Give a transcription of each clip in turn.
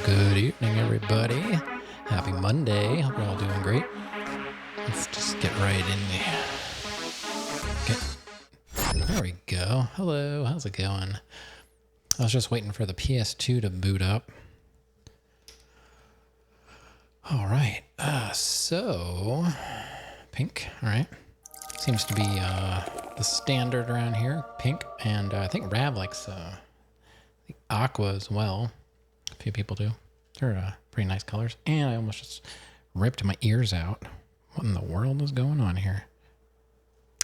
Good evening, everybody. Happy Monday. Hope you're all doing great. Let's just get right in there. There we go. Hello, how's it going? I was just waiting for the PS2 to boot up. All right. So pink. All right. Seems to be the standard around here. Pink, and I think Rav likes the aqua as well. A few people do. They're pretty nice colors. And I almost just ripped my ears out. What in the world is going on here?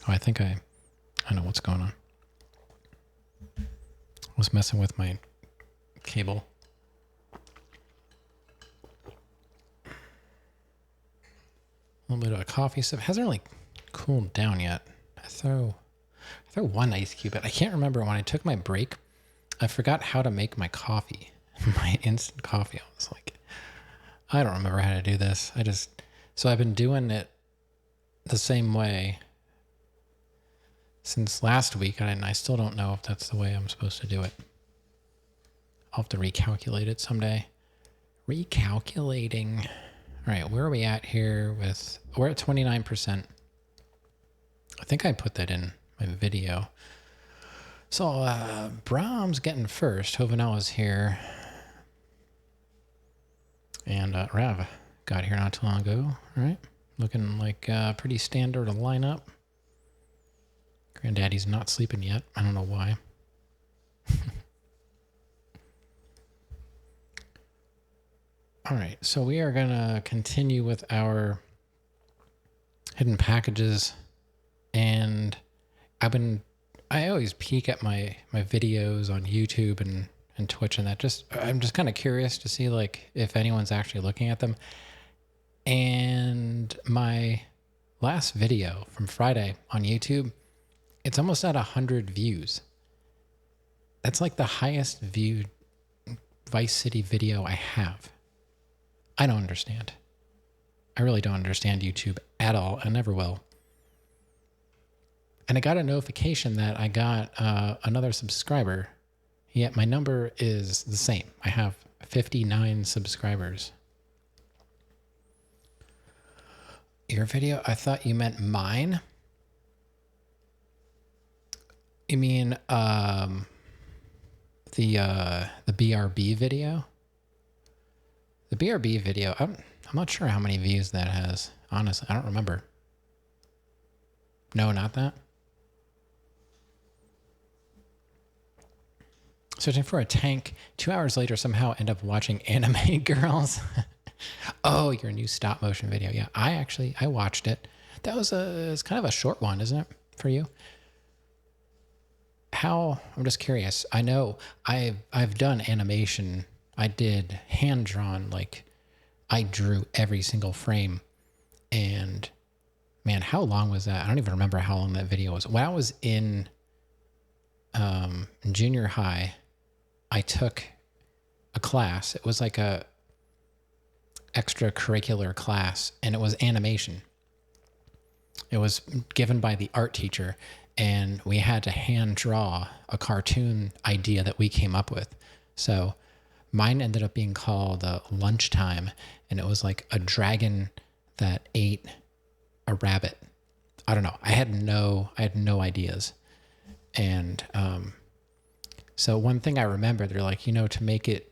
Oh, I think I know what's going on. I was messing with my cable. A little bit of a coffee sip. Hasn't really cooled down yet. I throw one ice cube in. I can't remember when I took my break. I forgot how to make my coffee. My instant coffee. I was like, I don't remember how to do this. So I've been doing it the same way since last week, and I still don't know if that's the way I'm supposed to do it. I'll have to recalculate it someday. Recalculating. All right, where are we at here we're at 29%. I think I put that in my video. So Brahm's getting first. Hovenalla's here. And Rav got here not too long ago. All right. Looking like a pretty standard lineup. Granddaddy's not sleeping yet. I don't know why. All right. So we are going to continue with our hidden packages and I always peek at my videos on YouTube and Twitch and that. I'm just kind of curious to see like if anyone's actually looking at them. And my last video from Friday on YouTube, it's almost at 100 views. That's like the highest viewed Vice City video I have. I don't understand. I really don't understand YouTube at all. I never will. And I got a notification that I got another subscriber. Yet my number is the same. I have 59 subscribers. Your video? I thought you meant mine. You mean the BRB video? The BRB video, I'm not sure how many views that has. Honestly, I don't remember. No, not that. Searching for a tank. 2 hours later, somehow end up watching Anime Girls. Oh, your new stop motion video. Yeah, I watched it. That was it's kind of a short one, isn't it, for you? I'm just curious. I know I've done animation. I did hand drawn, like I drew every single frame. And man, how long was that? I don't even remember how long that video was. When I was in junior high, I took a class. It was like a extracurricular class, and it was animation. It was given by the art teacher, and we had to hand draw a cartoon idea that we came up with. So mine ended up being called Lunchtime, and it was like a dragon that ate a rabbit. I don't know. I had no ideas. And so one thing I remember, they're like, to make it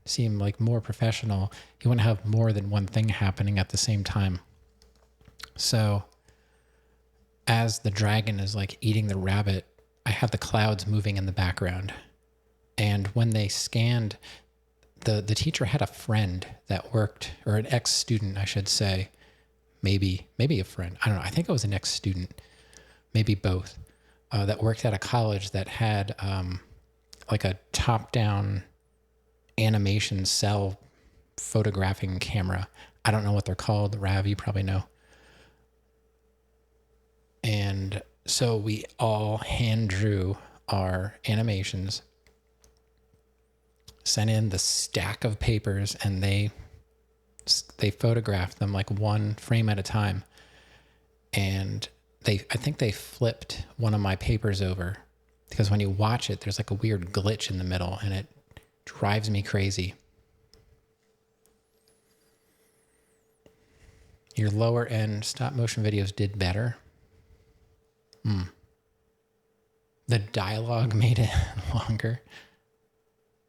seem like more professional, you want to have more than one thing happening at the same time. So as the dragon is like eating the rabbit, I have the clouds moving in the background. And when they scanned, the teacher had a friend that worked, or an ex-student, I should say, maybe a friend. I don't know. I think it was an ex-student, maybe both, that worked at a college that had like a top-down animation cell photographing camera. I don't know what they're called. Rav, you probably know. And so we all hand drew our animations, sent in the stack of papers, and they photographed them like one frame at a time. And I think they flipped one of my papers over, because when you watch it, there's like a weird glitch in the middle, and it drives me crazy. Your lower end stop motion videos did better. The dialogue made it longer.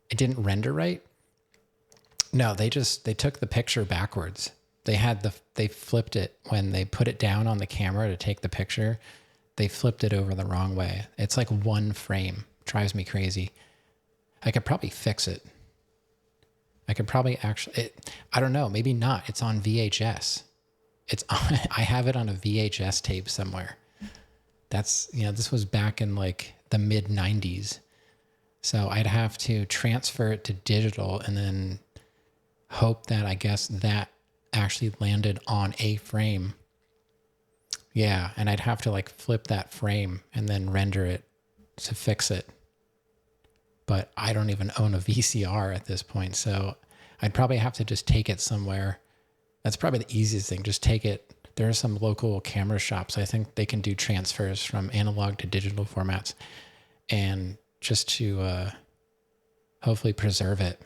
It didn't render right. No, they took the picture backwards. They flipped it when they put it down on the camera to take the picture. They flipped it over the wrong way. It's like one frame. Drives me crazy. I could probably fix it. I could probably I don't know, maybe not. It's on VHS. I have it on a VHS tape somewhere. That's, this was back in like the mid 90s. So I'd have to transfer it to digital and then hope that, I guess, that actually landed on a frame. Yeah, and I'd have to like flip that frame and then render it to fix it. But I don't even own a VCR at this point, so I'd probably have to just take it somewhere. That's probably the easiest thing. Just take it. There are some local camera shops. I think they can do transfers from analog to digital formats, and just to hopefully preserve it.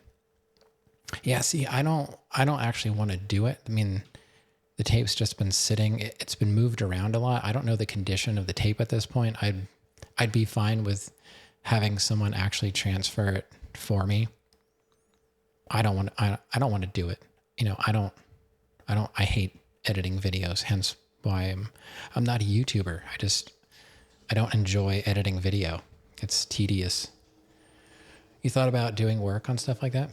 Yeah, see, I don't actually want to do it. I mean, the tape's just been sitting. It's been moved around a lot. I don't know the condition of the tape at this point. I'd be fine with having someone actually transfer it for me. I don't want to do it. I hate editing videos, hence why I'm not a YouTuber. I don't enjoy editing video. It's tedious. You thought about doing work on stuff like that?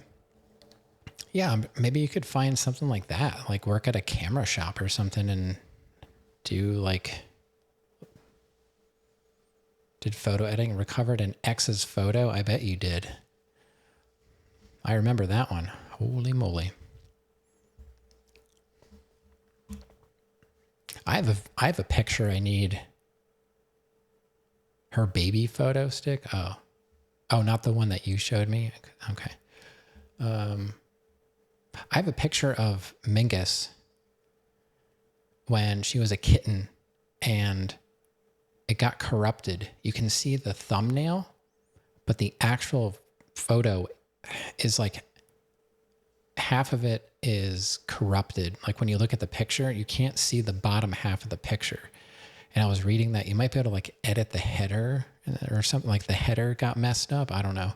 Yeah, maybe you could find something like that, like work at a camera shop or something and do like Did photo editing, recovered an ex's photo? I bet you did. I remember that one. Holy moly. I have a picture I need. Her baby photo stick? Oh. Oh, not the one that you showed me? Okay. I have a picture of Mingus when she was a kitten and it got corrupted. You can see the thumbnail, but the actual photo is like half of it is corrupted. Like when you look at the picture, you can't see the bottom half of the picture. And I was reading that you might be able to like edit the header or something, like the header got messed up. I don't know.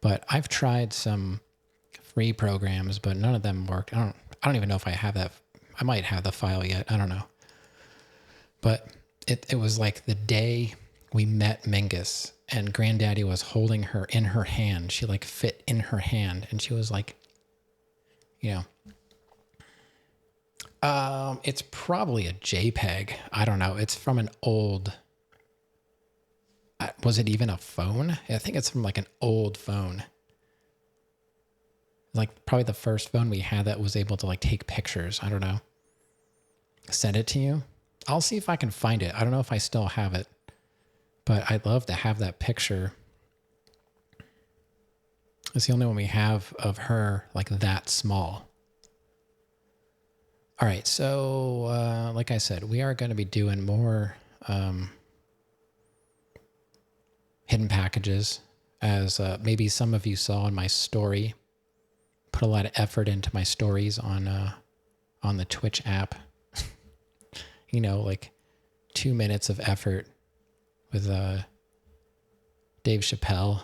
But I've tried some free programs, but none of them worked. I don't even know if I have that. I might have the file yet. I don't know. But it was like the day we met Mingus and Granddaddy was holding her in her hand. She like fit in her hand and she was like, it's probably a JPEG. I don't know. It's from an old, was it even a phone? I think it's from like an old phone. Like probably the first phone we had that was able to like take pictures. I don't know. Send it to you. I'll see if I can find it. I don't know if I still have it, but I'd love to have that picture. It's the only one we have of her like that small. All right, so like I said, we are going to be doing more hidden packages, as maybe some of you saw in my story. Put a lot of effort into my stories on the Twitch app. Like 2 minutes of effort with Dave Chappelle.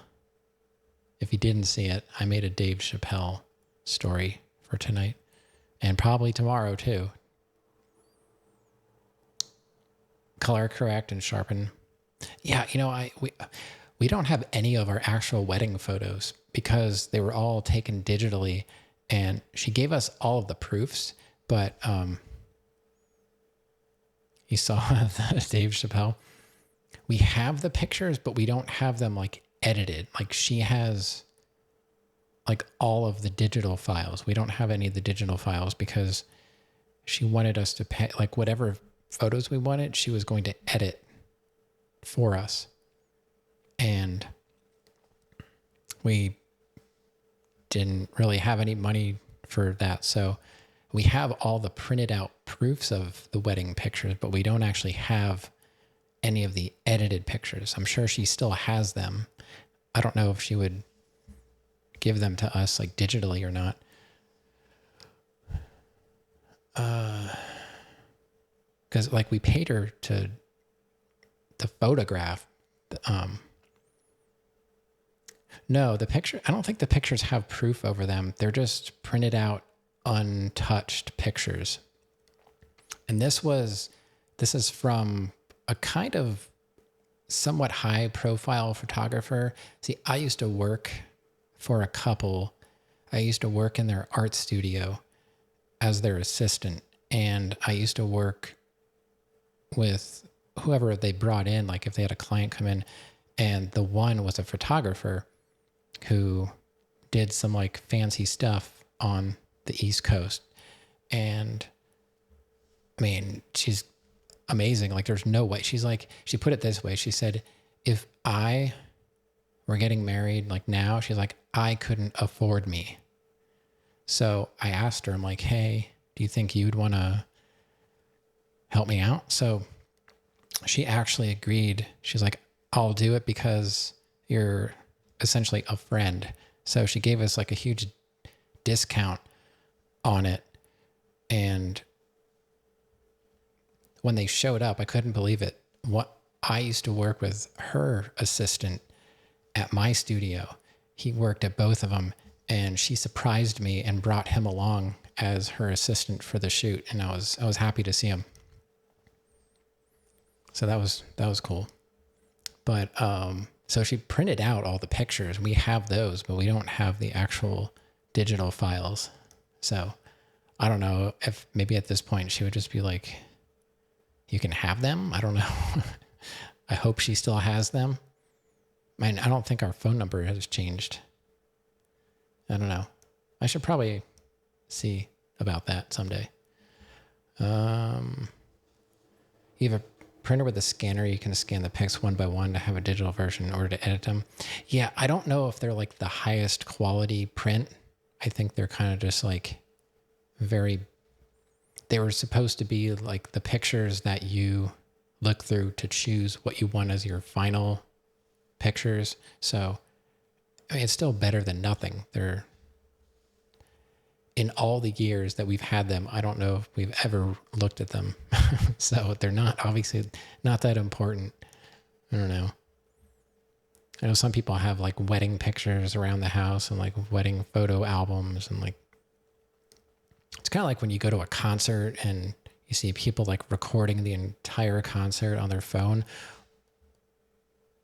If you didn't see it, I made a Dave Chappelle story for tonight. And probably tomorrow too. Color correct and sharpen. Yeah, we don't have any of our actual wedding photos because they were all taken digitally, and she gave us all of the proofs, but you saw Dave Chappelle. We have the pictures, but we don't have them like edited. Like she has like all of the digital files. We don't have any of the digital files because she wanted us to pay, like whatever photos we wanted, she was going to edit for us. And we didn't really have any money for that. So we have all the printed out proofs of the wedding pictures, but we don't actually have any of the edited pictures. I'm sure she still has them. I don't know if she would give them to us like digitally or not. Because like we paid her to photograph. No, the picture, I don't think the pictures have proof over them. They're just printed out, untouched pictures. And this is from a kind of somewhat high profile photographer. See, I used to work for a couple. I used to work in their art studio as their assistant. And I used to work with whoever they brought in, like if they had a client come in, and the one was a photographer who did some like fancy stuff on the East Coast. And I mean, she's amazing. Like there's no way. She's like, she put it this way. She said, if I were getting married like now, she's like, I couldn't afford me. So I asked her, I'm like, hey, do you think you'd want to help me out? So she actually agreed. She's like, I'll do it because you're essentially a friend. So she gave us like a huge discount on it. And when they showed up, I couldn't believe it. What I used to work with her assistant at my studio. He worked at both of them, and she surprised me and brought him along as her assistant for the shoot. And I was happy to see him. So that was cool. But so she printed out all the pictures. We have those, but we don't have the actual digital files. So I don't know if maybe at this point she would just be like, you can have them. I don't know. I hope she still has them. Man, I don't think our phone number has changed. I don't know. I should probably see about that someday. You have a printer with a scanner. You can scan the pics one by one to have a digital version in order to edit them. Yeah, I don't know if they're like the highest quality print. I think they're kind of just like they were supposed to be like the pictures that you look through to choose what you want as your final pictures. So, I mean, it's still better than nothing. They're, in all the years that we've had them, I don't know if we've ever looked at them. So they're not, obviously not that important. I don't know. I know some people have like wedding pictures around the house and like wedding photo albums, and like, it's kind of like when you go to a concert and you see people like recording the entire concert on their phone,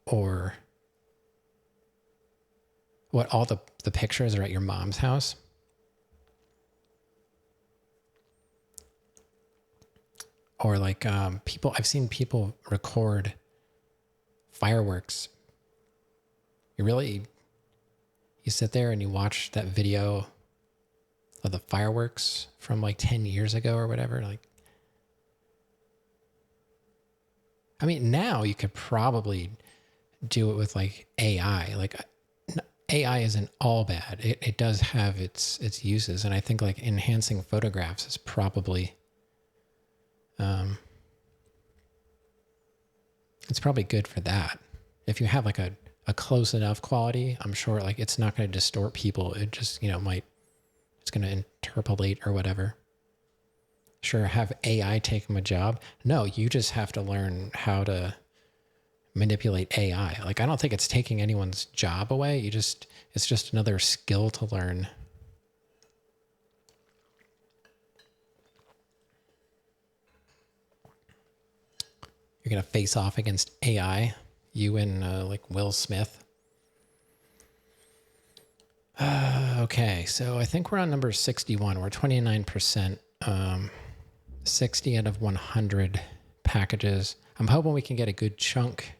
or what, all the pictures are at your mom's house. Or like I've seen people record fireworks. You sit there and you watch that video of the fireworks from like 10 years ago or whatever. Like, I mean, now you could probably do it with like AI. Like, AI isn't all bad. It does have its uses. And I think like enhancing photographs is probably, it's probably good for that. If you have like a close enough quality, I'm sure like it's not going to distort people. It just, it's going to interpolate or whatever. Sure, have AI take them a job. No, you just have to learn how to manipulate AI. Like, I don't think it's taking anyone's job away. It's just another skill to learn. You're going to face off against AI, you and like Will Smith. Okay, so I think we're on number 61. We're 29%. 60 out of 100 packages. I'm hoping we can get a good chunk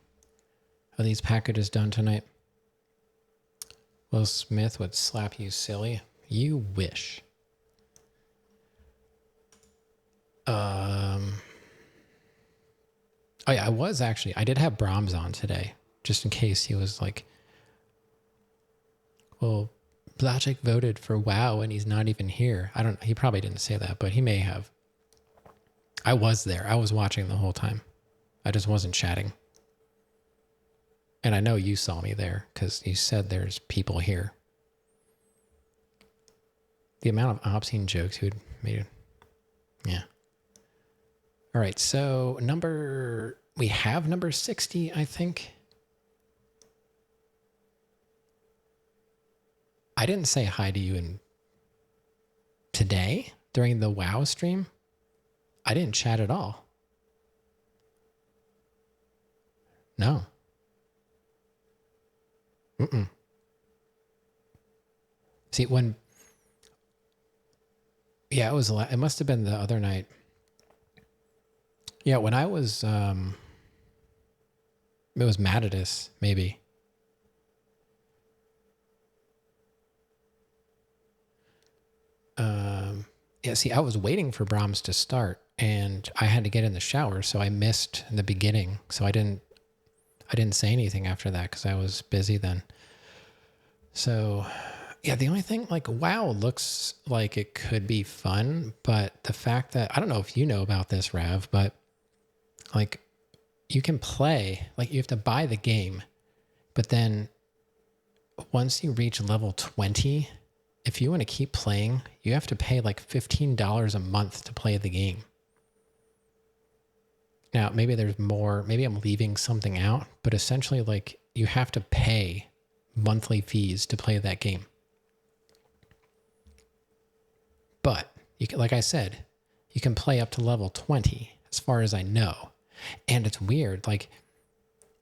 of these packages done tonight. Will Smith would slap you silly. You wish. Oh yeah, I did have Brahms on today, just in case he was like, well, Blachik voted for WoW and he's not even here. He probably didn't say that, but he may have. I was there. I was watching the whole time. I just wasn't chatting. And I know you saw me there because you said there's people here. The amount of obscene jokes he would made. Yeah. All right, so we have number 60, I think. I didn't say hi to you today during the WoW stream. I didn't chat at all. No. See, it must have been the other night. Yeah, when I was, it was Matadus, maybe. Yeah, see, I was waiting for Brahms to start, and I had to get in the shower, so I missed the beginning. So I didn't say anything after that because I was busy then. So, yeah, the only thing, like, WoW looks like it could be fun, but the fact that, I don't know if you know about this, Rav, but like, you can play, like, you have to buy the game, but then once you reach level 20, if you want to keep playing, you have to pay like $15 a month to play the game. Now, maybe there's more, maybe I'm leaving something out, but essentially, like, you have to pay monthly fees to play that game. But, like I said, you can play up to level 20, as far as I know. And it's weird, like,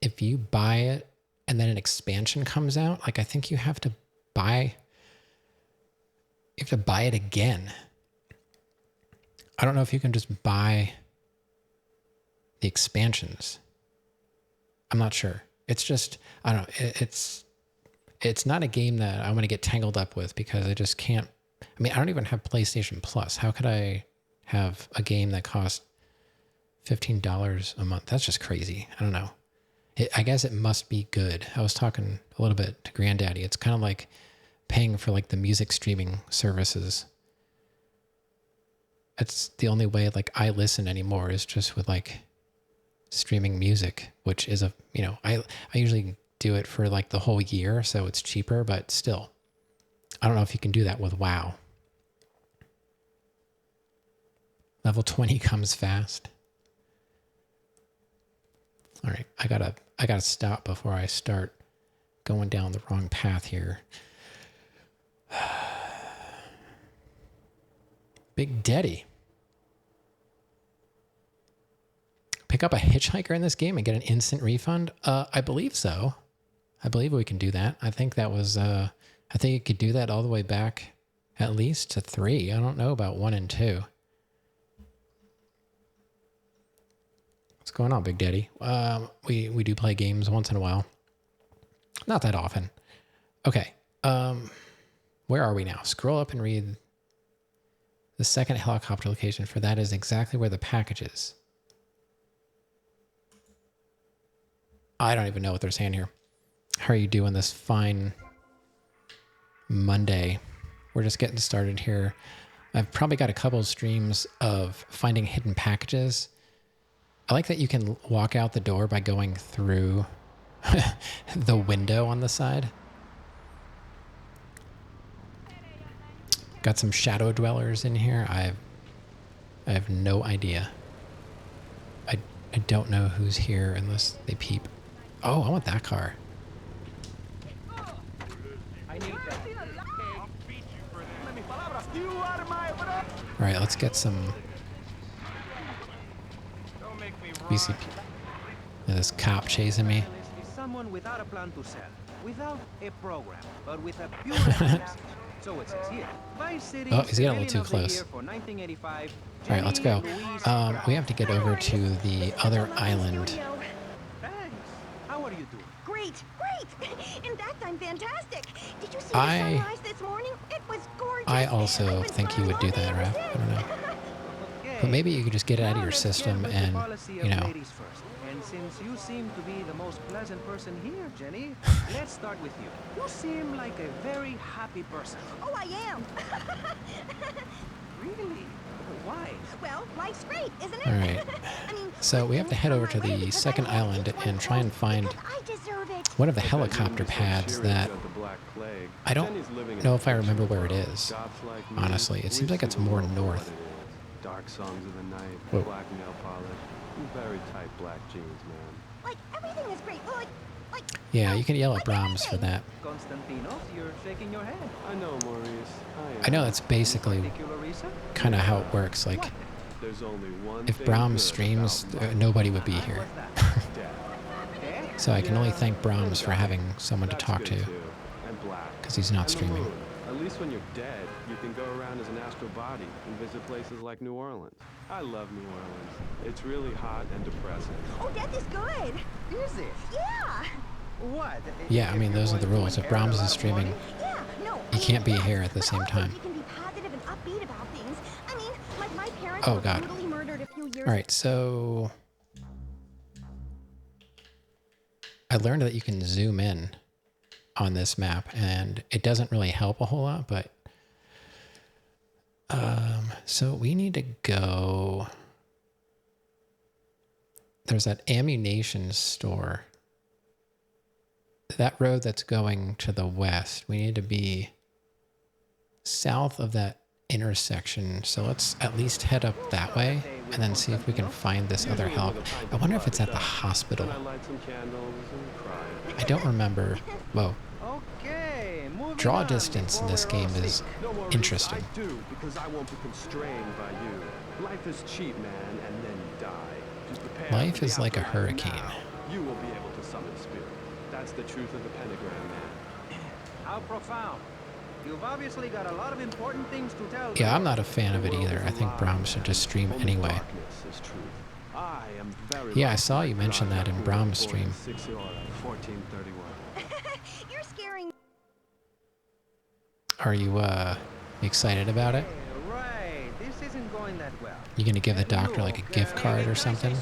if you buy it and then an expansion comes out, like, I think you have to buy it again. I don't know if you can just buy the expansions. I'm not sure. It's just, I don't know. It's not a game that I'm going to get tangled up with because I just can't. I mean, I don't even have PlayStation Plus. How could I have a game that costs $15 a month? That's just crazy. I don't know. I guess it must be good. I was talking a little bit to Granddaddy. It's kind of like paying for like the music streaming services. It's the only way like I listen anymore is just with like streaming music, which is a, you know, I usually do it for like the whole year, so it's cheaper, but still, I don't know if you can do that with WoW. Level 20 comes fast. All right, I gotta stop before I start going down the wrong path here. Big Daddy. Pick up a hitchhiker in this game and get an instant refund? I believe so. I believe we can do that. I think that was, I think you could do that all the way back at least to 3. I don't know about 1 and 2. What's going on, Big Daddy? We do play games once in a while. Not that often. Okay. Where are we now? Scroll up and read the second helicopter location, for that is exactly where the package is. I don't even know what they're saying here. How are you doing this fine Monday? We're just getting started here. I've probably got a couple of streams of finding hidden packages. I like that you can walk out the door by going through the window on the side. Got some shadow dwellers in here. I have no idea. I don't know who's here unless they peep. Oh, I want that car. All right, let's get some BCP. This cop chasing me. Someone without a plan to sell, without a program, but with a pure message. So it says here. Oh, he's getting a little too close. All right, let's go. We have to get over to the other island. Thanks. How are you doing? Great, great. In fact, I'm fantastic. Did you see the sunrise this morning? It was gorgeous. I also think you would do that, right? I don't know. But maybe you could just get it out of your system and, you know. And since you seem to be the most pleasant person here, Jenny, let's start with you. You seem like a very happy person. Oh, I am. Really? Why? Well, life's great, isn't it? All right. I mean, So we have to head over to the second island and try and find one of the helicopter pads that I don't know if I remember where it is. Honestly, it seems like it's more north. Dark songs of the night, Whoa. black nail polish, and very tight black jeans, man. like everything is great. Like, Yeah, you can yell at Brahms for that. Konstantinos, you're shaking your head. I know, Maurice. I know that's basically Particular reason? kind of how it works. Like, There's only one if thing Brahms good streams, about nobody would be here. Dad. So I can only thank Brahms for having someone to That's talk good to, too. And black. because he's not And the streaming. moon. At least when you're dead, you can go around as an astral body and visit places like New Orleans. I love New Orleans. It's really hot and depressing. oh, death is good. Is it? Yeah. What? Yeah, I mean, those are the rules. If Brahms is streaming, Yeah. No. he can't be here at the same time. You can be positive and upbeat about things. I mean, like my parents Oh, were God. brutally murdered a few years. All right, so I learned that you can zoom in on this map, and it doesn't really help a whole lot, but so we need to go. There's that ammunition store. That road that's going to the west, we need to be south of that intersection. So let's at least head up that way and then see if we can find this other help. I wonder if it's at the hospital. And I light some candles and cry. I don't remember. Whoa. Okay, moving Draw on distance in this before we're game all is sick. No, Maurice, interesting. I do, because I won't be constrained by you. Life is cheap, man, and then you die. Just prepare Life for the is like a afterlife hurricane. now. You will be able to summon spirit. That's the truth of the pentagram, man. How profound. You've obviously got a lot of important things to tell. Yeah, I'm not a fan of it either. I think Brahms should just stream Only anyway. darkness is truth. I am very Yeah, I lucky. saw you mention that in Brahm's stream. 1431. You're scaring. Are you excited about it? Hey, right. This isn't going that well. You gonna give the doctor like a Look, gift card or something?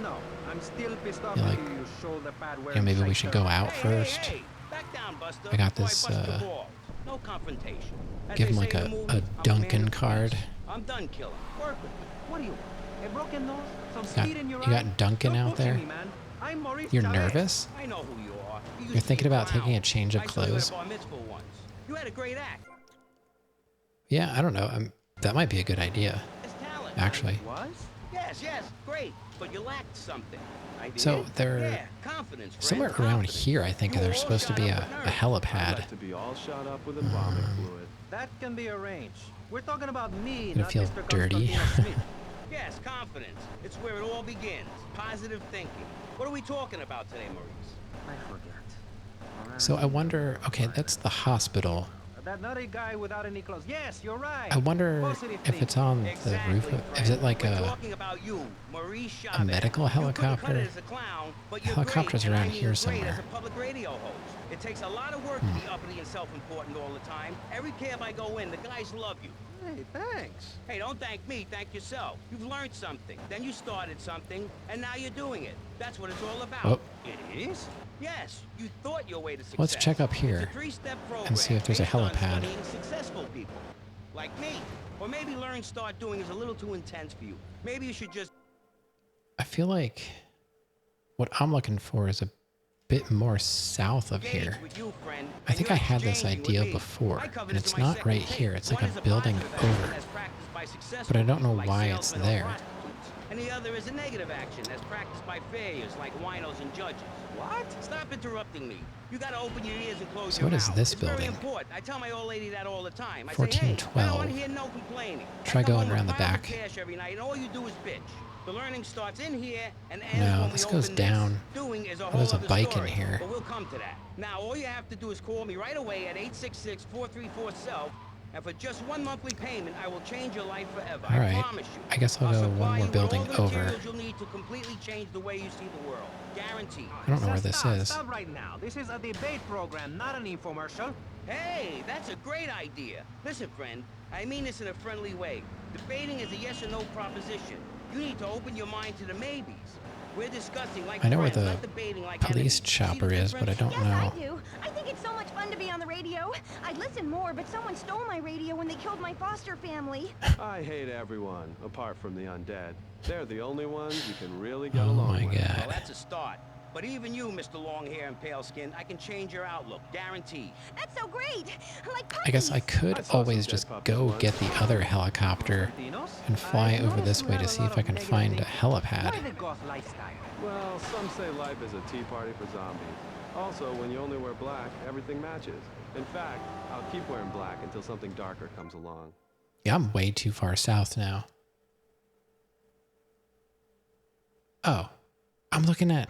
No, I'm still pissed off Yeah, at like, you shoulder pad Yeah, wearing maybe we shite should shirt. go out first. Hey, back down, Buster. I got before this, bust your balls. No confrontation. As give they him say like in the a movies, I'm man Duncan of card. peace. I'm done killing. Work with me. What do you want? A broken nose? Some Got- speed in your you eye? got Duncan Don't out bullshit there? Me, man. I'm Maurice You're Chavez. nervous? I know who you are. You used You're to thinking be a about taking clown. a change of I saw you clothes? at a bar mitzvah once. You had a great act. Yeah, I don't know. That might be a good idea, It's talent. actually. Was? Yes, great. But you lacked something. I did? So they're Yeah, confidence, friend. somewhere around confidence. here. I think You were there's all supposed to shot be up a with nerves. I'd helipad. like to be all shot up with embalming fluid. That can be arranged. We're talking about me, Gonna not feel Mr. dirty. Constantino Smith. Yes, confidence. It's where it all begins. Positive thinking. What are we talking about today, Maurice? I forget. So I wonder. Okay, that's the hospital. That nutty guy without any clothes. Yes, you're right. I wonder Positive if it's thinking. on the Exactly, roof. Is it like We're a? talking about you, Maurice Chavez. medical You couldn't helicopter? cut it as a clown, but you're Helicopter's great, and around I mean here great somewhere. As a public radio host. It takes a lot of work to be uppity and self-important all the time. Every cab I go in, the guys love you. Hey, thanks. Hey, don't thank me, thank yourself. You've learned something, then you started something, and now you're doing it. That's what it's all about. Oh. It is? Yes, you thought your way to success. Let's check up here It's a three-step program and see if there's a based on helipad. studying successful people, like me. Or maybe learn start doing is a little too intense for you. Maybe you should just... I feel like what I'm looking for is a bit more south of engage here. with you, friend, I and think you're I had this exchanging with idea me. before, I cover and this it's in my not second right tape. here. It's One like is a building positive action over. as practiced by successful But I don't know people like why it's salesmen or there. prostitutes. And the other is a negative action as practiced by failures like winos and judges. What? Stop interrupting me. You gotta open your ears and close So your what is mouth. this It's building? very important. I tell my old lady that all the time. I say, hey, I don't 1412. want to hear no complaining. Try I come going home around with the piles of back. cash every night, and all you do is bitch. The learning starts in here and ends No, when this we goes open down. This. Doing is a Oh, whole there's a other bike in story, here. but we'll come to that. Now, all you have to do is call me right away at 866-434-SELF, and for just one monthly payment, I will change your life forever. All I right. promise you. I guess I'll go supply one more you with building all the over. materials you'll need to completely change the way you see the world. Guaranteed. I don't know where this Stop, is. Stop right now. This is a debate program, not an infomercial. Hey, that's a great idea. Listen, friend, I mean this in a friendly way. Debating is a yes or no proposition. You need to open your mind to the maybes. We're discussing like I know where friends, the not debating like police enemies. See the chopper is, but I difference? don't Yes, know. I do. I think it's so much fun to be on the radio. I'd listen more, but someone stole my radio when they killed my foster family. I hate everyone, apart from the undead. They're the only ones you can really get Oh along my with. Well, god. that's a start. But even you, Mr. Long Hair and Pale Skin, I can change your outlook, guaranteed. That's so great. Like I guess I puppies. could I saw always some just dead puppies go once. get the other helicopter Constantinos? and fly I over noticed this you way have to a see lot if I of can negative find a thinking. helipad. Why the goth lifestyle? Well, some say life is a tea party for zombies. Also, when you only wear black, everything matches. In fact, I'll keep wearing black until something darker comes along. Yeah, I'm way too far south now. Oh, I'm looking at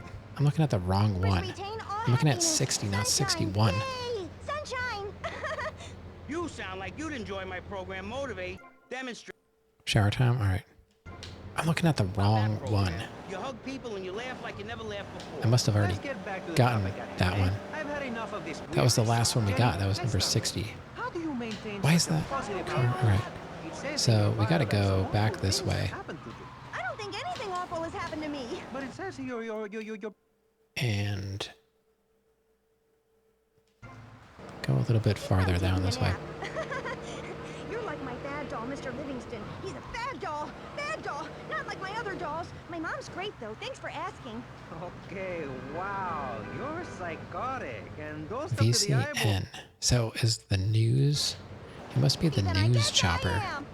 the wrong Must one. retain all I'm looking at happiness. 60, not Sunshine. 61. Yay! Sunshine! You sound like you'd enjoy my program Motivate, Demonstrate. Shower time? All right. I'm looking at the wrong that one. program. You hug people and you laugh like you never laughed before. I must have already Let's get back to the gotten topic at that hand. one. I've had enough of this That was the weirdness. last one we Jenny, got. That was let's number start. 60. How do you maintain Why is such a that? positive All outlook? right. It says So in your we gotta bio that go some back awful this things way. happened to you. I don't think anything awful has happened to me. But it says here you're And go a little bit farther I'm down taking this a way. nap. You're like my bad doll, Mr. Livingston. He's a bad doll. Bad doll. Not like my other dolls. My mom's great, though. Thanks for asking. Okay, wow, you're psychotic, and those stuff to the eyeball. VCN. So is the news? He must be the Then I news guess I chopper. am.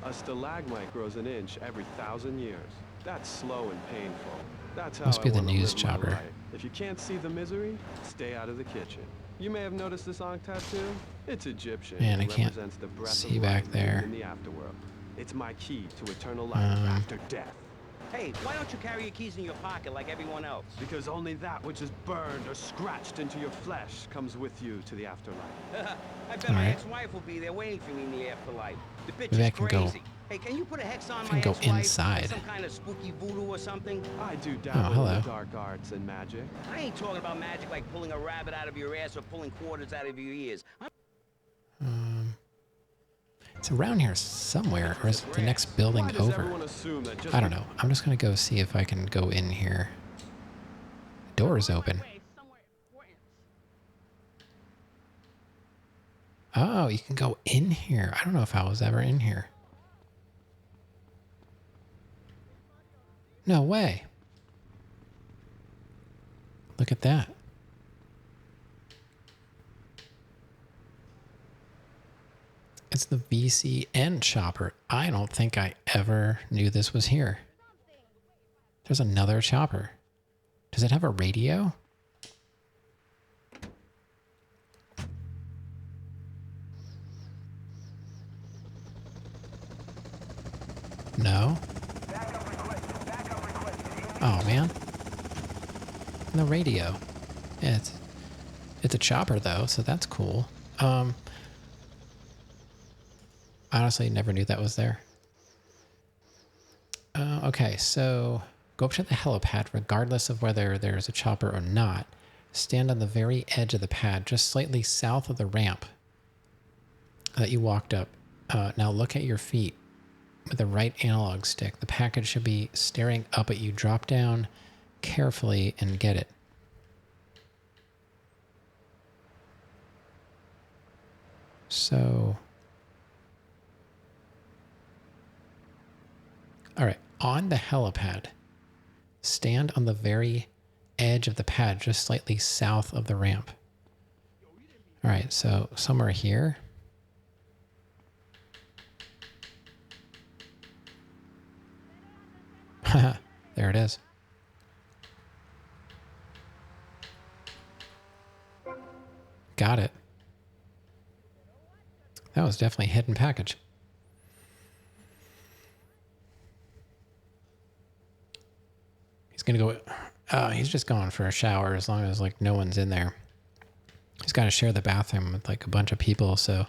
A stalagmite grows an inch every 1,000 years. That's slow and painful. That's how Must I be the wanna news live my chopper. life. If you can't see the misery, stay out of the kitchen. You may have noticed this on tattoo. It's Egyptian. Man, I and can't represents the breath see of back life there. in the afterworld. It's my key to eternal life after death. Hey, why don't you carry your keys in your pocket like everyone else? Because only that which is burned or scratched into your flesh comes with you to the afterlife. I bet my Alright. ex-wife will be there waiting for me in the afterlife. The bitch Maybe I is can go crazy. Hey, can you put a hex on I my can go ex-wife? inside. Some kind of spooky voodoo or something? I do Oh, dabble in hello. the dark arts and magic. I ain't talking about magic like pulling a rabbit out of your ass or pulling quarters out of your ears. It's around here somewhere, or is it the next building Why does over? everyone assume that just I don't know. I'm just gonna go see if I can go in here. The door is open. Oh, you can go in here. I don't know if I was ever in here. No way. Look at that. It's the VCN chopper. I don't think I ever knew this was here. There's another chopper. Does it have a radio? No. Oh man. No radio. Yeah, it's a chopper though, so that's cool. Honestly, never knew that was there. Okay, so go up to the helipad, regardless of whether there's a chopper or not. Stand on the very edge of the pad, just slightly south of the ramp that you walked up. Now look at your feet with the right analog stick. The package should be staring up at you. Drop down carefully and get it. So... all right, on the helipad, stand on the very edge of the pad, just slightly south of the ramp. All right, so somewhere here. There it is. Got it. That was definitely a hidden package. He's gonna go. He's just going for a shower as long as like no one's in there. He's got to share the bathroom with like a bunch of people, so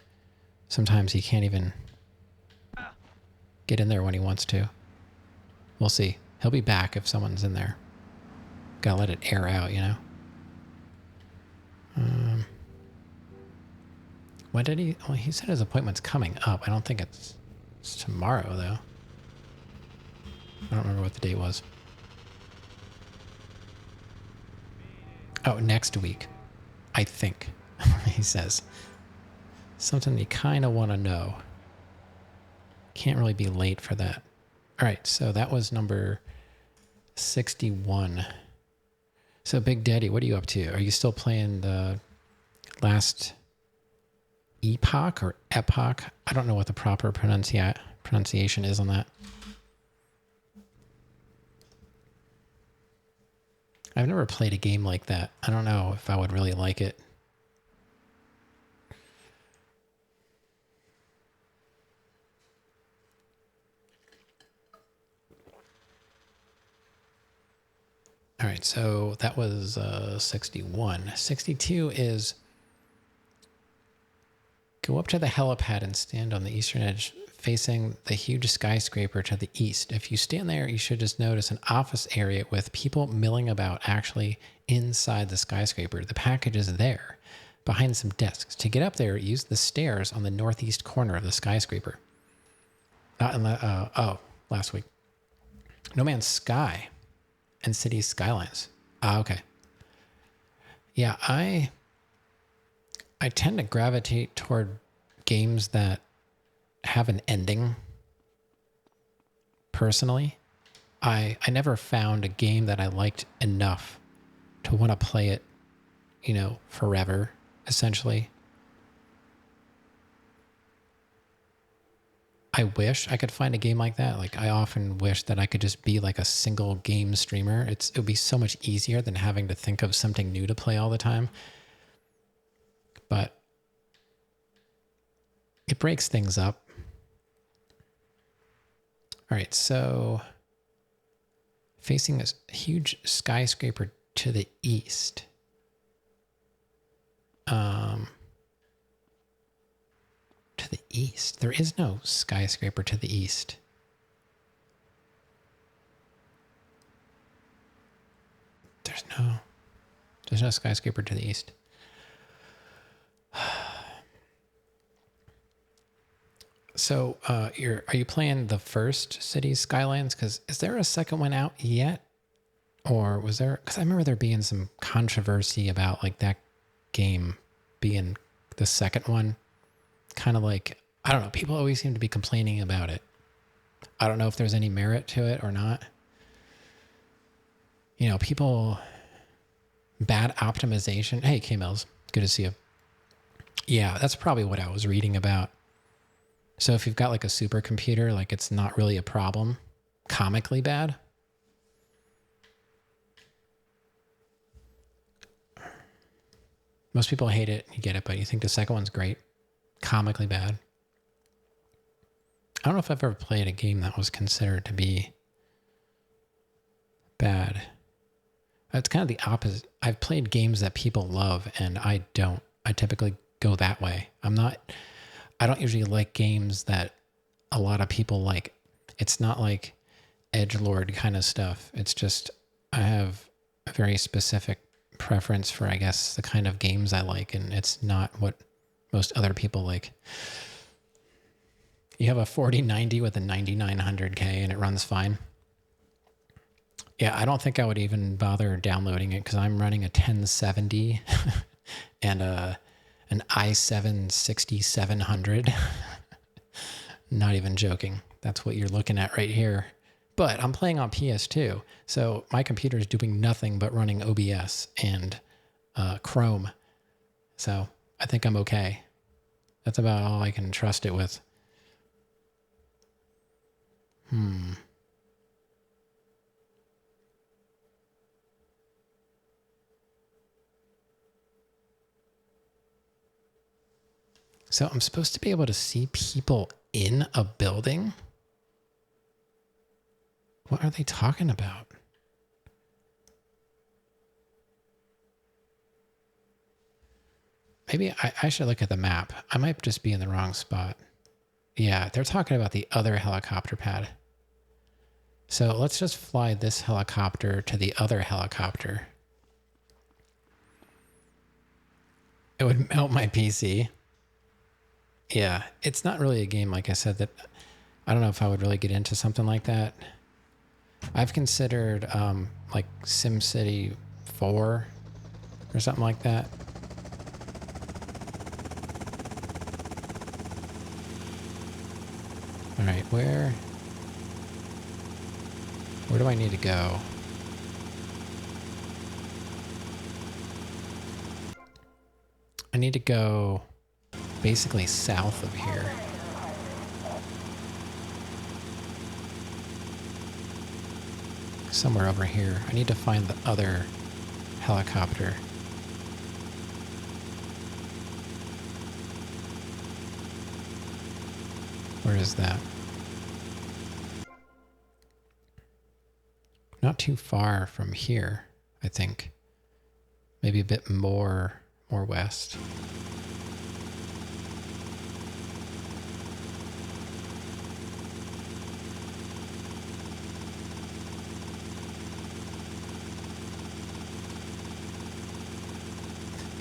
sometimes he can't even get in there when he wants to. We'll see. He'll be back if someone's in there. Gotta let it air out, you know. When did he? Well, he said his appointment's coming up. I don't think it's tomorrow though. I don't remember what the date was. Oh, next week, I think, he says. Something you kind of want to know. Can't really be late for that. All right, so that was number 61. So, Big Daddy, what are you up to? Are you still playing the last epoch or epoch? I don't know what the proper pronunciation is on that. I've never played a game like that. I don't know if I would really like it. All right, so that was 61. 62 is go up to the helipad and stand on the eastern edge facing the huge skyscraper to the east. If you stand there, you should just notice an office area with people milling about actually inside the skyscraper. The package is there, behind some desks. To get up there, use the stairs on the northeast corner of the skyscraper. Last week. No Man's Sky and Cities Skylines. Okay. Yeah, I tend to gravitate toward games that have an ending. Personally, I never found a game that I liked enough to want to play it, you know, forever, essentially. I wish I could find a game like that. Like, I often wish that I could just be like a single game streamer. It would be so much easier than having to think of something new to play all the time. But it breaks things up. All right, so facing a huge skyscraper to the east. To to the east. There is no skyscraper to the east. There's no skyscraper to the east. So, are you playing the first Cities Skylines? Because is there a second one out yet? Or was there? Because I remember there being some controversy about like that game being the second one. Kind of like, I don't know. People always seem to be complaining about it. I don't know if there's any merit to it or not. You know, people, bad optimization. Hey, K-Mills, good to see you. Yeah, that's probably what I was reading about. So if you've got like a supercomputer, like it's not really a problem. Comically bad. Most people hate it, you get it, but you think the second one's great. Comically bad. I don't know if I've ever played a game that was considered to be bad. It's kind of the opposite. I've played games that people love and I don't. I typically go that way. I don't usually like games that a lot of people like. It's not like edgelord kind of stuff. It's just, I have a very specific preference for, I guess, the kind of games I like, and it's not what most other people like. You have a 4090 with a 9900K and it runs fine. Yeah, I don't think I would even bother downloading it because I'm running a 1070 and an i7 6700. Not even joking. That's what you're looking at right here. But I'm playing on PS2, so my computer is doing nothing but running OBS and Chrome. So I think I'm okay. That's about all I can trust it with. So I'm supposed to be able to see people in a building? What are they talking about? Maybe I should look at the map. I might just be in the wrong spot. Yeah, they're talking about the other helicopter pad. So let's just fly this helicopter to the other helicopter. It would melt my PC. Yeah, it's not really a game, like I said, that I don't know if I would really get into something like that. I've considered like SimCity 4 or something like that. All right, where do I need to go? I need to go basically south of here. Somewhere over here. I need to find the other helicopter. Where is that? Not too far from here, I think. Maybe a bit more west.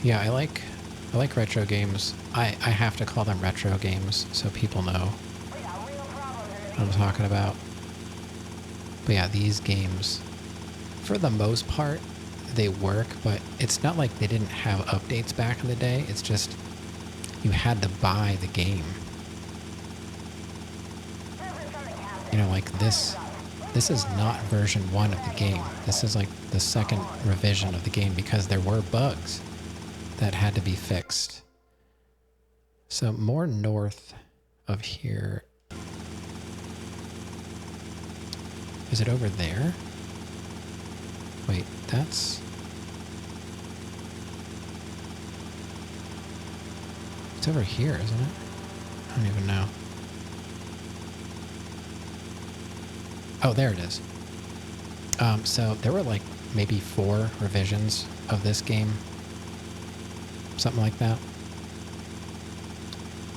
Yeah, I like retro games. I have to call them retro games so people know what I'm talking about. But yeah, these games, for the most part, they work, but it's not like they didn't have updates back in the day. It's just you had to buy the game. You know, like this is not version 1 of the game. This is like the second revision of the game because there were bugs that had to be fixed. So more north of here. Is it over there? Wait, that's... It's over here, isn't it? I don't even know. Oh, there it is. So there were like maybe 4 revisions of this game. Something like that.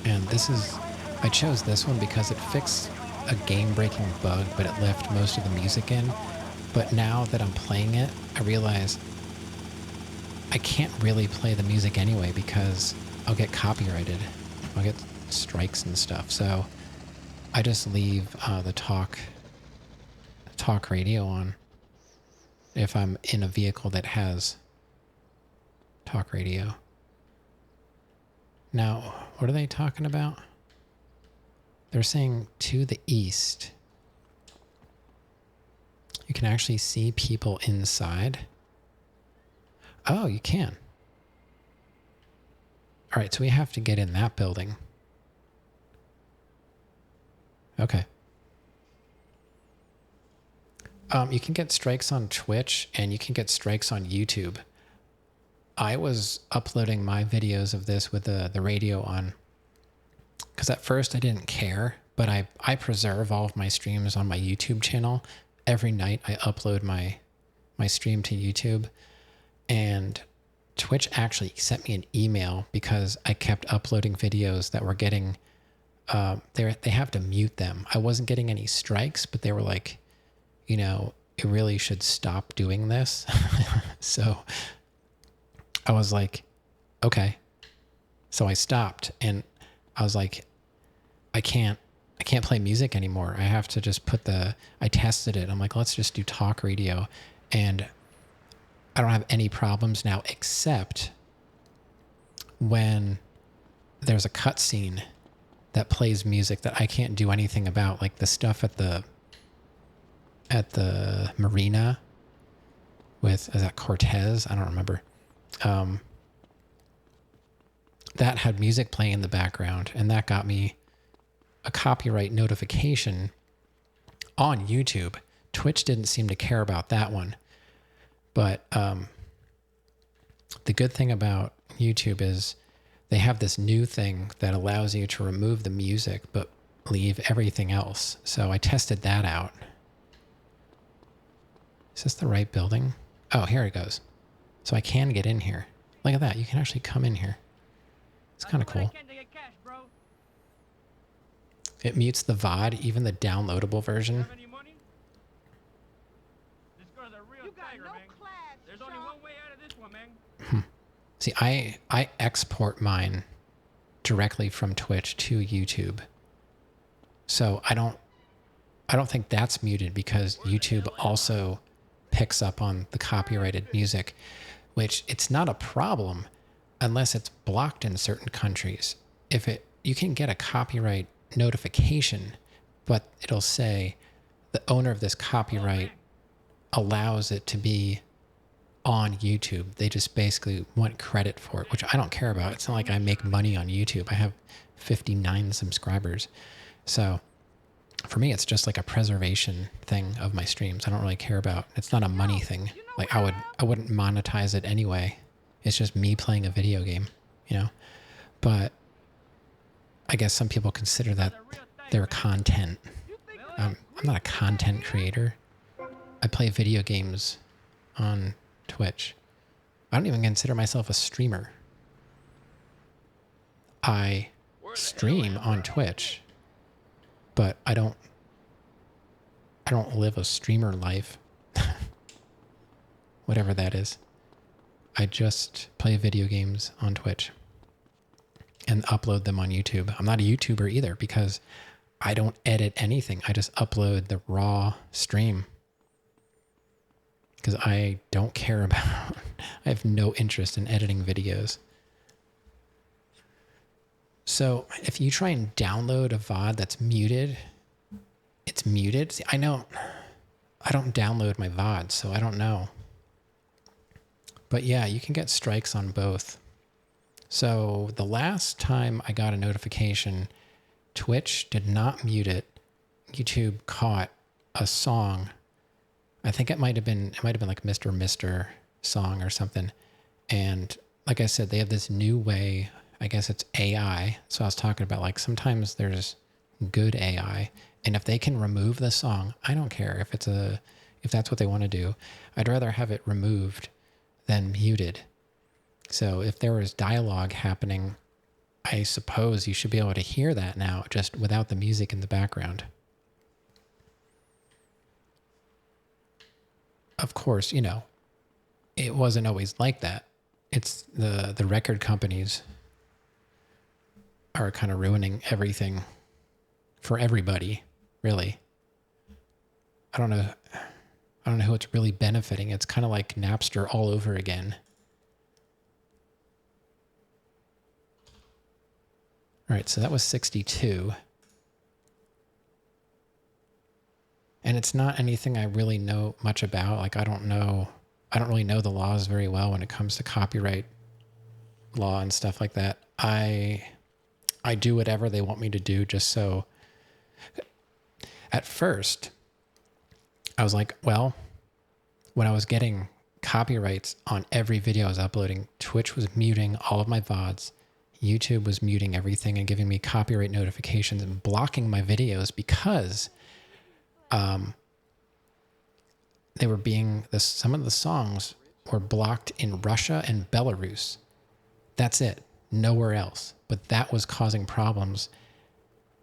And this is I chose this one because it fixed a game-breaking bug, but it left most of the music in. But now that I'm playing it, I realize I can't really play the music anyway because I'll get copyrighted. I'll get strikes and stuff. So I just leave the talk radio on if I'm in a vehicle that has talk radio. Now, what are they talking about? They're saying to the east. You can actually see people inside. Oh, you can. All right, so we have to get in that building. Okay. You can get strikes on Twitch and you can get strikes on YouTube. I was uploading my videos of this with the radio on because at first I didn't care, but I preserve all of my streams on my YouTube channel. Every night I upload my stream to YouTube, and Twitch actually sent me an email because I kept uploading videos that were getting, they have to mute them. I wasn't getting any strikes, but they were like, you know, you really should stop doing this. So I was like, okay. So I stopped and I was like, I can't play music anymore. I have to just I tested it. I'm like, let's just do talk radio. And I don't have any problems now except when there's a cutscene that plays music that I can't do anything about, like the stuff at the marina is that Cortez? I don't remember. That had music playing in the background, and that got me a copyright notification on YouTube. Twitch didn't seem to care about that one. But the good thing about YouTube is they have this new thing that allows you to remove the music but leave everything else. So I tested that out. Is this the right building? Oh, here it goes. So I can get in here. Look at that. You can actually come in here. It's kind of cool. It mutes the VOD, even the downloadable version. See, I export mine directly from Twitch to YouTube. So I don't think that's muted because YouTube also picks up on the copyrighted music, which it's not a problem unless it's blocked in certain countries. You can get a copyright notification, but it'll say the owner of this copyright allows it to be on YouTube. They just basically want credit for it, which I don't care about. It's not like I make money on YouTube. I have 59 subscribers. So for me, it's just like a preservation thing of my streams. I don't really care about, it's not a money thing. Like I wouldn't monetize it anyway. It's just me playing a video game, you know? But I guess some people consider that their content. I'm not a content creator. I play video games on Twitch. I don't even consider myself a streamer. I stream on Twitch, but I don't live a streamer life. Whatever that is. I just play video games on Twitch and upload them on YouTube. I'm not a YouTuber either because I don't edit anything. I just upload the raw stream because I don't care about, I have no interest in editing videos. So if you try and download a VOD that's muted, it's muted. See, I don't download my VOD, so I don't know. But yeah, you can get strikes on both. So the last time I got a notification, Twitch did not mute it. YouTube caught a song. I think it might have been like Mr. Mister song or something. And like I said, they have this new way, I guess it's AI. So I was talking about like sometimes there's good AI. And if they can remove the song, I don't care if that's what they want to do. I'd rather have it removed than muted. So if there was dialogue happening I suppose you should be able to hear that now, just without the music in the background. Of course, you know, it wasn't always like that. It's the record companies are kind of ruining everything for everybody, really. I don't know who it's really benefiting. It's kind of like Napster all over again. All right, so that was 62. And it's not anything I really know much about. Like, I don't really know the laws very well when it comes to copyright law and stuff like that. I do whatever they want me to do just so. At first, I was like, well, when I was getting copyrights on every video I was uploading, Twitch was muting all of my VODs. YouTube was muting everything and giving me copyright notifications and blocking my videos because they were some of the songs were blocked in Russia and Belarus. That's it. Nowhere else. But that was causing problems.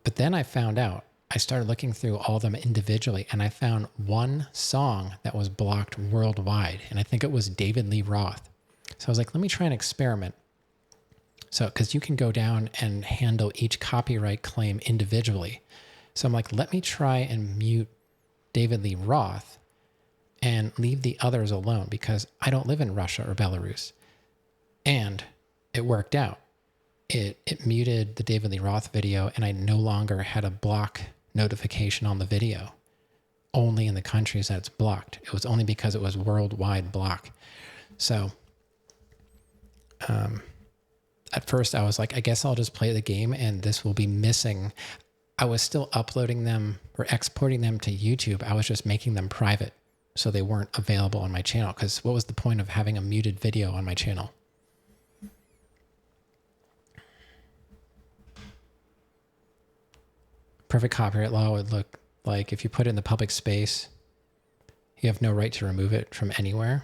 But then I found out, I started looking through all of them individually, and I found one song that was blocked worldwide. And I think it was David Lee Roth. So I was like, let me try an experiment. So, because you can go down and handle each copyright claim individually. So I'm like, let me try and mute David Lee Roth and leave the others alone because I don't live in Russia or Belarus. And it worked out. It muted the David Lee Roth video, and I no longer had a block notification on the video. Only in the countries that it's blocked. It was only because it was worldwide block. So, at first I was like, I guess I'll just play the game and this will be missing. I was still uploading them or exporting them to YouTube. I was just making them private so they weren't available on my channel. Because what was the point of having a muted video on my channel? Perfect copyright law would look like if you put it in the public space, you have no right to remove it from anywhere.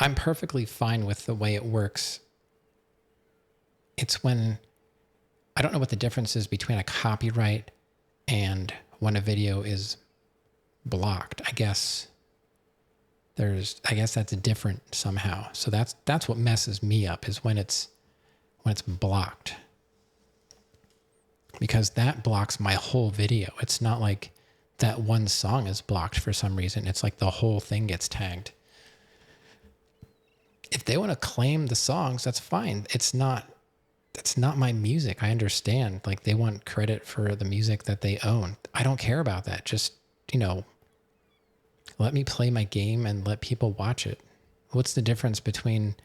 I'm perfectly fine with the way it works. It's when, I don't know what the difference is between a copyright and when a video is blocked. I guess that's different somehow. So that's what messes me up is when it's blocked. Because that blocks my whole video. It's not like that one song is blocked for some reason. It's like the whole thing gets tagged. If they want to claim the songs, that's fine. That's not my music. I understand. Like they want credit for the music that they own. I don't care about that. Just, let me play my game and let people watch it. What's the difference between,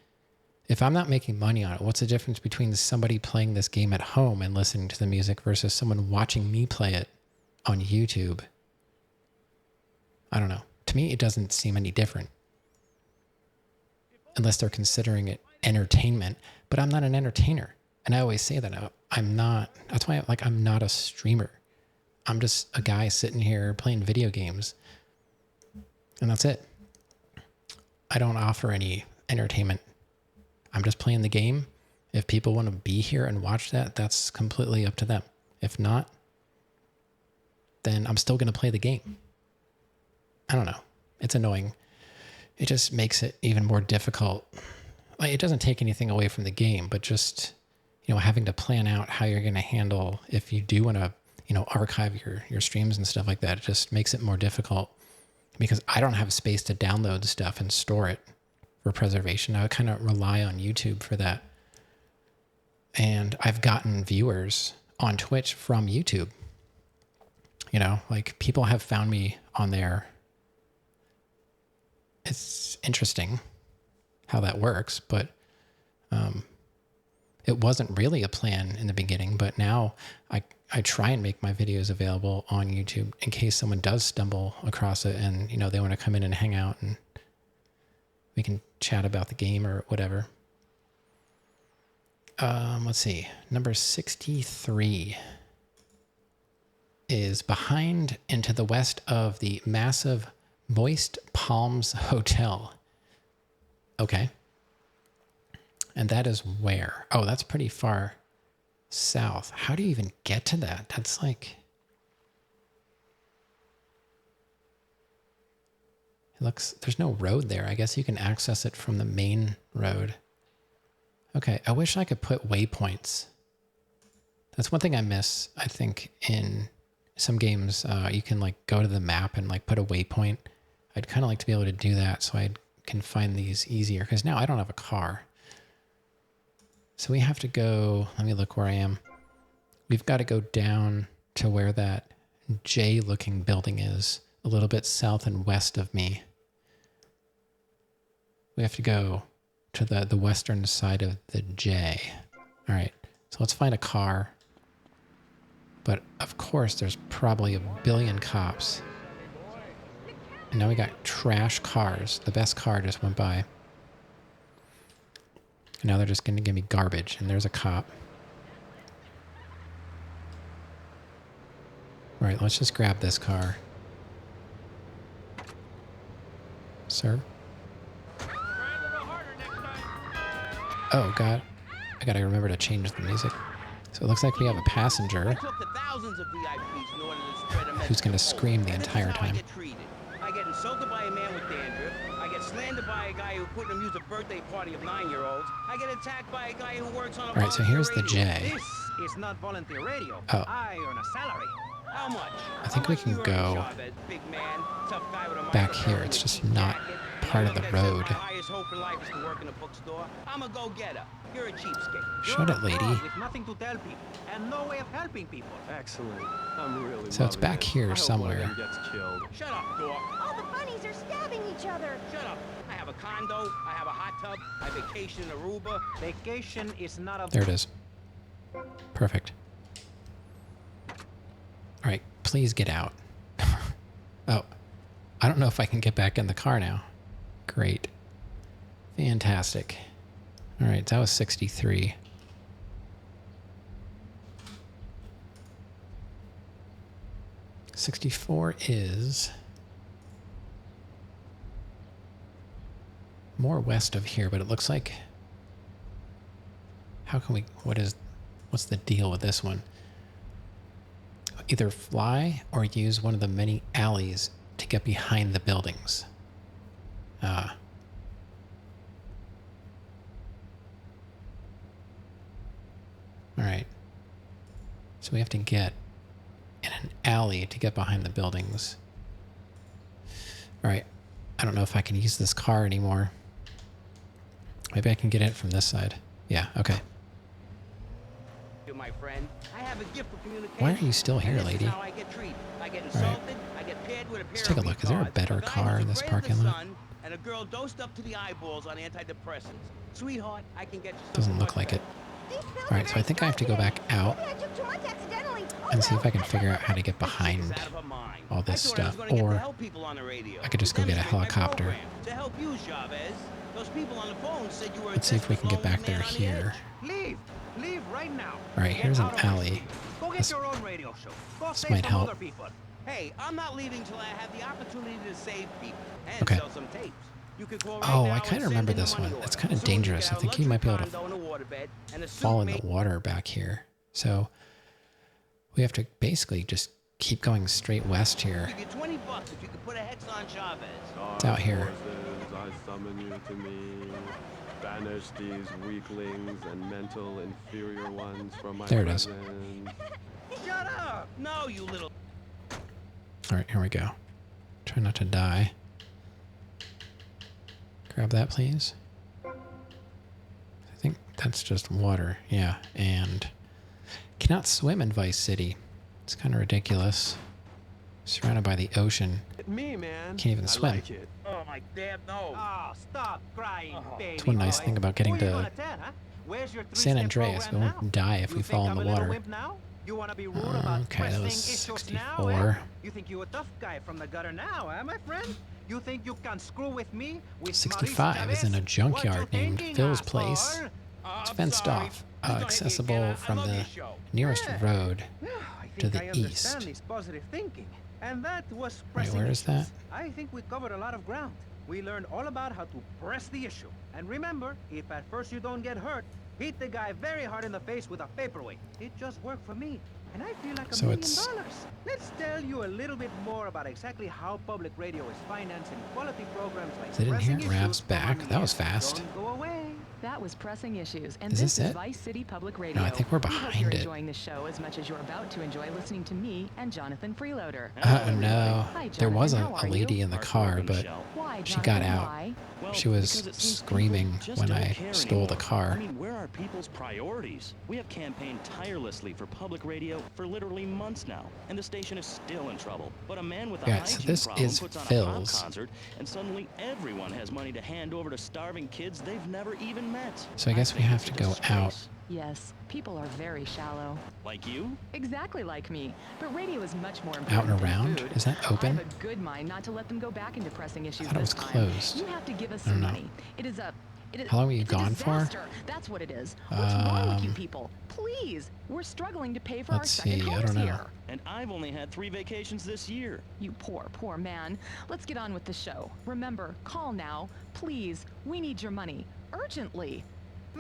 if I'm not making money on it, what's the difference between somebody playing this game at home and listening to the music versus someone watching me play it on YouTube? I don't know. To me, it doesn't seem any different. Unless they're considering it entertainment. But I'm not an entertainer. And I always say that. I'm not. That's why I'm not a streamer. I'm just a guy sitting here playing video games. And that's it. I don't offer any entertainment. I'm just playing the game. If people want to be here and watch that, that's completely up to them. If not, then I'm still going to play the game. I don't know. It's annoying. It just makes it even more difficult. Like, it doesn't take anything away from the game, but just, having to plan out how you're going to handle if you do want to, archive your streams and stuff like that. It just makes it more difficult because I don't have space to download stuff and store it for preservation. I would kind of rely on YouTube for that. And I've gotten viewers on Twitch from YouTube. People have found me on there. It's interesting how that works, but it wasn't really a plan in the beginning, but now I try and make my videos available on YouTube in case someone does stumble across it and, they want to come in and hang out and we can chat about the game or whatever. Let's see. Number 63 is behind and to the west of the massive Moist Palms Hotel. Okay. And that is where? Oh, that's pretty far south. How do you even get to that? That's like... It looks... There's no road there. I guess you can access it from the main road. Okay, I wish I could put waypoints. That's one thing I miss, I think, in some games. You can like go to the map and like put a waypoint. I'd kind of like to be able to do that so I can find these easier, because now I don't have a car. So we have to go, let me look where I am. We've got to go down to where that J-looking building is, a little bit south and west of me. We have to go to the western side of the J. All right, so let's find a car. But of course, there's probably a billion cops. And now we got trash cars. The best car just went by. And now they're just going to give me garbage. And there's a cop. All right, let's just grab this car. Sir? Oh, God. I gotta remember to change the music. So it looks like we have a passenger who's going to scream the entire time. I get insulted by a man with dandruff. I get slandered by a guy who couldn't amuse a birthday party of 9-year-olds. I get attacked by a guy who works on a Alright, so here's the J. This is not volunteer radio. Oh. I earn a salary. How much? I think we can go back here. It's just not part of the road. I'm a go-getter. You're a cheapskate. Shut it, lady. With nothing to tell people and no way of helping people. Excellent. I'm really So it's loving back this. here I hope somewhere. one of them gets killed. Shut up, dork. All the bunnies are stabbing each other. Shut up. I have a condo. I have a hot tub. I vacation in Aruba. Vacation is not a... There it is. Perfect. All right, please get out. Oh, I don't know if I can get back in the car now. Great. Fantastic. All right, that was 63. $64 is more west of here, but it looks like... How can we... What's the deal with this one? Either fly or use one of the many alleys to get behind the buildings. All right. So we have to get in an alley to get behind the buildings. All right. I don't know if I can use this car anymore. Maybe I can get it from this side. Yeah, okay. My friend, I have a gift for communication. Why are you still here, lady? How I get treated. I get insulted. I get paired with a pair Let's take a look. Is there a better car in this parking lot? And a girl dosed up to the eyeballs on antidepressants. Sweetheart, I can get you. Doesn't look like it. All right, so I think I have to go back out and see if I can figure out how to get behind all this stuff, or I could just go get a helicopter. Let's see if we can get back there here. Leave! Leave right now. All right, here's an alley. Go get your own radio show. Go This save might some help. other people. Hey, I'm not leaving till I have the opportunity to save people and Okay. sell some tapes. You could call right Oh, now I and kind of send remember in the this money one. order. It's kind of Soon you dangerous. get I a think you might be able luxury to condo and a waterbed and a fall in suite the water back here. So we have to basically just keep going straight west here. Give you $20 if you could put a hex on Chavez. It's out here. Forces, I summon you to me. Banish these weaklings and mental inferior ones from my There it is. presence. Shut up! No, you little... All right, here we go. Try not to die. Grab that, please. I think that's just water. Yeah, and cannot swim in Vice City. It's kind of ridiculous. Surrounded by the ocean. Me, man. Can't even swim. I like it. Oh, my damn no. Oh, stop crying, baby. That's one nice boy. thing about getting Who you to gonna tell, huh? Where's your San three-step Andreas. We program won't now? die if You we think fall in I'm the a little water. wimp now? You want to be rude about Okay, that pressing was issues 64. now, eh? You think you a tough guy from the gutter now, eh, my friend? You think you can screw with me? With 65 is in a junkyard named Phil's Place. It's fenced off, accessible from the nearest road I to think the I understand east. this positive thinking. And that was Right, pressing where is that? issues. I think we covered a lot of ground. We learned all about how to press the issue. And remember, if at first you don't get hurt, hit the guy very hard in the face with a paperweight. It just worked for me. And I feel like So $1 it's- million. Let's tell you a little bit more about exactly how public radio is financing quality programs like Is it in here? Pressing Rav's Issues back? on That was the- fast. Don't go away. That was Pressing Issues, and Is this this is it? Vice City Public Radio. No, I think we're We hope behind you're it. enjoying the show as much as you're about to enjoy listening to me and Jonathan Freeloader. No. Hi, There was a, Jonathan, how a are lady you? in the car, but Why, she Jonathan, got out. why? She was screaming when I stole the car. I mean, where are people's priorities? We have campaigned tirelessly for public radio for literally months now, and the station is still in trouble. But a man with a Yeah, so hygiene this problem is puts on a pop Phil's. concert, and suddenly everyone has money to hand over to starving kids they've never even met. So I guess we think have it's to a go disgrace. out. Yes, people are very shallow. Like you? Exactly like me. But radio is much more important Out and than around? food. Is that open? I have a good mind not to let them go back into Pressing Issues thought it this was time. closed. You have to give us I don't some know. money. It is a... It is, How long were you it's a gone for? disaster. That's what it is. What's wrong with you people? Please, we're struggling to pay for our Let's second see, I homes don't know. here. And I've only had 3 vacations this year. You poor, poor man. Let's get on with the show. Remember, call now. Please, we need your money. Urgently.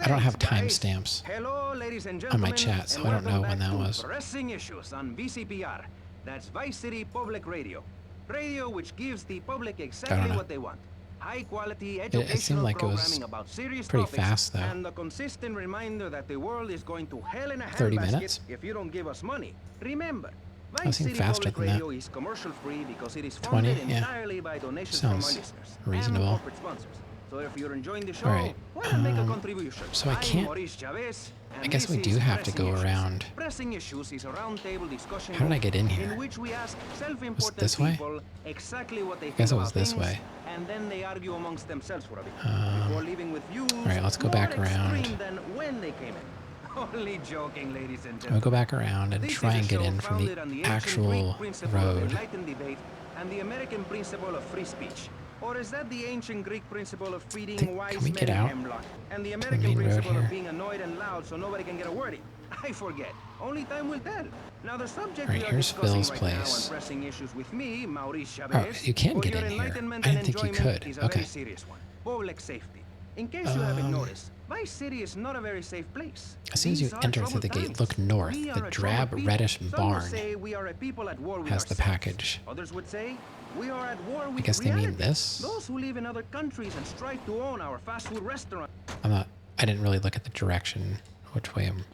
I don't have Thanks, guys. timestamps Hello, ladies and on gentlemen. my chat, so and I don't know welcome when back that to was. Pressing Issues on VCPR. That's Vice City Public Radio. Radio which gives the public exactly know. what they want. High quality seemed educational like it was programming about serious pretty topics, fast, though. and a consistent reminder that the world is going to hell in a 30 handbasket minutes? if you don't give us money. Remember, That Vice seemed City faster Public than that. Radio is commercial free because it is 20, funded yeah. entirely by donations Sounds from our listeners reasonable. and corporate sponsors. So if you're enjoying the show, All right, why not make a contribution? so I I'm can't- Maurice Chavez, and I guess this we do is have to Pressing go Issues. around. Pressing Issues is a roundtable discussion How did I get in group here? in which we ask self-important Was it this way? people exactly what they guess think it was about this things, way. and then they argue amongst themselves for a bit before leaving with views right, let's go more back around. extreme than when they came in. Only joking, ladies and I'll gentlemen. go back around and This try is a and get show in from founded the on ancient actual Greek principle of road. enlightened debate and the American principle of free speech. Or is that the ancient Greek principle of feeding Can wise we men get out hemlock? And the the American main road principle here? of being annoyed and loud so nobody can get a word in? I forget. Only time will tell. Now the subject Alright, we are here's discussing Phil's right place. now and pressing issues with me, Maurice Oh, Chavez, you can for get your in here. enlightenment I and didn't think you enjoyment could. is a Okay. very serious one. Public safety. In case you haven't noticed, Vice City is not a very safe place. As soon as you These are enter through the troubled gate, times. look north. We The are a drab troubled people. reddish Some would barn say we are a people at war with has the ourselves. package. Others would say we are at war with I guess they mean reality. this. Those who live in other countries and strive to own our fast food restaurant. I didn't really look at the direction, which way I'm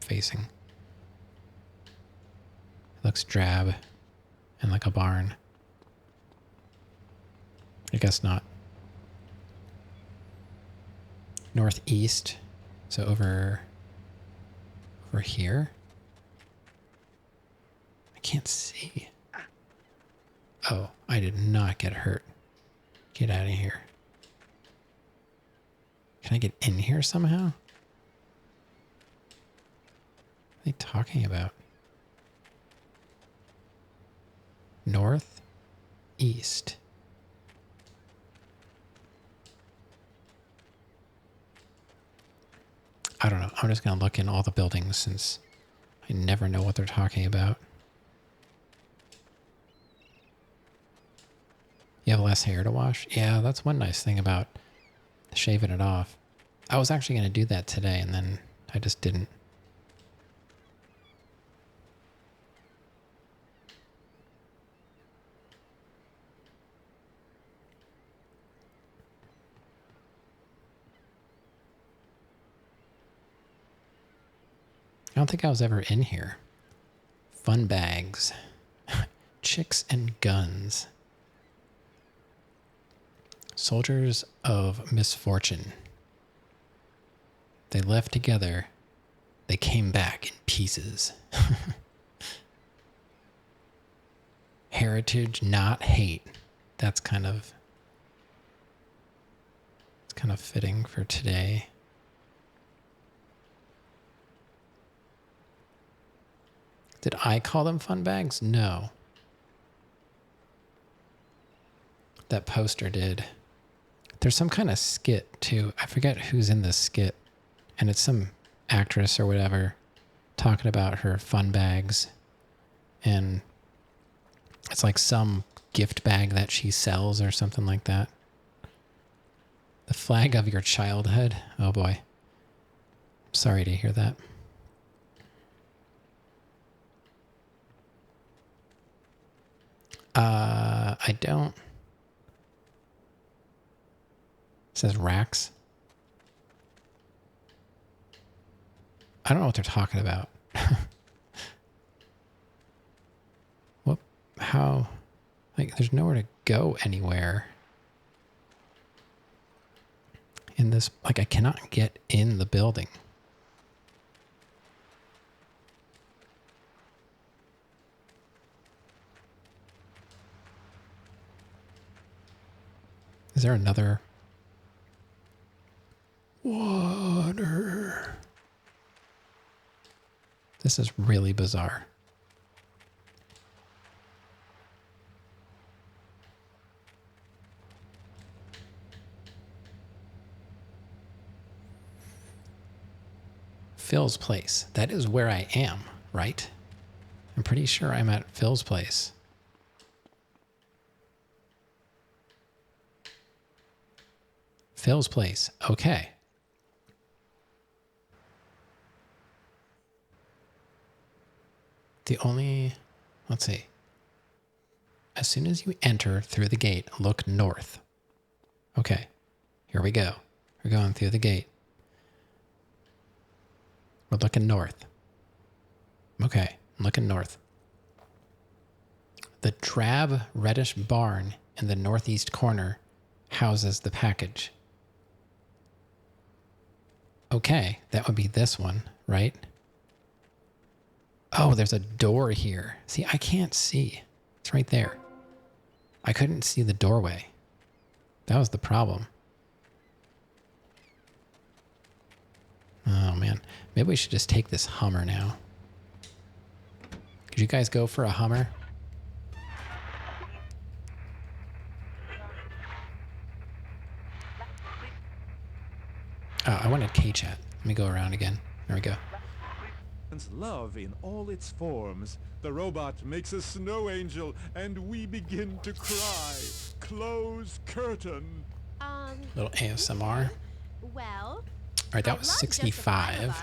facing. It looks drab and like a barn. I guess not. Northeast. So over here. I can't see. Oh, I did not get hurt. Get out of here. Can I get in here somehow? What are they talking about? North, east. I don't know. I'm just going to look in all the buildings since I never know what they're talking about. You have less hair to wash? Yeah, that's one nice thing about shaving it off. I was actually going to do that today, and then I just didn't. I don't think I was ever in here. Fun bags. Chicks and guns. Soldiers of misfortune. They left together. They came back in pieces. Heritage, not hate. It's kind of fitting for today. Did I call them fun bags? No. That poster did. There's some kind of skit too. I forget who's in this skit. And it's some actress or whatever talking about her fun bags. And it's like some gift bag that she sells or something like that. The flag of your childhood. Oh boy. Sorry to hear that. I don't. It says racks. I don't know what they're talking about. What? How? Like, there's nowhere to go anywhere. In this, like, I cannot get in the building. Is there another? Water. This is really bizarre. Phil's place. That is where I am, right? I'm pretty sure I'm at Phil's place. Phil's place. Okay. The only... Let's see. As soon as you enter through the gate, look north. Okay. Here we go. We're going through the gate. We're looking north. Okay. I'm looking north. The drab reddish barn in the northeast corner houses the package. Okay, that would be this one, right? Oh, there's a door here. See, I can't see. It's right there. I couldn't see the doorway. That was the problem. Oh, man. Maybe we should just take this Hummer now. Could you guys go for a Hummer? Oh, I wanted K-Chat. Let me go around again. There we go. Love in all its forms. The robot makes a snow angel, and we begin to cry. Close curtain. Little ASMR. Well, All right, that was 65.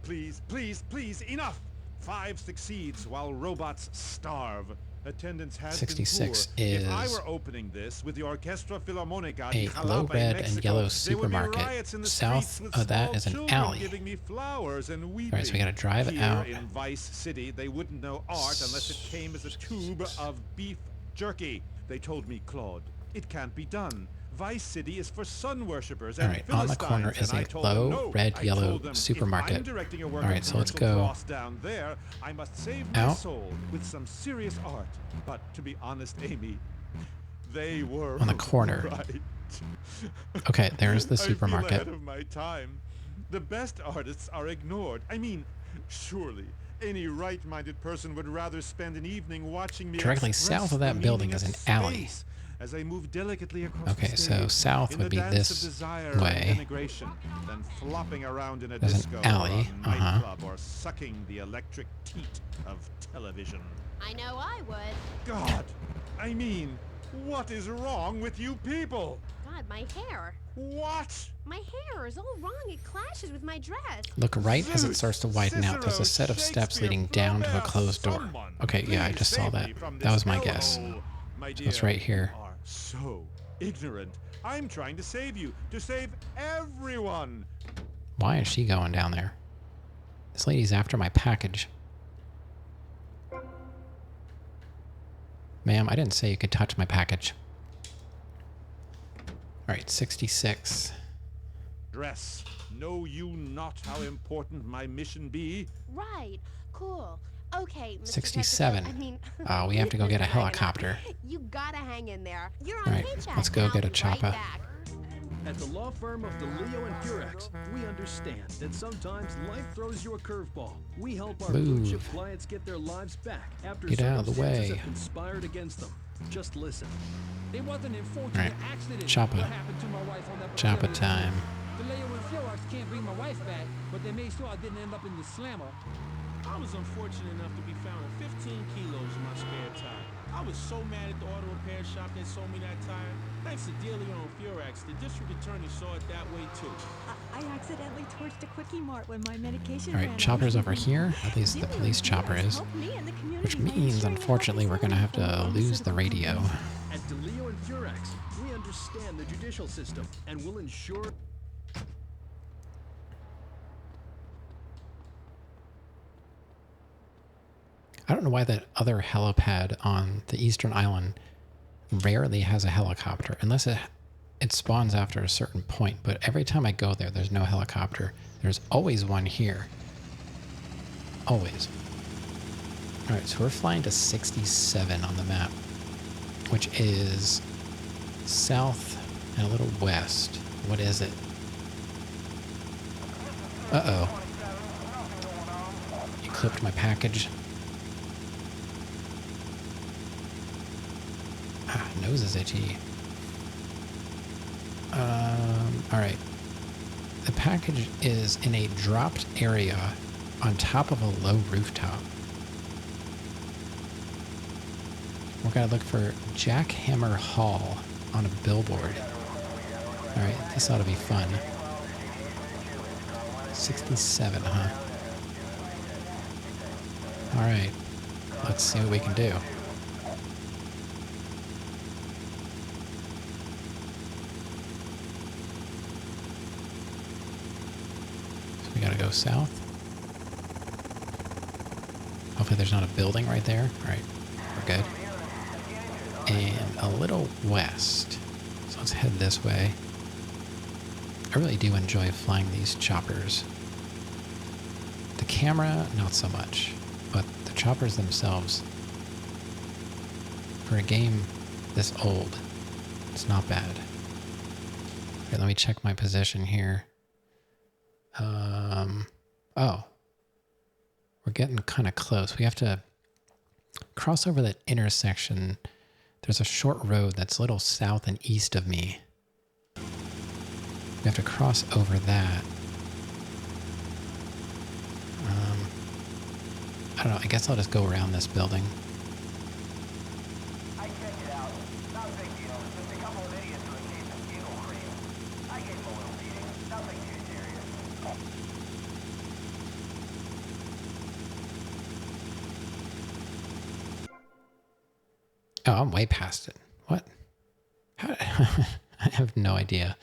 Please, please, please, enough! 5 succeeds while robots starve. Attendance has 66 been poor. is If I were opening this with the Orchestra Filarmonica a di Jalapa low in red Mexico, and yellow there would be supermarket. riots in the South streets with of that small is an children alley. giving me flowers and weeping. All right, so we gotta drive Here out. in Vice City, they wouldn't know art unless it came as a tube of beef jerky. They told me, Claude, it can't be done. Vice City is for sun worshippers and All right, on the corner is a low red, yellow supermarket. All right, so let's go down there. I must save my out soul with some serious art. But to be honest, Amy, they were on the corner. right. Okay, there's the I feel supermarket. ahead of my time. The best artists are ignored. I mean, surely any right-minded person would rather spend an evening watching me Directly express south of the that building meaning is of an alley. space as I move delicately across Okay, the so stage south in would the be dance this of desire and way. denigration, then flopping around in a There's an disco alley, or a nightclub or sucking the electric teat of television. I know I would. God, I mean, what is wrong with you people? God, my hair. What? My hair is all wrong. It clashes with my dress. Look right as it Zeus, starts to widen out. There's a set of steps leading down to a closed door. Someone, Okay, yeah, I please just saw save that. me from That was this my guess. hellhole. My So it's dear, right here. you are so ignorant. I'm trying to save you, to save everyone. Why is she going down there? This lady's after my package. Ma'am, I didn't say you could touch my package. All right, 66. Dress. Know you not how important my mission be? Right. Cool. Okay, Mr. 67. Texaco, I mean, Oh, we have to go get a Mr. Dragonite, helicopter. You gotta hang in there. You're on All right, K-Chat. let's go Now, get a right chopper. back. At the law firm of DeLeo and Purex, we understand that sometimes life throws you a curveball. We help our blue chip Move. clients get their lives back after Get out of the circumstances way. have conspired against them. Just listen. It was an unfortunate Right. accident. Chopper. What happened to my wife on that Chopper particular time. day. The Leo and Fluox can't bring my wife back, but they made sure I didn't end up in the slammer. I was unfortunate enough to be found with 15 kilos in my spare tire. I was so mad at the auto repair shop that sold me that tire. Thanks to Delio and Furex, the district attorney saw it that way too. I accidentally torched a Quickie Mart when my medication All ran right, out. chopper's over here. At least the Delio police and chopper Furex is. helped me and the Which community by means, ensuring a unfortunately, we're going to have to healthy lose the pharmaceutical radio. companies. At DeLeo and Furex, we understand the judicial system and will ensure... I don't know why that other helipad on the eastern island rarely has a helicopter, unless it spawns after a certain point. But every time I go there, there's no helicopter. There's always one here. Always. All right, so we're flying to 67 on the map, which is south and a little west. What is it? Uh-oh. You clipped my package. Ah, nose is itchy. All right. The package is in a dropped area on top of a low rooftop. We're gonna look for Jackhammer Hall on a billboard. All right, this ought to be fun. 67, huh? All right, let's see what we can do. So we gotta go south. Hopefully there's not a building right there. All right, we're good. And a little west. So let's head this way. I really do enjoy flying these choppers. The camera, not so much, but the choppers themselves, for a game this old, it's not bad. Okay, let me check my position here. Oh, we're getting kind of close. We have to cross over that intersection. There's a short road that's a little south and east of me. We have to cross over that. I don't know. I guess I'll just go around this building. I checked it out. Not a big deal. Just a couple of idiots who escaped some bugle cream. I gave them a little beating. Nothing too serious. Oh, I'm way past it. What? How? I have no idea.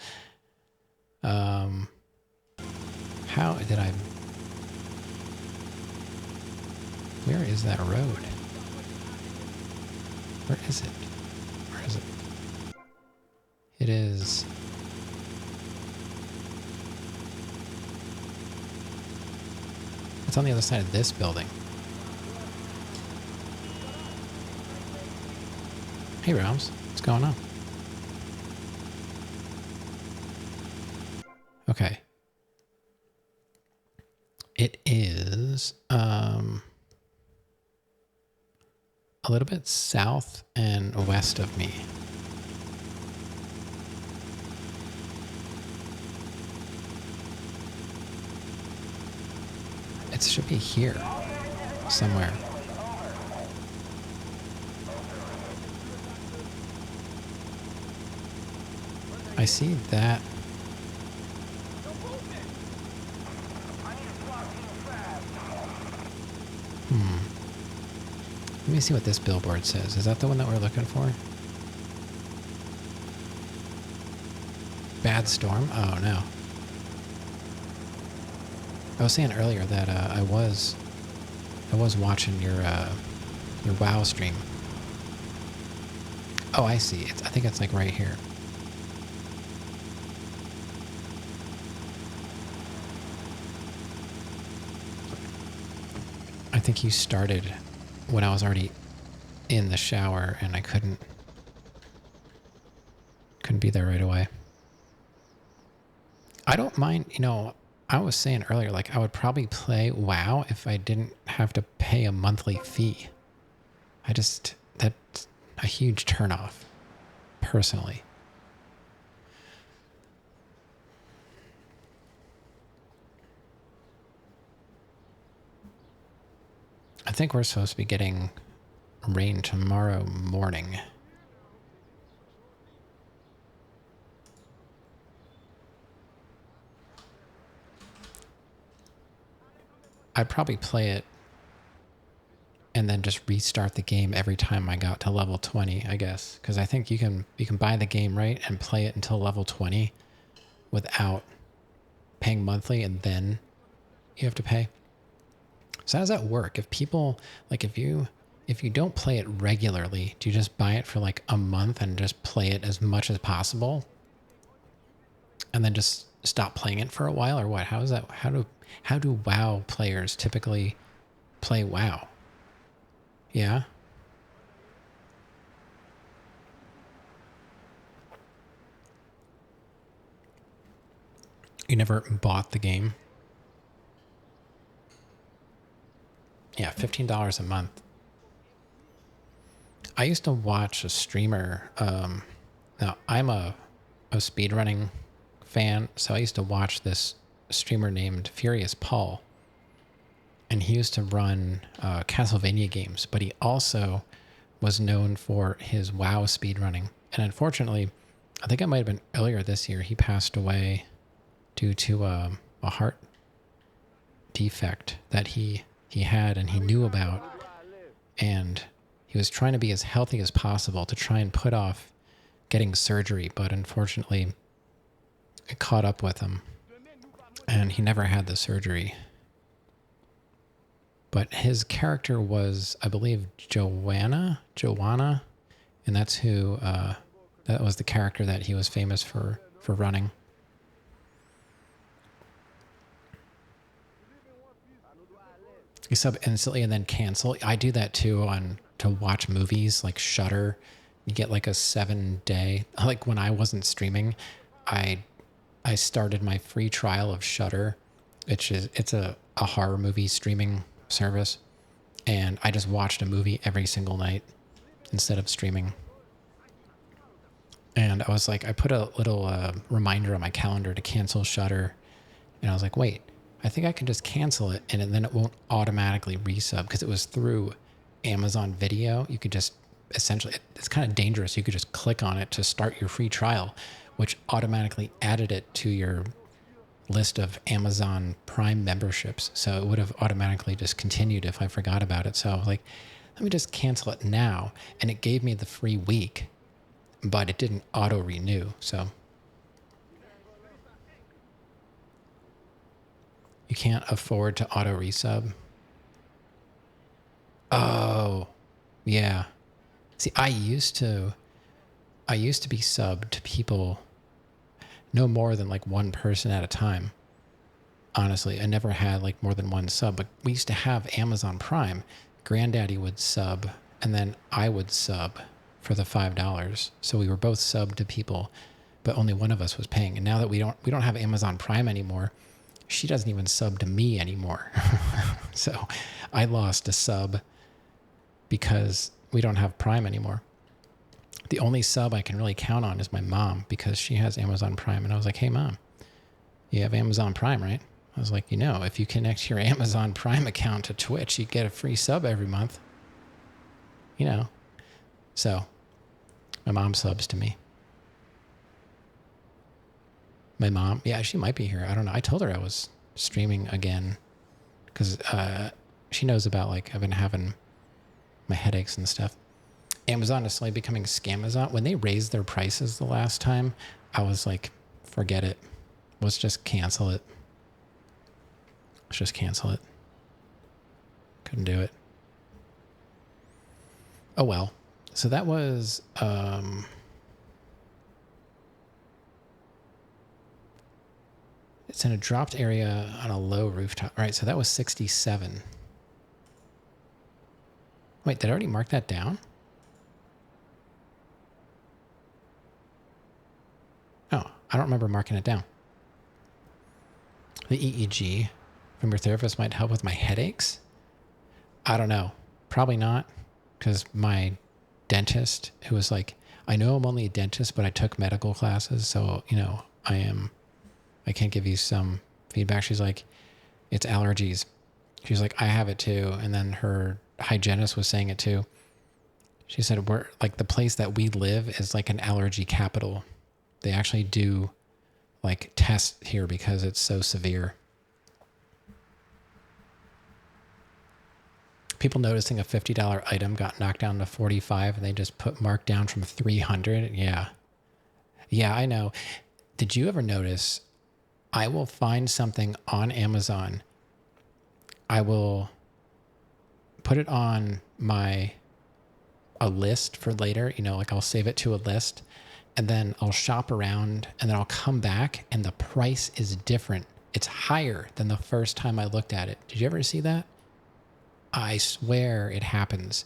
How did I... Where is that road? Where is it? Where is it? It is... It's on the other side of this building. Hey, Rams. What's going on? Okay. It is a little bit south and west of me. It should be here somewhere. I see that. Let me see what this billboard says. Is that the one that we're looking for? Bad storm? Oh no. I was saying earlier that I was watching your WoW stream. Oh, I see. I think it's like right here. I think you started when I was already in the shower and I couldn't be there right away. I don't mind, you know, I was saying earlier, like I would probably play WoW if I didn't have to pay a monthly fee. That's a huge turnoff, personally. I think we're supposed to be getting rain tomorrow morning. I'd probably play it and then just restart the game every time I got to level 20, I guess. Because I think you can buy the game, right, and play it until level 20 without paying monthly, and then you have to pay. So how does that work? If people, like if you don't play it regularly, do you just buy it for like a month and just play it as much as possible? And then just stop playing it for a while, or what? How is that? How do WoW players typically play WoW? Yeah. You never bought the game? Yeah, $15 a month. I used to watch a streamer. Now, I'm a speedrunning fan, so I used to watch this streamer named Furious Paul. And he used to run Castlevania games, but he also was known for his WoW speedrunning. And unfortunately, I think it might have been earlier this year, he passed away due to a heart defect that he had and he knew about. And he was trying to be as healthy as possible to try and put off getting surgery, but unfortunately, it caught up with him. And he never had the surgery. But his character was, I believe, Joanna, and that's who, that was the character that he was famous for running. You sub instantly and then cancel. I do that too to watch movies like Shudder. You get like a 7-day, like when I wasn't streaming, I started my free trial of Shudder, it's a horror movie streaming service, and I just watched a movie every single night instead of streaming. And I was like, I put a little reminder on my calendar to cancel Shudder, and I was like, wait, I think I can just cancel it, and then it won't automatically resub, because it was through Amazon Video. You could just essentially, it's kind of dangerous. You could just click on it to start your free trial, which automatically added it to your list of Amazon Prime memberships. So it would have automatically just continued if I forgot about it. So I was like, let me just cancel it now. And it gave me the free week, but it didn't auto renew. So you can't afford to auto resub. Oh, yeah. See, I used to be subbed to people no more than like one person at a time. Honestly, I never had like more than one sub, but we used to have Amazon Prime. Granddaddy would sub, and then I would sub for the $5. So we were both subbed to people, but only one of us was paying. And now that we don't have Amazon Prime anymore, she doesn't even sub to me anymore. So I lost a sub because we don't have Prime anymore. The only sub I can really count on is my mom, because she has Amazon Prime. And I was like, hey, Mom, you have Amazon Prime, right? I was like, if you connect your Amazon Prime account to Twitch, you get a free sub every month. So my mom subs to me. My mom, yeah, she might be here. I don't know. I told her I was streaming again because she knows about, like, I've been having my headaches and stuff. Amazon is slowly becoming Scamazon. When they raised their prices the last time, I was like, forget it. Let's just cancel it. Let's just cancel it. Couldn't do it. Oh, well. So that was... it's in a dropped area on a low rooftop. All right, so that was 67. Wait, did I already mark that down? Oh, I don't remember marking it down. The EEG from your therapist might help with my headaches? I don't know. Probably not, because my dentist, who was like, I know I'm only a dentist, but I took medical classes, so, I can't give you some feedback. She's like, it's allergies. She's like, I have it too. And then her hygienist was saying it too. She said we're like the place that we live is like an allergy capital. They actually do like tests here because it's so severe. People noticing a $50 item got knocked down to 45 and they just put marked down from 300. Yeah. Yeah, I know. Did you ever notice I will find something on Amazon. I will put it on a list for later, you know, like I'll save it to a list and then I'll shop around and then I'll come back and the price is different. It's higher than the first time I looked at it. Did you ever see that? I swear it happens.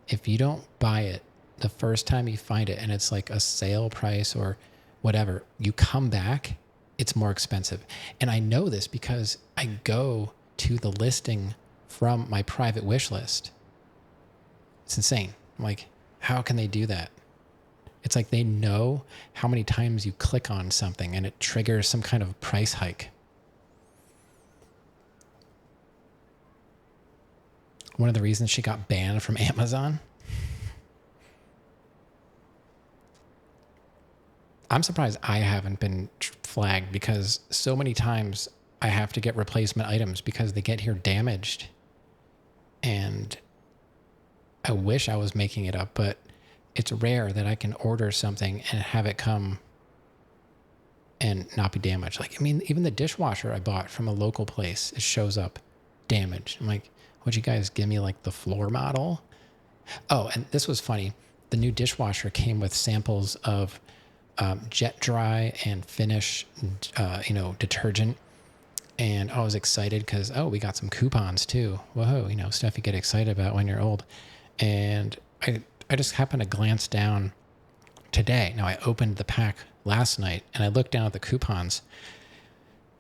If you don't buy it the first time you find it and it's like a sale price or whatever, you come back, it's more expensive. And I know this because I go to the listing from my private wish list. It's insane. I'm like, how can they do that? It's like they know how many times you click on something and it triggers some kind of price hike. One of the reasons she got banned from Amazon. I'm surprised I haven't been flagged because so many times I have to get replacement items because they get here damaged. And I wish I was making it up, but it's rare that I can order something and have it come and not be damaged. Like, I mean, even the dishwasher I bought from a local place, it shows up damaged. I'm like, would you guys give me like the floor model? Oh, and this was funny. The new dishwasher came with samples of Jet Dry and Finish, detergent. And I was excited because, we got some coupons too. Whoa, stuff you get excited about when you're old. And I just happened to glance down today. Now, I opened the pack last night and I looked down at the coupons.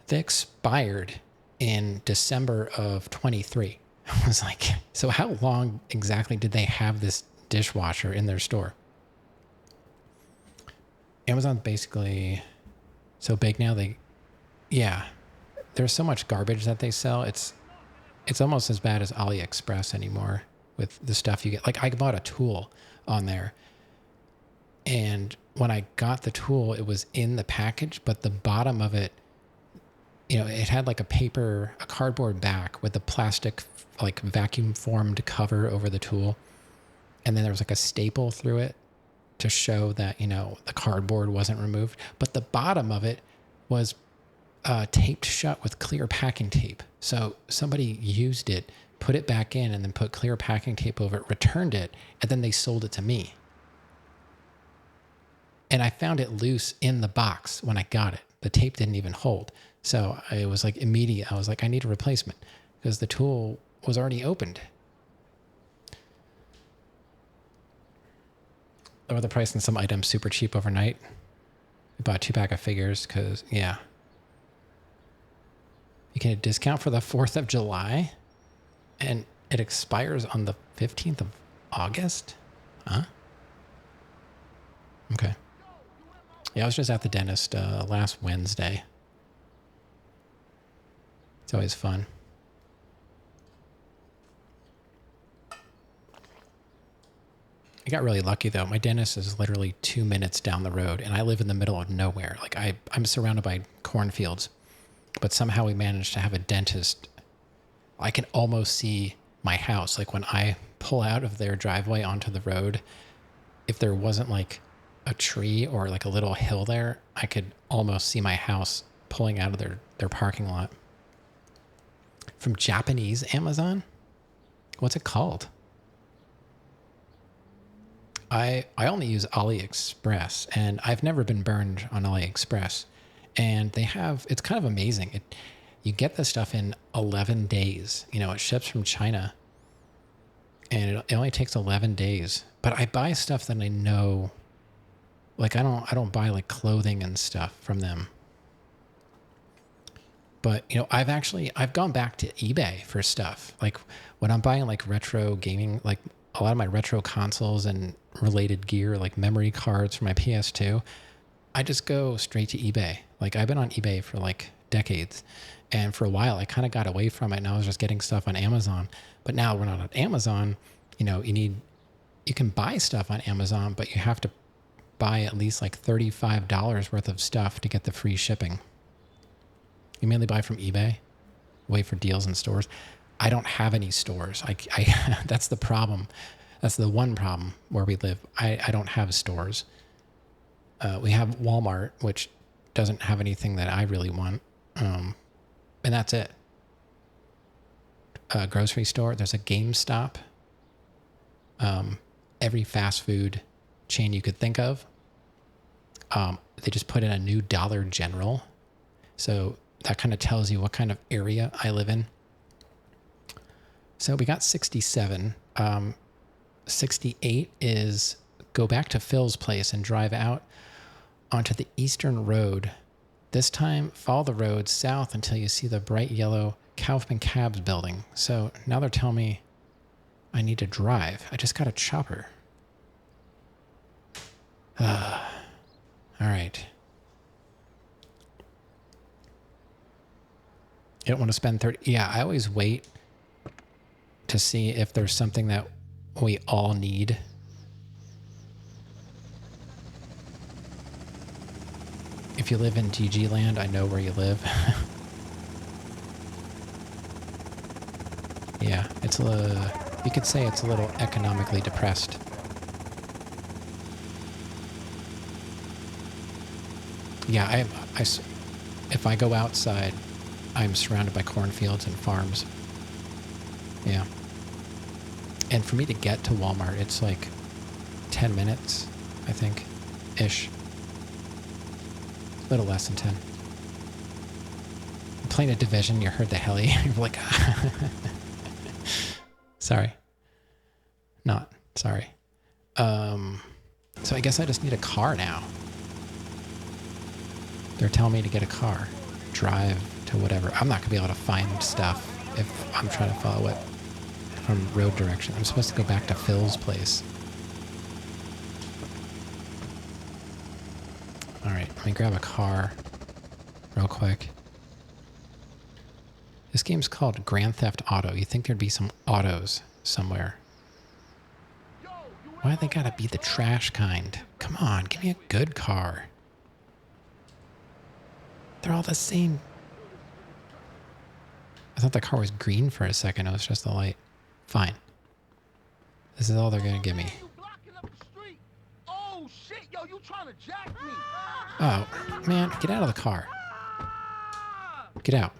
They expired in December of 23. I was like, so how long exactly did they have this dishwasher in their store? Amazon's basically so big now. There's so much garbage that they sell. It's almost as bad as AliExpress anymore with the stuff you get. Like I bought a tool on there and when I got the tool, it was in the package, but the bottom of it, it had like a cardboard back with a plastic, like vacuum formed cover over the tool. And then there was like a staple through it to show that, the cardboard wasn't removed. But the bottom of it was taped shut with clear packing tape. So somebody used it, put it back in, and then put clear packing tape over it, returned it, and then they sold it to me. And I found it loose in the box when I got it. The tape didn't even hold. So it was like immediate. I was like, I need a replacement because the tool was already opened. Lower the price on some items super cheap overnight. We bought a 2-pack of figures because, You get a discount for the 4th of July and it expires on the 15th of August? Huh? Okay. Yeah, I was just at the dentist last Wednesday. It's always fun. I got really lucky though. My dentist is literally 2 minutes down the road and I live in the middle of nowhere. Like I'm surrounded by cornfields, but somehow we managed to have a dentist. I can almost see my house. Like when I pull out of their driveway onto the road, if there wasn't like a tree or like a little hill there, I could almost see my house pulling out of their parking lot. From Japanese Amazon? What's it called? I only use AliExpress, and I've never been burned on AliExpress. And it's kind of amazing. You get the stuff in 11 days. It ships from China, and it only takes 11 days. But I buy stuff that I know, like I don't buy like clothing and stuff from them. But, I've gone back to eBay for stuff. Like when I'm buying like retro gaming, like a lot of my retro consoles and related gear, like memory cards for my PS2, I just go straight to eBay. Like I've been on eBay for like decades. And for a while, I kind of got away from it and I was just getting stuff on Amazon. But now we're not on Amazon. You need you can buy stuff on Amazon, but you have to buy at least like $35 worth of stuff to get the free shipping. You mainly buy from eBay, wait for deals in stores. I don't have any stores. That's the problem. That's the one problem where we live. I don't have stores. We have Walmart, which doesn't have anything that I really want. And that's it. A grocery store. There's a GameStop. Every fast food chain you could think of. They just put in a new Dollar General. So that kind of tells you what kind of area I live in. So we got 67. 68 is go back to Phil's place and drive out onto the eastern road. This time, follow the road south until you see the bright yellow Kaufman Cabs building. So now they're telling me I need to drive. I just got a chopper. All right. You don't want to spend 30. Yeah, I always wait to see if there's something that we all need. If you live in GG land, I know where you live. Yeah, it's you could say it's a little economically depressed. Yeah, if I go outside, I'm surrounded by cornfields and farms. Yeah. And for me to get to Walmart, it's like 10 minutes, I think, ish. A little less than 10. I'm playing a Division, you heard the heli, you're like, sorry. Not sorry. So I guess I just need a car now. They're telling me to get a car, drive to whatever. I'm not gonna be able to find stuff if I'm trying to follow it from road direction. I'm supposed to go back to Phil's place. All right, let me grab a car real quick. This game's called Grand Theft Auto. You think there'd be some autos somewhere. Why they gotta be the trash kind? Come on, give me a good car. They're all the same. I thought the car was green for a second. It was just the light. Fine. This is all they're gonna give me. Oh shit, yo, you trying to jack me? Oh, man, get out of the car. Get out.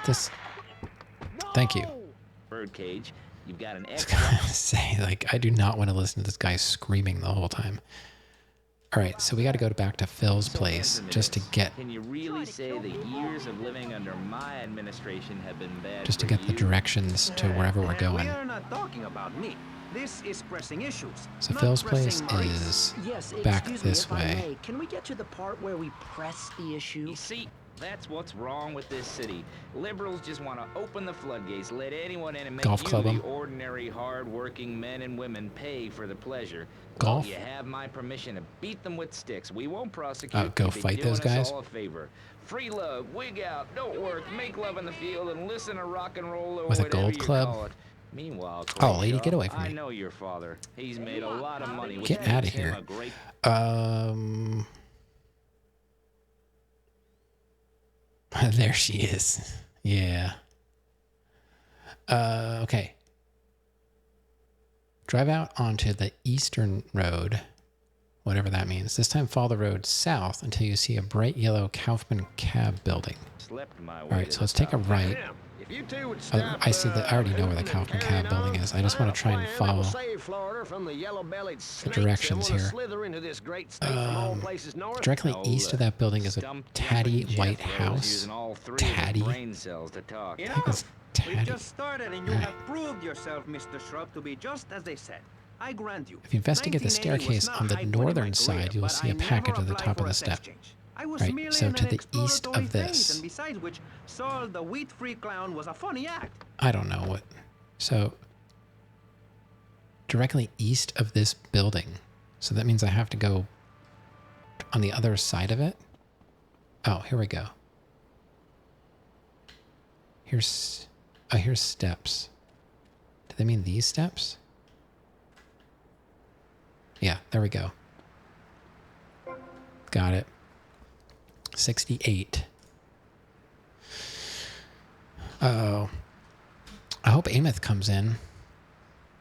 This. Thank you. Birdcage, you've got an I was gonna say, like, I do not want to listen to this guy screaming the whole time. All right, so we got to go back to Phil's place just to get. Can you really say the years of living under my administration have been bad? Just to get the directions to wherever we're going. We are not talking about me. This is pressing issues. So Phil's place is back this way. Can we get to the part where we press the issue? You see, that's what's wrong with this city. Liberals just want to open the floodgates, let anyone in and make Golf club you, 'em. the ordinary, hard-working men and women, pay for the pleasure. Golf? Well, you have my permission to beat them with sticks. We won't prosecute. Go You'd be fight doing those us guys? all a favor. Free love, wig out, don't work, make love in the field, and listen to rock and roll or With a whatever gold you club? call it. Meanwhile, Oh, lady, Crenshaw, get away from I me. know your father. He's made a lot of money. which Get out of makes him here. a great There she is. Yeah. Okay. Drive out onto the eastern road, whatever that means. This time follow the road south until you see a bright yellow Kaufman Cab building. Slept my All way right, to so let's take a right. If you two would I see that. I already know where the Kaufman Cab building is. I just want to try and follow the directions here. Directly east of that building is a tatty white house. Tatty? Brain cells to talk. I think it's We've tatty. just started and you have proved yourself, Mr. Shrub, to be just as they said. I grant you. If you investigate the 1980 was staircase not on a the high point in my northern career, side, you will but see a I never package at the applied top for of a the sex step. change. I was Right, merely so in to an the east exploratory of phase, this. and besides which, Saul the wheat-free clown was a funny act. I don't know what. So, directly east of this building. So that means I have to go on the other side of it. Oh, here we go. Here's steps. Do they mean these steps? Yeah, there we go. Got it. 68. Uh-oh. I hope Ameth comes in,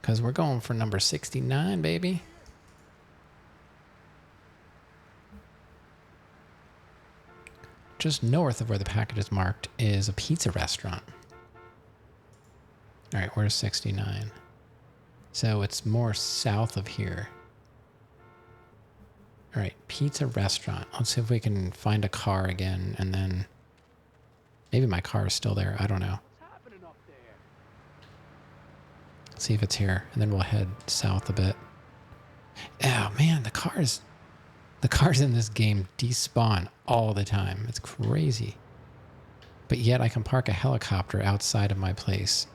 because we're going for number 69, baby. Just north of where the package is marked is a pizza restaurant. All right, where's 69? So it's more south of here. All right, pizza restaurant. Let's see if we can find a car again, and then maybe my car is still there. I don't know. Let's see if it's here, and then we'll head south a bit. Oh man, the cars in this game despawn all the time. It's crazy. But yet I can park a helicopter outside of my place,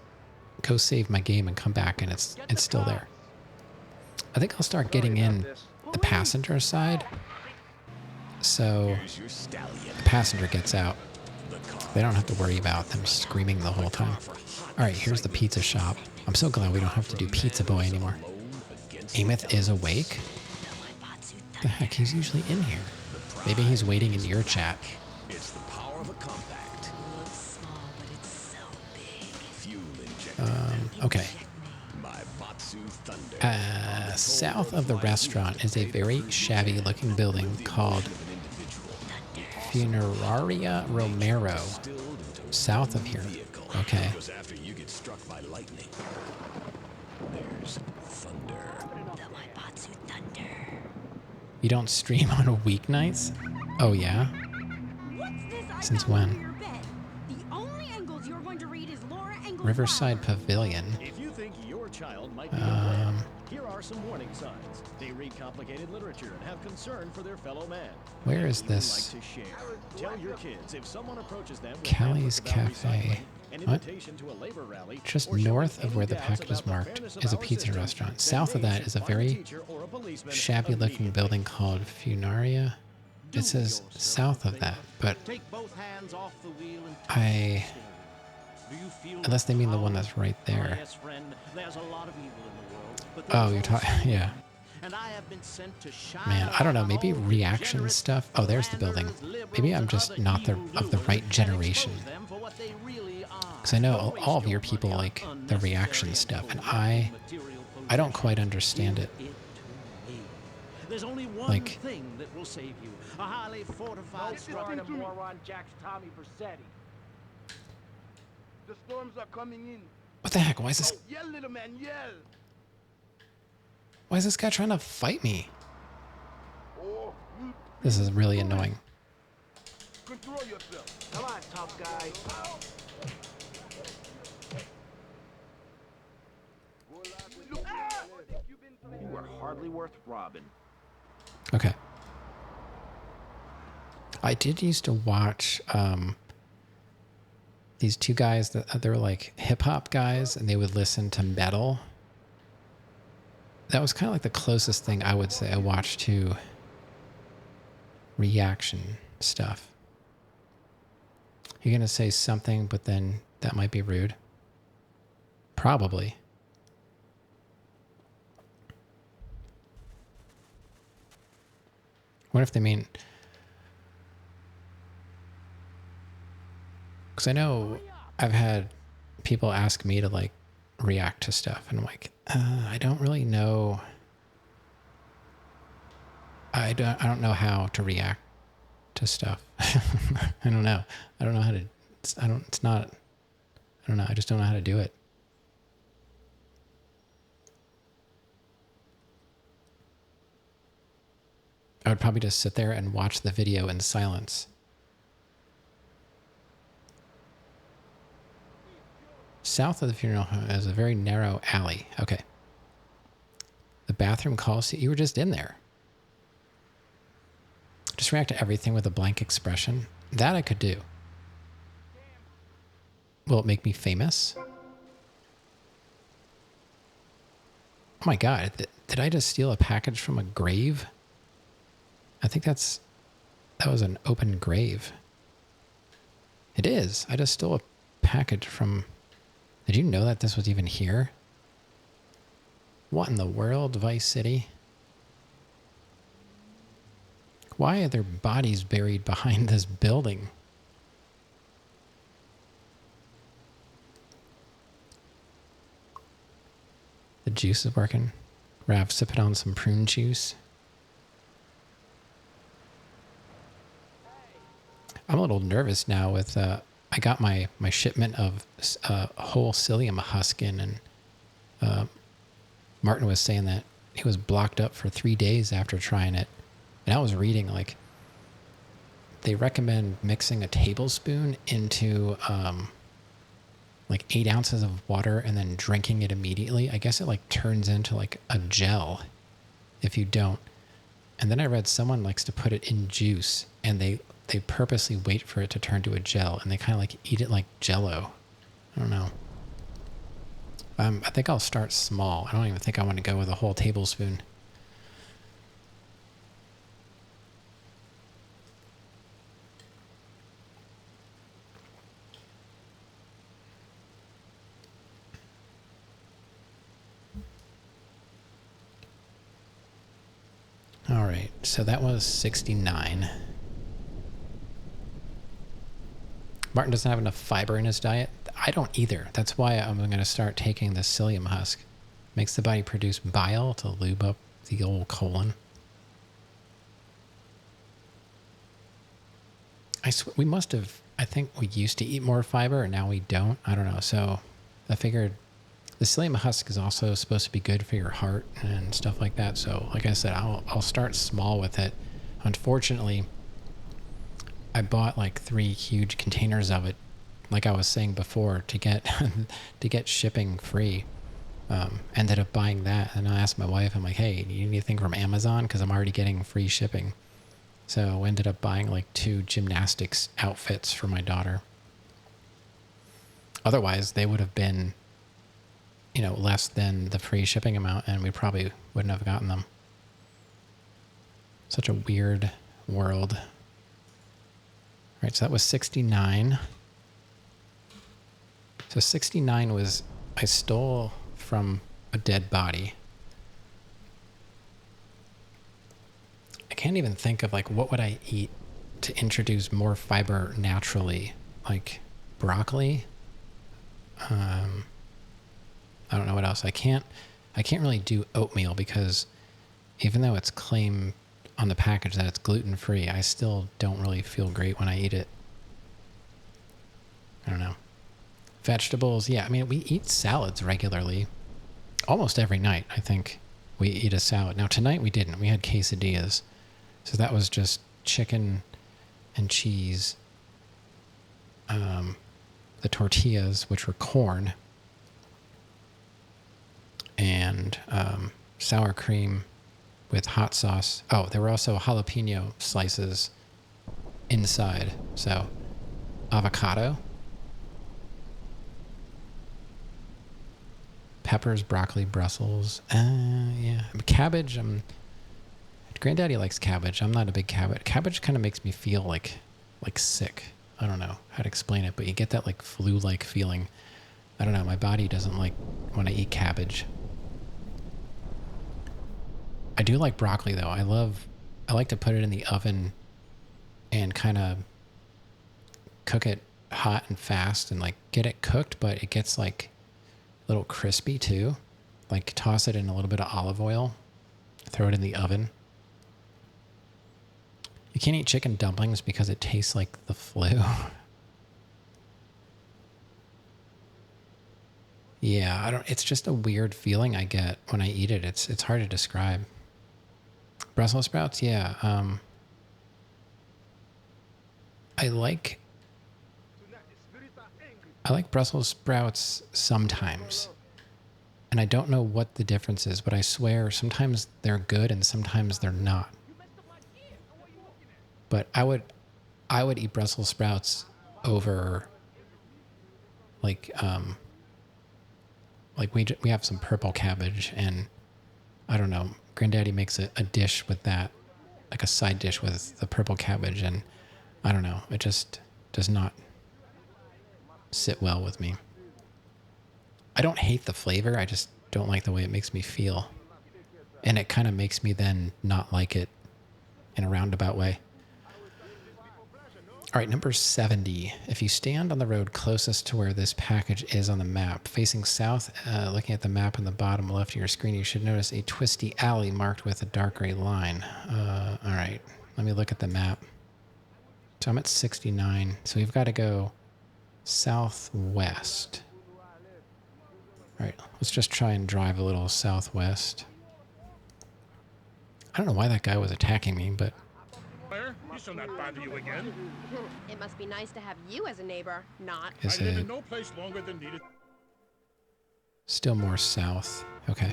go save my game, and come back, and it's still there. I think I'll start getting in the passenger side, so the passenger gets out. They don't have to worry about them screaming the whole time. All right, here's the pizza shop. I'm so glad we don't have to do Pizza Boy anymore. Ameth is awake? What the heck, he's usually in here. Maybe he's waiting in your chat. It's the power of a compact. Okay. South of the restaurant is a very shabby looking building called Funeraria Romero. South of here. Okay. After you get struck by lightning, there's thunder. You don't stream on weeknights? Oh yeah? Since when? Riverside Pavilion. If you think your child might be a here are some warning signs. They read complicated literature and have concern for their fellow man. Where is this? Like to share. Tell your kids if someone approaches them with Callie's Cafe. an What? invitation to a labor rally, Just or north showing of where any the doubts package is about the marked fairness of is a our pizza system, restaurant. then South of they that should is a find a very teacher or a policeman shabby looking immediately. building called Funaria. It says south of that, but Take both hands off the wheel and I... do you feel Unless they mean the one that's right there. yes, friend, there's a lot of evil in the world, but Oh, there's you're talking... also Yeah. and I have been sent to shine Man, I don't know. light Maybe on all reaction degenerate stuff. Oh, there's the building. Maybe I'm just not of the right generation. Because I know all of your people like the reaction stuff, and I don't quite understand it. There's only one Like- thing that will save you. A highly fortified structure. moron Jack's Tommy Versetti. The storms are coming in. What the heck? Why is this... Yell, little man, yell. Why is this guy trying to fight me? Oh, you This is really annoying. control yourself. Come on, tough guy. You were hardly worth robbing. Okay. I did used to watch these two guys that they were like hip hop guys, and they would listen to metal. That was kind of like the closest thing I would say I watched to reaction stuff. You're gonna say something, but then that might be rude. Probably. What if they mean... Because I know I've had people ask me to like react to stuff, and I'm like, I don't really know. I don't know how to react to stuff. I don't know. I don't know how to. I don't know. I just don't know how to do it. I would probably just sit there and watch the video in silence. South of the funeral home is a very narrow alley. Okay. The bathroom calls you. You were just in there. Just react to everything with a blank expression. That I could do. Will it make me famous? Oh my god. Did I just steal a package from a grave? I think that was an open grave. It is. I just stole a package from... Did you know that this was even here? What in the world, Vice City? why are there bodies buried behind this building? The juice is working. Rav sipping on some prune juice. I'm a little nervous now with, I got my shipment of whole psyllium husk in, and Martin was saying that he was blocked up for 3 days after trying it. And I was reading, like, they recommend mixing a tablespoon into, like 8 ounces of water and then drinking it immediately. I guess it like turns into like a gel if you don't. And then I read someone likes to put it in juice, and they purposely wait for it to turn to a gel, and they kind of like eat it like Jell-O. I don't know. I think I'll start small. I don't even think I want to go with a whole tablespoon. All right, so that was 69. Martin doesn't have enough fiber in his diet. I don't either. That's why I'm going to start taking the psyllium husk. Makes the body produce bile to lube up the old colon. We must have, I think we used to eat more fiber and now we don't. I don't know. So I figured the psyllium husk is also supposed to be good for your heart and stuff like that. So like I said, I'll start small with it. Unfortunately, I bought like 3 huge containers of it, like I was saying before, to get to get shipping free. Ended up buying that, and I asked my wife, I'm like, hey, do you need anything from Amazon? Because I'm already getting free shipping. So I ended up buying like 2 gymnastics outfits for my daughter. Otherwise, they would have been, you know, less than the free shipping amount, and we probably wouldn't have gotten them. Such a weird world. All right, so that was 69. So 69 was, I stole from a dead body. I can't even think of like what would I eat to introduce more fiber naturally, like broccoli. I don't know what else. I can't really do oatmeal because even though it's claimed on the package that it's gluten-free, I still don't really feel great when I eat it. I don't know. Vegetables, yeah. I mean, we eat salads regularly. Almost every night, I think, we eat a salad. Now, tonight we didn't. We had quesadillas. So that was just chicken and cheese. The tortillas, which were corn. And sour cream with hot sauce. Oh, there were also jalapeno slices inside. So, avocado. Peppers, broccoli, Brussels. Yeah. Cabbage. Granddaddy likes cabbage. I'm not a big cabbage. Cabbage kind of makes me feel like sick. I don't know how to explain it, but you get that like flu-like feeling. I don't know. My body doesn't like when I eat cabbage. I do like broccoli though. I like to put it in the oven and kind of cook it hot and fast and like get it cooked, but it gets like a little crispy too. Like toss it in a little bit of olive oil, throw it in the oven. You can't eat chicken dumplings because it tastes like the flu. Yeah, it's just a weird feeling I get when I eat it. It's hard to describe. Brussels sprouts, yeah. I like Brussels sprouts sometimes. And I don't know what the difference is, but I swear sometimes they're good and sometimes they're not. But I would eat Brussels sprouts over like we have some purple cabbage, and I don't know, Granddaddy makes a dish with that, like a side dish with the purple cabbage, and I don't know, it just does not sit well with me. I don't hate the flavor, I just don't like the way it makes me feel. And it kind of makes me then not like it in a roundabout way. All right, number 70. If you stand on the road closest to where this package is on the map, facing south, looking at the map in the bottom left of your screen, you should notice a twisty alley marked with a dark gray line. All right, let me look at the map. So I'm at 69, so we've got to go southwest. All right, let's just try and drive a little southwest. I don't know why that guy was attacking me, but... He shall not bother you again. It must be nice to have you as a neighbor, not. I live in no place longer than needed. Still more south. Okay.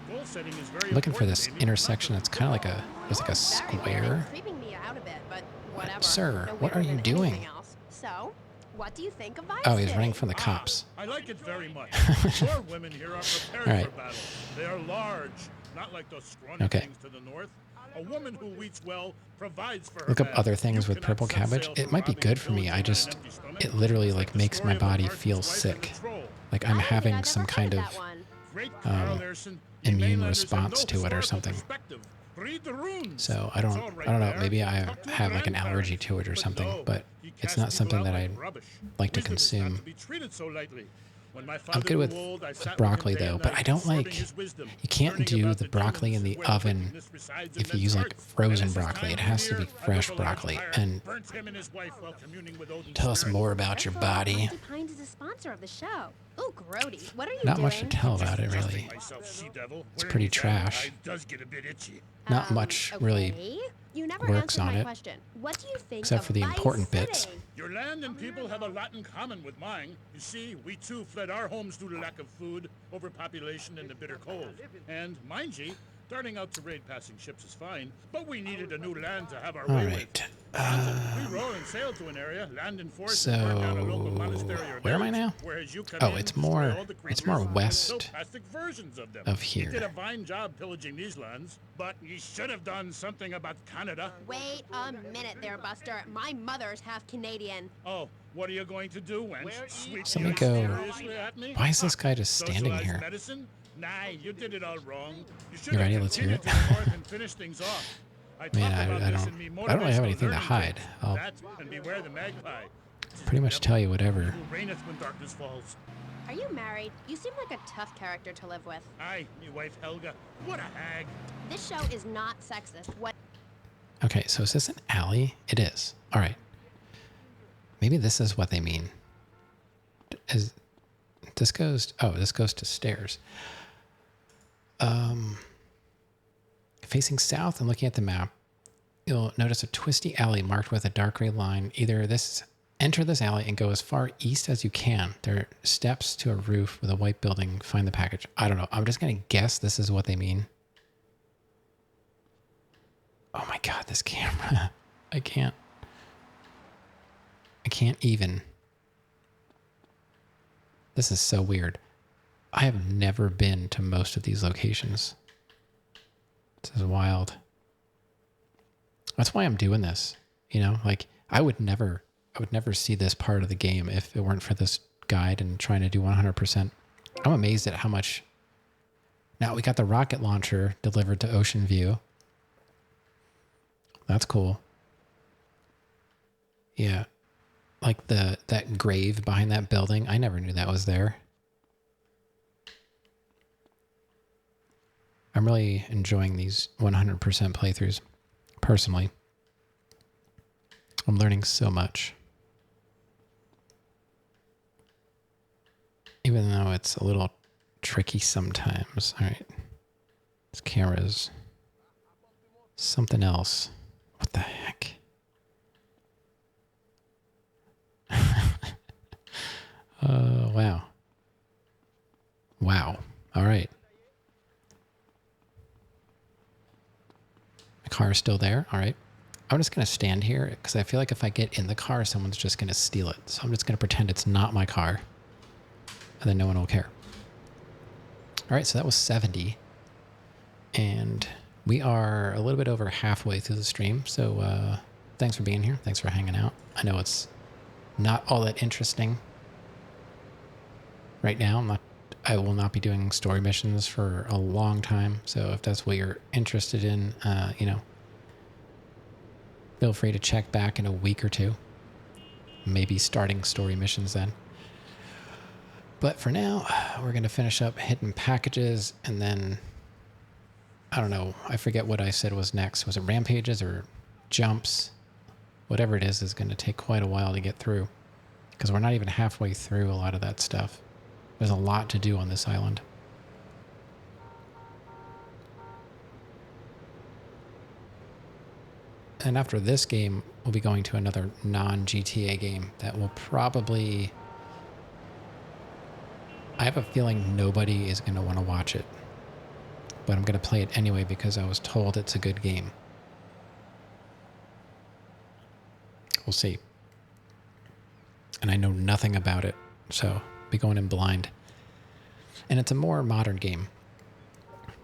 Goal setting is very Looking for this important, intersection that's kind of like a, there's like a square. Creeping me out a bit, but whatever. Sir, No what are weirder you than doing? anything else. So, what do you think of Vice Oh, he's City? running from the cops. I like it very much. Your women here are prepared All right. for battle. They are large, not like those scrawny Okay. things to the north. A woman who eats well provides for her Look up man. other things You with cannot purple set cabbage. sail It for might be robbing good a for me. village I on an just, empty stomach. it literally It's like the makes my story of a body Martian feel wife and sick. the troll. Like I'm having some kind of Great Carl Erson. immune Mainlanders have response no to it or historical something. perspective. Read the runes. So I It's don't all right know. there. Maybe I Talk to have your like an allergy to it or grandparents. something, no, but you it's cast not people something out that like I rubbish. like to Wisdom is not consume. to be treated so lightly. When my I'm father good with grew old, I sat broccoli with him day though, and but night I don't absorbing like, his wisdom, you can't learning do about the broccoli in demons, the where oven wickedness resides in if you men's use like hearts. frozen And as his broccoli. It time has to drew be near, I fresh built a large broccoli. fire, And burnt him and his wife while communing with Odin's tell us spirit. more about your body. Monty Pines is a sponsor of the show. Ooh, grody. What are you Not doing? much to tell about it really. Myself, she-devil. It's Wearing pretty these trash. hide does get a bit itchy. Not much really Okay. You never works answered on my it, question. What do you think except of for the Vice important City? bits. Your land and people have a lot in common with mine. You see, we too fled our homes due to lack of food, overpopulation, and the bitter cold. And, mind ye, darting out to raid passing ships is fine, but we needed a new land to have our All way right. with. We roll and sail to an area, land in force, and burn down a local monastery or where am I village, now? whereas you come Oh, in, it's destroy more, all the it's more creatures, and west build plastic versions of them. of You did here. a fine job pillaging these lands, but you should have done something about Canada. Wait a minute there, Buster. My mother's half Canadian. Oh, what are you going to do, wench? Sweep So you let me go. seriously at me? Why is this guy just standing Socialized here? medicine? Nah, you did it all wrong. You should You have ready? Let's hear continued it. to the north and finish things off. Man, talked about I this don't, in me I don't really have motivational anything to learning hide. tapes. I'll That and beware the magpie. pretty much tell you whatever. Who reigneth when darkness falls. Are you married? You seem like a tough character to live with. Aye, me wife Helga. What a hag. This show is not sexist. What? Okay, so is this an alley? It is. All right. Maybe this is what they mean. Is this goes? Oh, this goes to stairs. Facing south and looking at the map, you'll notice a twisty alley marked with a dark gray line. Enter this alley and go as far east as you can. There are steps to a roof with a white building. Find the package. I don't know. I'm just gonna guess this is what they mean. Oh my god, this camera. I can't even. This is so weird. I have never been to most of these locations. This is wild. That's why I'm doing this. You know, like I would never see this part of the game if it weren't for this guide and trying to do 100%. I'm amazed at how much. Now we got the rocket launcher delivered to Ocean View. That's cool. Yeah. Like that grave behind that building. I never knew that was there. I'm really enjoying these 100% playthroughs. Personally. I'm learning so much. Even though it's a little tricky sometimes. All right. This camera's something else. What the heck? Wow. Wow. All right. The car is still there. All right. I'm just going to stand here because I feel like if I get in the car, someone's just going to steal it. So I'm just going to pretend it's not my car. And then no one will care. All right. So that was 70. And we are a little bit over halfway through the stream. So thanks for being here. Thanks for hanging out. I know it's not all that interesting right now. I will not be doing story missions for a long time. So if that's what you're interested in, you know, Feel free to check back in a week or two. Maybe starting story missions then. But for now, we're going to finish up hidden packages, and then, I don't know, I forget what I said was next. Was it rampages or jumps? Whatever it is going to take quite a while to get through, because we're not even halfway through a lot of that stuff. There's a lot to do on this island. And after this game, we'll be going to another non-GTA game that will probably... I have a feeling nobody is going to want to watch it. But I'm going to play it anyway because I was told it's a good game. We'll see. And I know nothing about it, so I'll be going in blind. And it's a more modern game.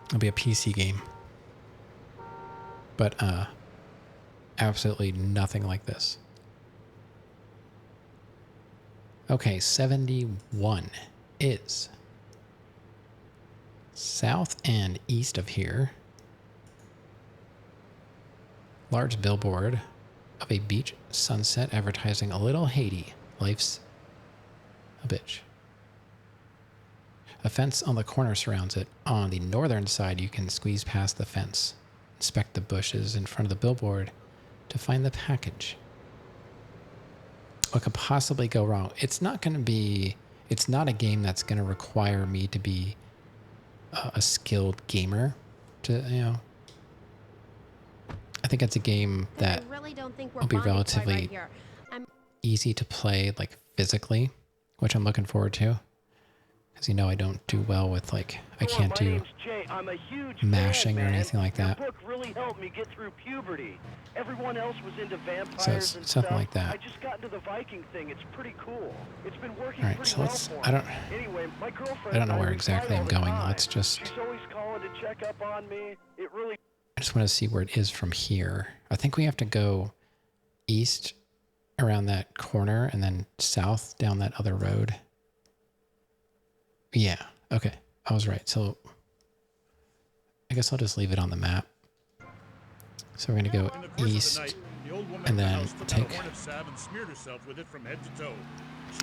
It'll be a PC game. But, absolutely nothing like this. Okay, 71 is south and east of here. Large billboard of a beach sunset advertising a little Haiti. Life's a bitch. A fence on the corner surrounds it. On the northern side, you can squeeze past the fence. Inspect the bushes in front of the billboard to find the package. What could possibly go wrong? It's not going to be... It's not a game that's going to require me to be a skilled gamer to, you know... I think it's a game that will be relatively easy to play, like, physically, which I'm looking forward to. Because, you know, I don't do well with, like, I can't do mashing or anything like that. Your book really helped me get through puberty. Everyone else was into vampires So it's and something stuff. like that. I just got into the Viking thing. It's pretty cool. It's been working Alright, pretty so well let's... for me. I don't Anyway, my girlfriend I don't know and where we exactly fight I'm all the going. time. Let's just... She's always calling to check up on me. It really... I just want to see where it is from here. I think we have to go east around that corner and then south down that other road. Yeah, okay. I was right. So I guess I'll just leave it on the map. So we're going to go east and then take...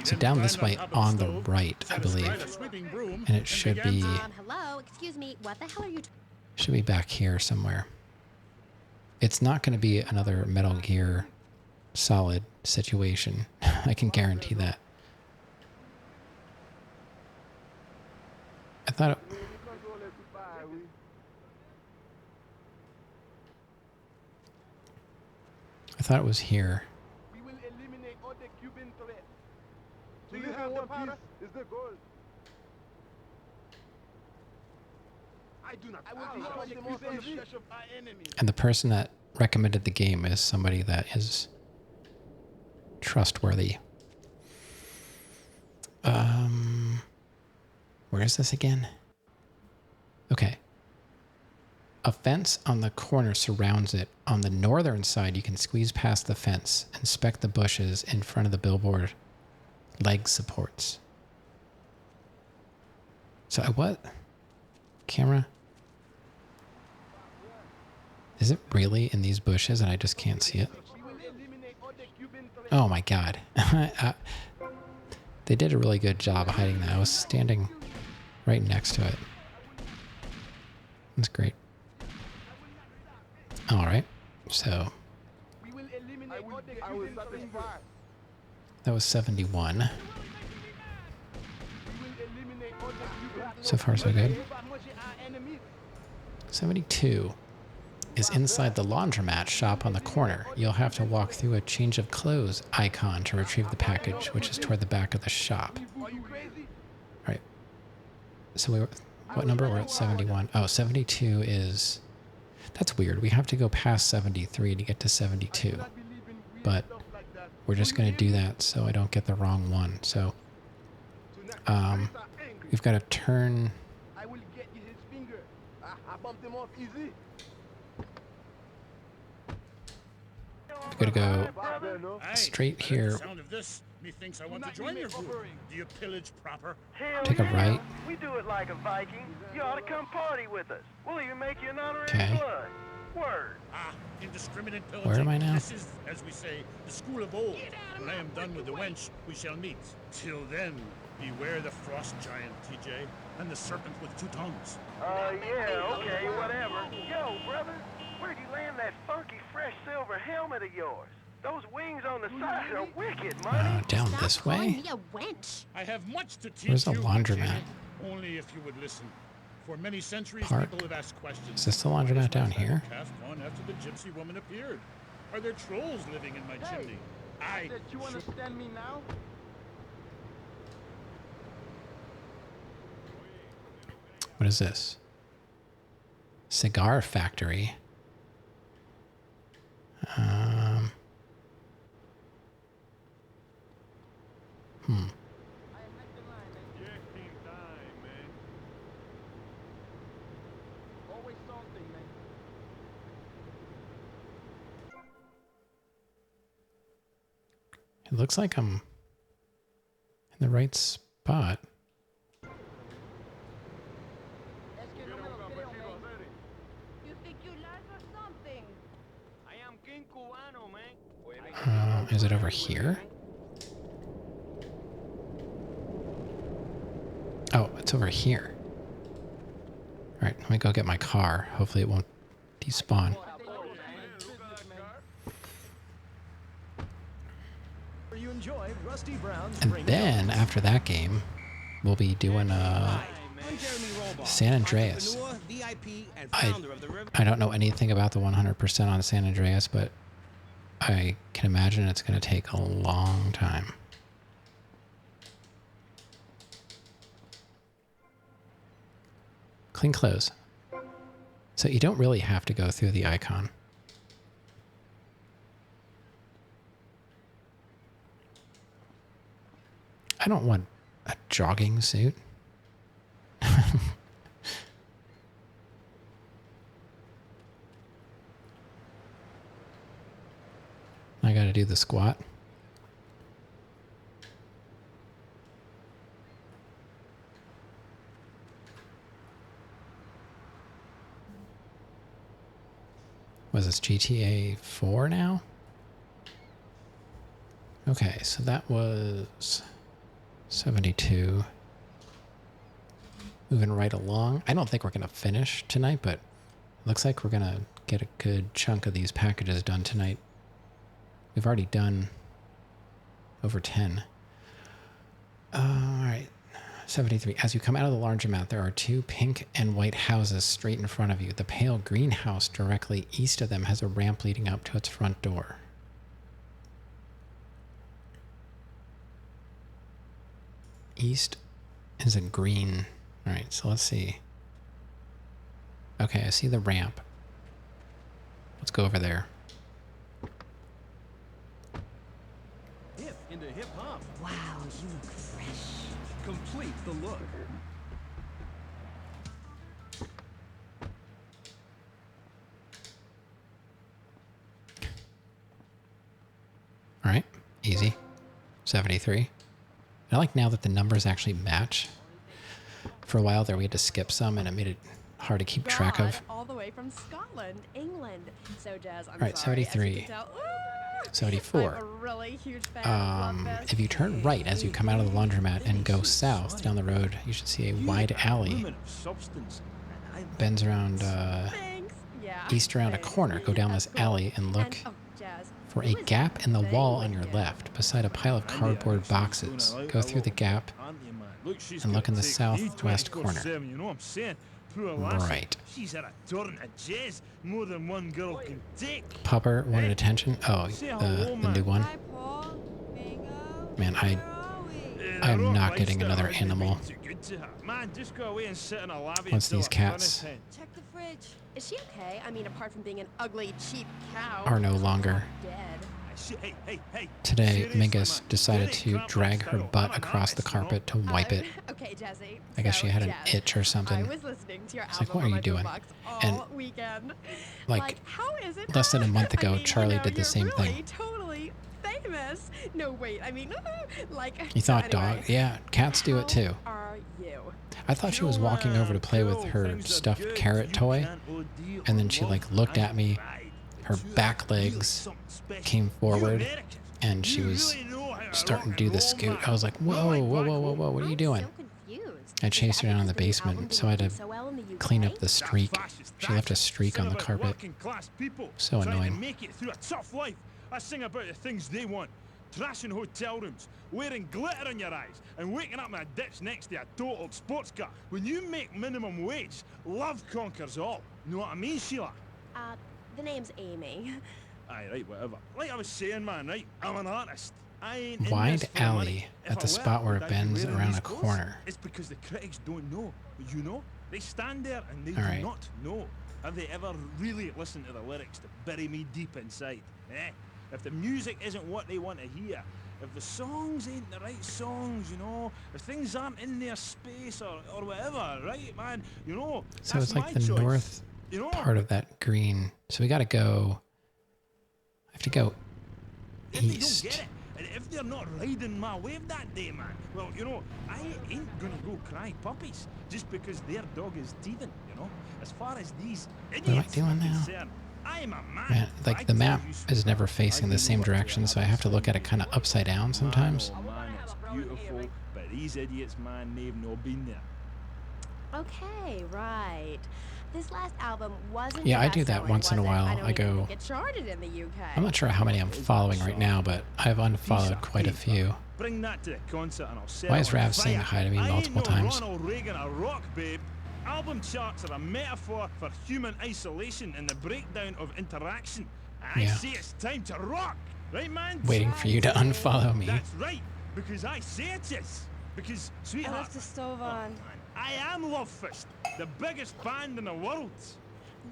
So down this way on the right, I believe. And it should be... Hello, excuse me, what the hell are you... Should be back here somewhere. It's not going to be another Metal Gear Solid situation. I can guarantee that. I thought it was here. We will eliminate all the Cuban threat. Do you have the powder? Is the goal. I do not. I will be the most ambitious of our enemies. And the person that recommended the game is somebody that is trustworthy. Where is this again? Okay. A fence on the corner surrounds it. On the northern side, you can squeeze past the fence, inspect the bushes in front of the billboard. Leg supports. So what? Camera? Is it really in these bushes and I just can't see it? Oh my god. They did a really good job of hiding that. I was standing right next to it. That's great. Alright, so that was 71. So far so good. 72 is inside the laundromat shop on the corner. You'll have to walk through a change of clothes icon to retrieve the package, which is toward the back of the shop. Alright. So we were, what number? We're at 71. Oh, 72 is... That's weird. We have to go past 73 to get to 72. But we're just going to do that so I don't get the wrong one. So we've got to turn... I will get you his finger. I bumped him off easy. We've got to go straight here. Methinks I want to join your group. Do you pillage proper? Take a right. We do it like a Viking. You ought to come party with us. We'll even make you an honorary Okay. blood. Word. Ah, indiscriminate Where pillaging. am I now? This is, as we say, the school of old. When I am done with the wench, we shall meet. Till then, beware the frost giant, TJ, and the serpent with two tongues. Yeah, okay, whatever. Yo, brother, where'd you land that funky, fresh silver helmet of yours? Those wings on the side are wicked, money. Down this way? Me a wench. I have much to teach Where's the you, laundromat? Jamie, only if you would listen. For many centuries, Park. people have asked questions. Is this the Why laundromat is my down father here? Cast on after the gypsy woman appeared. Are there trolls living in my chimney? You understand me now? What is this? Cigar factory. Always something, man. It looks like I'm in the right spot. You think you lied or something? I am King Cubano, man. Is it over here? Oh, it's over here. All right, let me go get my car. Hopefully it won't despawn. You enjoy Rusty Brown's And Ring then after that game, we'll be doing San Andreas. I don't know anything about the 100% on San Andreas, but I can imagine it's going to take a long time. Clean clothes. So you don't really have to go through the icon. I don't want a jogging suit. I gotta do the squat. Was this GTA 4 now? Okay, so that was 72. Moving right along. I don't think we're going to finish tonight, but it looks like we're going to get a good chunk of these packages done tonight. We've already done over 10. All right. 73. As you come out of the laundromat, there are two pink and white houses straight in front of you. The pale green house directly east of them has a ramp leading up to its front door. East is a green. All right, so let's see. Okay, I see the ramp. Let's go over there. Hip into hip hop. Wow, you look fresh. Complete the look. All right, easy. 73. I like now that the numbers actually match. For a while there, we had to skip some, and it made it hard to keep track of. All the way from Scotland, England. So, Jazz, I'm All right, sorry, 73. 74. I'm a really huge fan of Love Fest. If you turn right as you come out of the laundromat and go south down the road, you should see a wide alley. Bends around east around a corner. Go down this alley and look for a gap in the wall on your left beside a pile of cardboard boxes. Go through the gap and look in the southwest corner. Right. She's had a ton of jazz, more than one girl can take. Popper wanted attention. Oh, the new one. Man, I am not getting another animal. What's these cats? Check the fridge. Is she okay? I mean, apart from being an ugly, cheap cow. Are no longer. Dead. Today, Mingus decided to drag her butt across the carpet to wipe it. Okay, Jazzy. I guess she had an itch or something. I was listening to your It's like, album what are on you my doing? boombox all And weekend. like how is it less than a month ago, I mean, Charlie you know, did the you're same really thing. totally famous. No, wait. I mean, like. You thought anyway. dog? Yeah, cats do it too. How are you? I thought she was walking over to play with her stuffed carrot toy, and then she like looked at me, her back legs came forward, and she was starting to do the scoot. I was like, whoa, whoa, whoa, whoa, whoa, what are you doing? I chased her down in the basement, so I had to clean up the streak. She left a streak on the carpet. So annoying. Make it through a tough life. I sing about the things they want. Trashing hotel rooms, wearing glitter in your eyes, and waking up in a ditch next to a totaled sports car. When you make minimum wage, love conquers all. Know what I mean, Sheila? The name's Amy. Aye, right, whatever. Like I was saying, man, right? I'm an artist. I ain't in Wide this for alley money. If at I the were, spot where would it I be bends wearing around these a clothes? corner. It's because the critics don't know. You know? They stand there and they All do right. not know. Have they ever really listened to the lyrics to bury me deep inside? Eh? If the music isn't what they want to hear, if the songs ain't the right songs, you know, if things aren't in their space or whatever, right, man, you know, So that's it's like my the choice, north you know? part of that green. So we gotta go. I have to go If they don't east. get it, and if they're not riding my wave that day, man, well, you know, I ain't gonna go cry puppies just because their dog is teething, you know? As far as these What am I idiots doing are now? concerned, I'm a man. Man, like the I tell map you, is sweetheart, never facing the same direction, so I have to look at it kind of upside down sometimes. Oh man, it's beautiful, but these idiots, man, they've not been there. Okay, right. This last album wasn't. Yeah, the I do that best-selling, once in a was it? while. I don't I even go. think it charted in the UK. I'm not sure how many I'm following right now, but I've unfollowed quite a few. Bring that to the concert and I'll set Why it is on Rav fire. saying hi to me I ain't multiple no times? Ronald Reagan or rock, babe. Album charts are a metaphor for human isolation and the breakdown of interaction. I Yeah. say it's time to rock, right, man? Waiting for you to unfollow me. That's right, because I say it is. Because, sweetheart, the stove on. I am Love Fist, the biggest band in the world.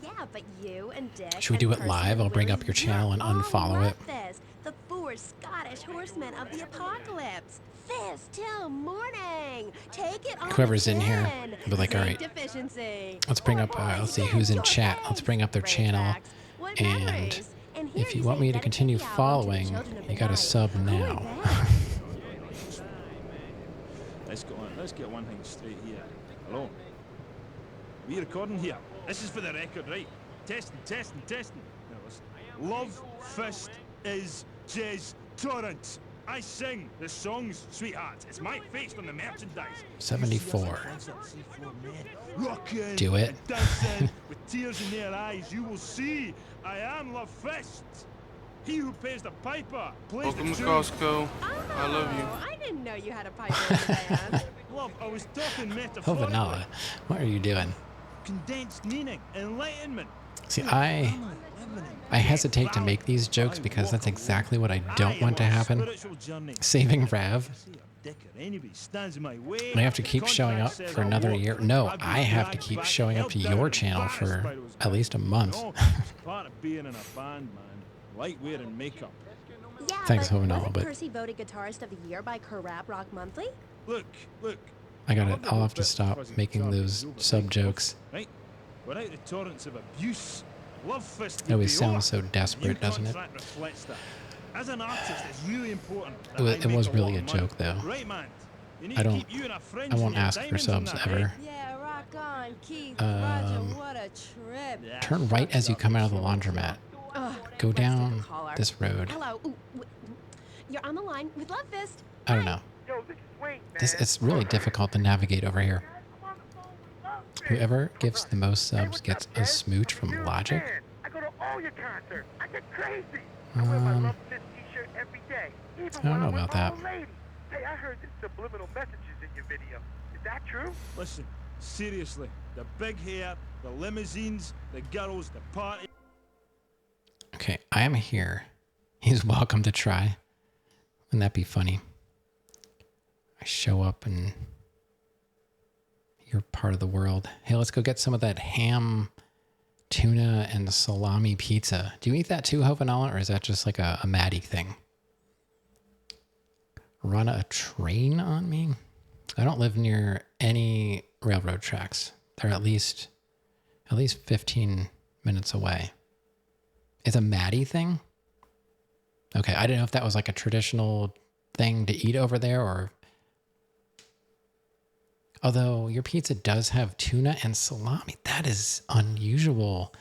Yeah, but you and Dick. Should we do it live? I'll bring up your channel and unfollow it. This, the four Scottish horsemen of the apocalypse. Fist till morning. Take it on. Whoever's in here, 10. I'll be like, all right, Deficiency. let's bring up, let's see who's in chat. Let's bring up their channel. And if you want me to continue following, you gotta sub now. Let's get one thing straight here. Hello? We recording here? This is for the record, right? Testing. Now listen. Love Fist is Jez Torrance. I sing the songs, sweetheart. It's my face on the merchandise. 74. Rockin' Do it. and dancing with tears in their eyes. You will see I am Love Fist. He who pays the piper plays Welcome the to tune. Costco. I love you. I didn't know you had a piper in the band. Love, I was talking Oh, metaphorically. Vanilla, what are you doing? Condensed meaning, enlightenment. See, I hesitate to make these jokes because that's exactly what I don't want to happen. Saving Rav. I have to keep showing up for another year. No, I have to keep showing up to your channel for at least a month. Part of being in a band, man. Like wearing makeup. Yeah, Thanks, but Hovenal, wasn't but Percy voted Guitarist of the Year by Rap Rock Monthly? Look. I gotta, I'll have to stop making those sub jokes. Right? Without the torrents of abuse, Love Fist It always sounds so desperate, doesn't it? reflects that. As an artist, it's really important. It was really a joke, though. Right, man. You need I to don't, keep you and a friend I won't and your ask for diamonds subs in that, ever. right? Yeah, rock on, Keith. Roger, what a trip. Turn right as you come out of the laundromat. Ugh, Go let's take down a caller. this road. Hello. Ooh, you're on the line with Love Fist. I don't know. It's really difficult to navigate over here. Whoever gives the most subs gets a smooch from Logic. I go to all your concerts. I get crazy. I wear my Love Fist t-shirt every day. Even I don't when know I'm with about that. old ladies. Hey, I heard the subliminal messages in your video. Is that true? Listen, seriously. The big hair, the limousines, the girls, the party. Okay, I am here. He's welcome to try. Wouldn't that be funny? I show up and you're part of the world. Hey, let's go get some of that ham, tuna, and salami pizza. Do you eat that too, Hovenala, or is that just like a Maddie thing? Run a train on me? I don't live near any railroad tracks. They're at least 15 minutes away. It's a Maddie thing? Okay, I didn't know if that was like a traditional thing to eat over there or... Although your pizza does have tuna and salami. That is unusual.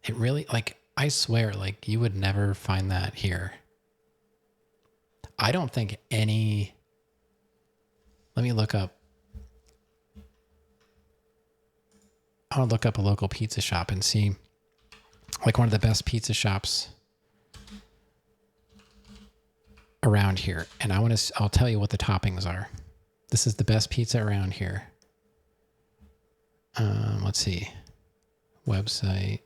It really, like, I swear, like, you would never find that here. I don't think any... Let me look up. I want to look up a local pizza shop and see, like, one of the best pizza shops around here. And I'll tell you what the toppings are. This is the best pizza around here. Let's see. Website.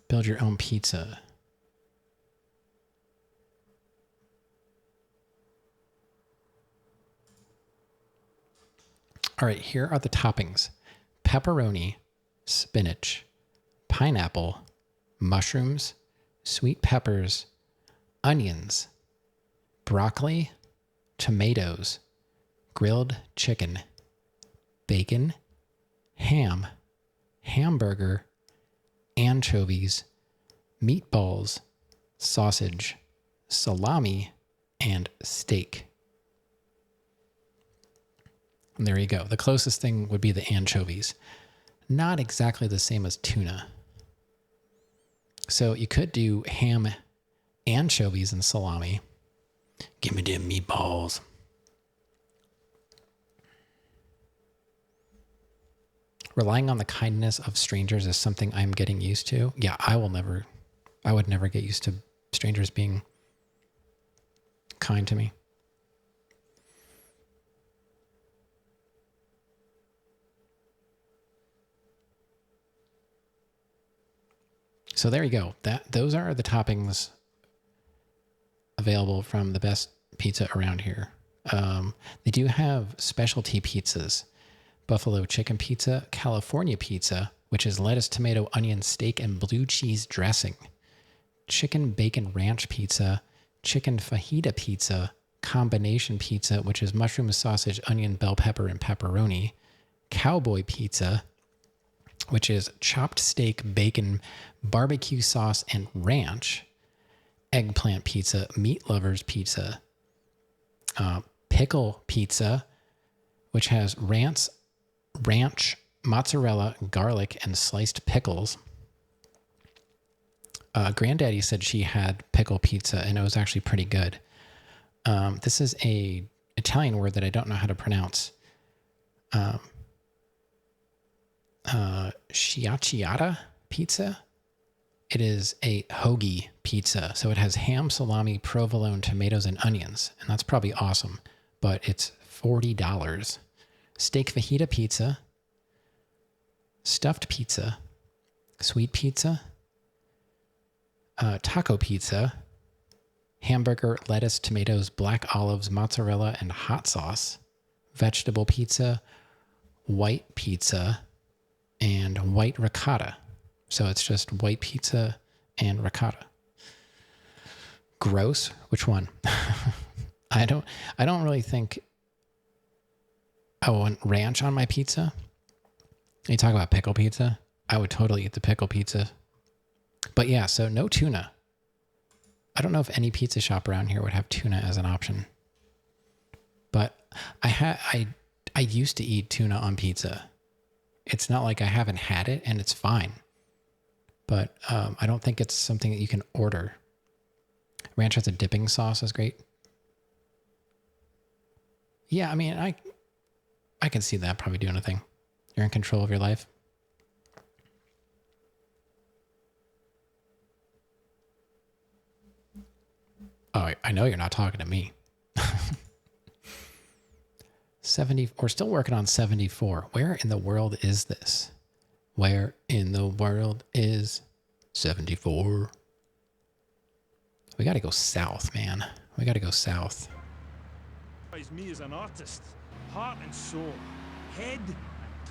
Build your own pizza. All right, here are the toppings. Pepperoni, spinach, pineapple, mushrooms, sweet peppers, onions, broccoli, tomatoes, grilled chicken, bacon, ham, hamburger, anchovies, meatballs, sausage, salami, and steak. And there you go. The closest thing would be the anchovies. Not exactly the same as tuna. So you could do ham, anchovies, and salami. Give me them meatballs. Relying on the kindness of strangers is something I'm getting used to. Yeah, I would never get used to strangers being kind to me. So there you go. Those are the toppings available from the best pizza around here. They do have specialty pizzas. Buffalo chicken pizza, California pizza, which is lettuce, tomato, onion, steak, and blue cheese dressing. Chicken bacon ranch pizza, chicken fajita pizza, combination pizza, which is mushroom, sausage, onion, bell pepper, and pepperoni. Cowboy pizza, which is chopped steak, bacon, barbecue sauce, and ranch. Eggplant pizza, meat lovers pizza. Pickle pizza, which has ranch, mozzarella, garlic, and sliced pickles. Granddaddy said she had pickle pizza, and it was actually pretty good. This is a Italian word that I don't know how to pronounce. Schiacciata pizza. It is a hoagie pizza. So it has ham, salami, provolone, tomatoes, and onions. And that's probably awesome. But it's $40. Steak fajita pizza. Stuffed pizza. Sweet pizza. Taco pizza. Hamburger, lettuce, tomatoes, black olives, mozzarella, and hot sauce. Vegetable pizza. White pizza. And white ricotta. So it's just white pizza and ricotta. Gross. Which one? I don't really think I want ranch on my pizza. You talk about pickle pizza? I would totally eat the pickle pizza. But yeah, so no tuna. I don't know if any pizza shop around here would have tuna as an option. But I used to eat tuna on pizza. It's not like I haven't had it, and it's fine. But I don't think it's something that you can order. Ranch has a dipping sauce is great. Yeah, I mean, I can see that probably doing a thing. You're in control of your life. Oh, I know you're not talking to me. 70. We're still working on 74. Where in the world is this? Where in the world is 74? We got to go south, man. We got to go south. Me as an artist, heart and soul, head and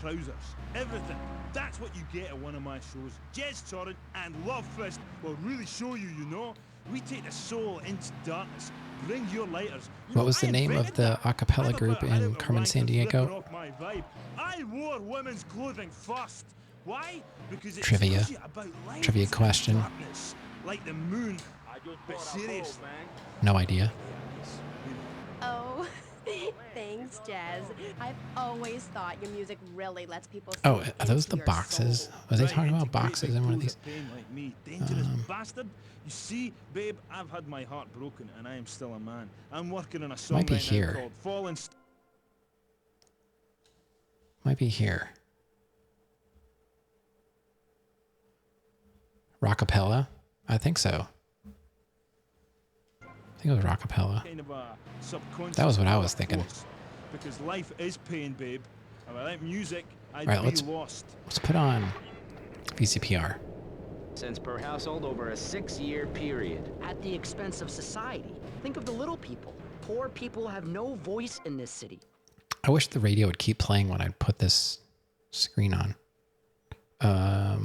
trousers, everything. That's what you get at one of my shows. Jez Torrent and Love Fist will really show you, you know. We take the soul into darkness. Bring your lighters. What was the name of the a cappella group in Carmen, San Diego? I wore women's clothing first. Why? Because it Trivia. tells you about life Trivia and question. darkness, like the moon. But seriously. No idea. Oh, thanks, Jazz. I've always thought your music really lets people Oh, sink are those into the your boxes? soul. Was they Right, talking and about to great boxes big in one of pools these? pain like me. Dangerous bastard. You see, babe, I've had my heart broken and I am still a man. I'm working on a song Might be right here. now called Fallen Might be here. Rockapella? I think so. I think it was Rockapella. kind of a subconscious That was what I was dark thinking. force. Because life is pain, babe. And without music, I'd Right, be let's lost. put on VCPR. Cents per household over a 6-year period. At the expense of society. Think of the little people. Poor people have no voice in this city. I wish the radio would keep playing when I put this screen on.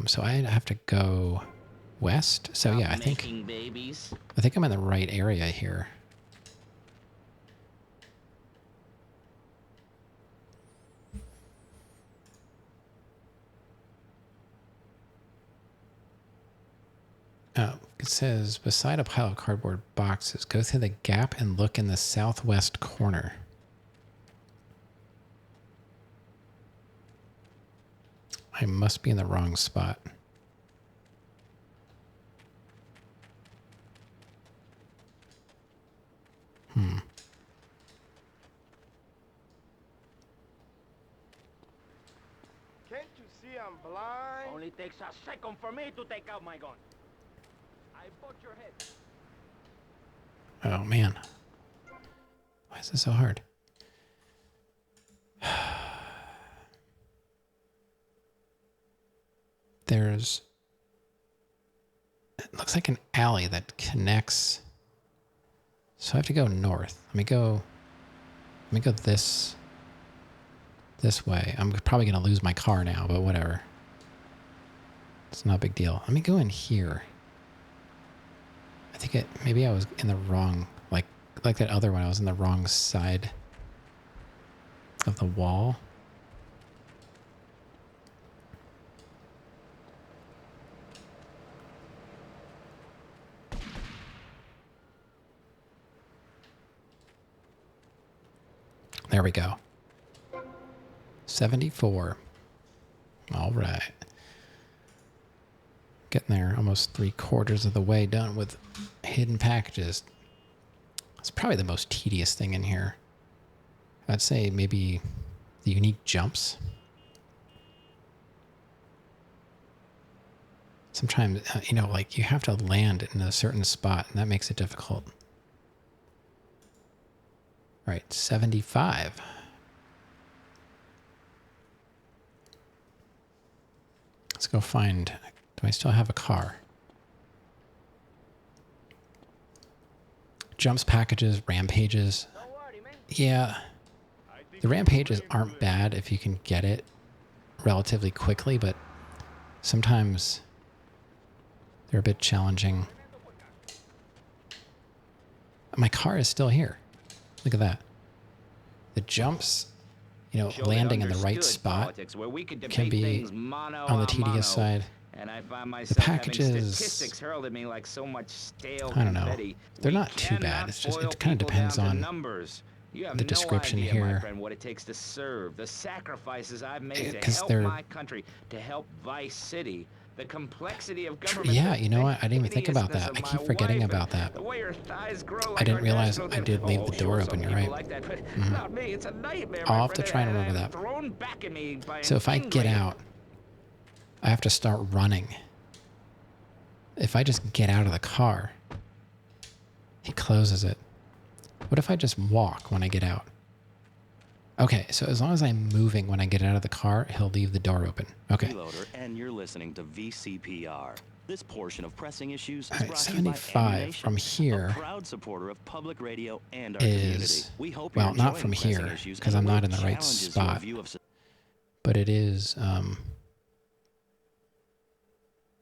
So I'd have to go west. So yeah, I think I'm in the right area here. Oh, it says beside a pile of cardboard boxes, go through the gap and look in the southwest corner. I must be in the wrong spot. Can't you see I'm blind? Only takes a second for me to take out my gun. I bucked your head. Oh man. Why is this so hard? There's... It looks like an alley that connects... So I have to go north. Let me go this way. I'm probably going to lose my car now, but whatever. It's not a big deal. Let me go in here. I think maybe I was in the wrong, like that other one, I was in the wrong side of the wall. There we go. 74. All right. Getting there, almost 3/4 of the way done with hidden packages. It's probably the most tedious thing in here. I'd say maybe the unique jumps. Sometimes, you know, like you have to land in a certain spot, and that makes it difficult. All right, 75. Let's go find... Do I still have a car? Jumps, packages, rampages. Yeah. The rampages aren't bad if you can get it relatively quickly, but sometimes they're a bit challenging. My car is still here. Look at that. The jumps, you know, landing in the right spot can be on the tedious side. And I find The myself having packages, statistics hurled at me like so much stale I don't know. confetti. They're not too bad. It's just, it kind of depends on numbers. You have the no description idea, here. my friend, what it takes to serve, the sacrifices I've made to 'cause help they're- my country, to help Vice City. The complexity of government. Yeah, the you know what? I didn't even think about hideousness that. of I keep my forgetting wife, about that. The way her thighs grow I like didn't our realize national I did leave the door sure, open. some You're people right. like that, but Mhm. not me. It's a nightmare, I'll my have to friend, try and and remember I'm that. thrown back at me by So an if I get ingrate. out, I have to start running. If I just get out of the car, he closes it. What if I just walk when I get out? Okay, so as long as I'm moving when I get out of the car, he'll leave the door open. Okay. Freeloader, and you're listening to VCPR. This portion of Pressing Issues is All right, brought to you by 75 Ammunition, from here a proud supporter of public radio and our is, community. We hope well, you're not enjoying from Pressing here, Issues because and I'm the not way in the it right challenges your spot. view of But it is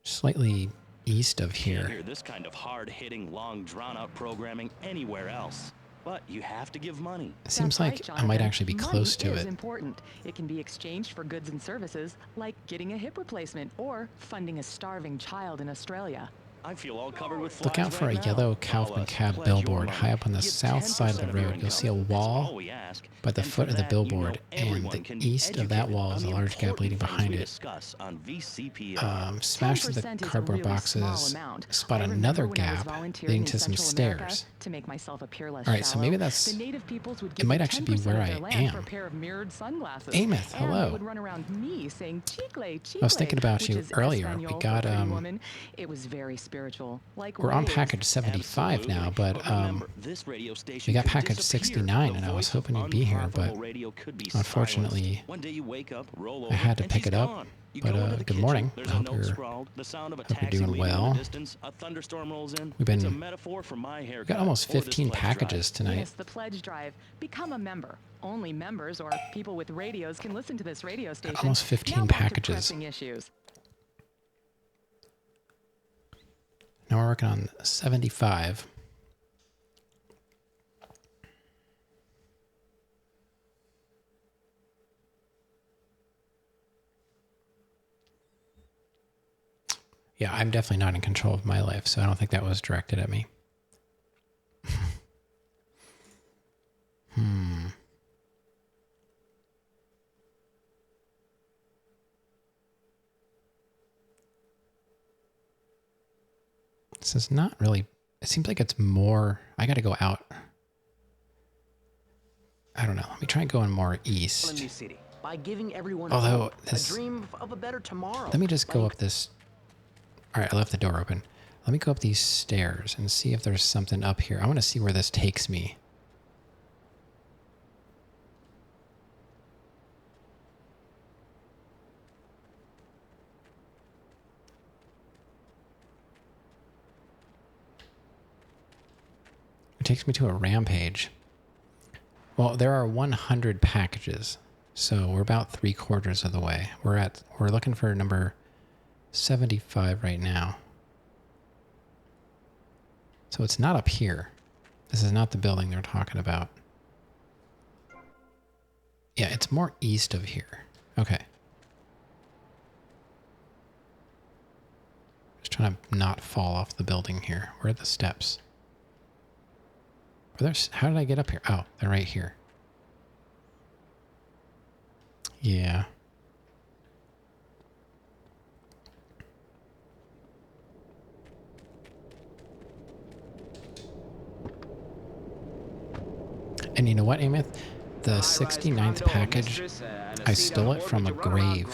slightly east of Can't here. hear this kind of hard-hitting, long, drawn-out programming anywhere else. but you have to give money. It seems That's like right, I might Jonathan. actually be Money close to is it. important. It can be exchanged for goods and services, like getting a hip replacement or funding a starving child in Australia. I feel all covered with flies Look out for right a now. yellow Call Kaufman us. cab Pledge your billboard money. high up on the Give south side of 10% the your road. You'll see a income. That's wall all we ask. by the And foot for of the that, you know billboard, and everyone the can be east of that educated wall is on a the large gap leading important behind things we it. discuss on VCPR. Smash through the 10% is a cardboard really small boxes, amount. spot I another remember when I was gap volunteering leading in to some Central America stairs. to make myself appear less Alright, so shallow, maybe that's... the native peoples would It give might me actually be 10% where of their I land for a am. pair of mirrored sunglasses. Ameth, And hello. they would run around me saying chicle, chicle, I was thinking about which you is earlier. Espanol We for got, pretty woman. It was very spiritual, like we're on waves. package 75 now, but remember, this radio station we got could package disappear. 69, The and I was voice of hoping you'd be here, but unprofitable radio could be unfortunately, silenced. One day you wake up, roll over, I had to and pick she's it up. gone. You But go into the good kitchen, morning. there's I a hope note you're scrawled, the sound of a you're taxi doing leaving in well. the distance, a thunderstorm rolls in. We've been- It's a metaphor for my haircut. We got almost or this 15 pledge packages drive. tonight. Yes, the pledge drive. Become a member. Only members or people with radios can listen to this radio station. Almost 15 now back to packages. pressing issues. Now we're working on 75. Yeah, I'm definitely not in control of my life, so I don't think that was directed at me. This is not really... It seems like it's more... I gotta go out. I don't know. Let me try and go in more east. New city by giving everyone Although hope, this- a dream of a better tomorrow. Let me just go Like, up this... Alright, I left the door open. Let me go up these stairs and see if there's something up here. I want to see where this takes me. It takes me to a rampage. Well, there are 100 packages, so we're about 3/4 of the way. We're looking for number 75 right now. So it's not up here. This is not the building they're talking about. Yeah, it's more east of here. Okay. Just trying to not fall off the building here. Where are the steps? How did I get up here? Oh, they're right here. Yeah. And you know what, Ameth? The 69th package, I stole it from a grave.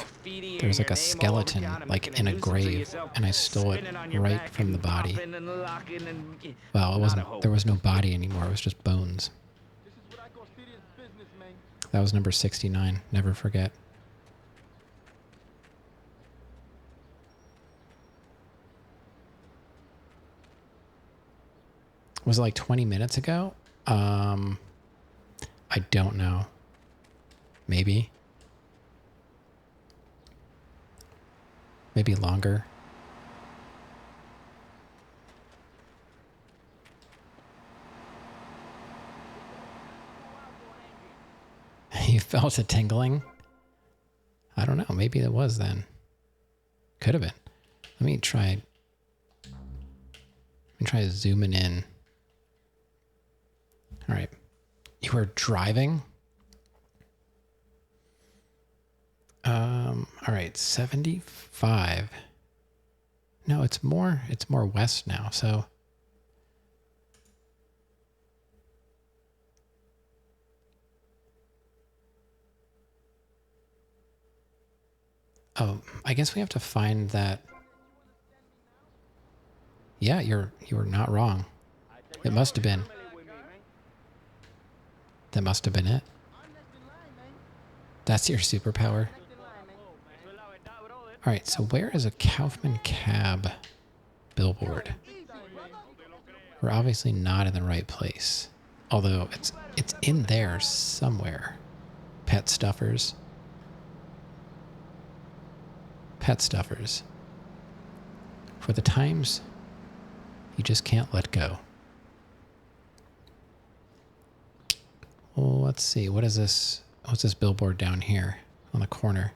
There's like a skeleton, like in a grave, and I stole it right from the body. Well, it wasn't, there was no body anymore, it was just bones. That was number 69, never forget. Was it like 20 minutes ago? I don't know. Maybe. Maybe longer. You felt a tingling? I don't know. Maybe it was then. Could have been. Let me try zooming in. All right. You were driving? All right, 75. No, it's more west now, so. Oh, I guess we have to find that. Yeah, you were not wrong. It must have been. That must have been it. That's your superpower. Alright, so where is a Kaufman cab billboard? We're obviously not in the right place. Although it's in there somewhere. Pet stuffers. Pet stuffers. For the times you just can't let go. let's see. What is this? What's this billboard down here on the corner?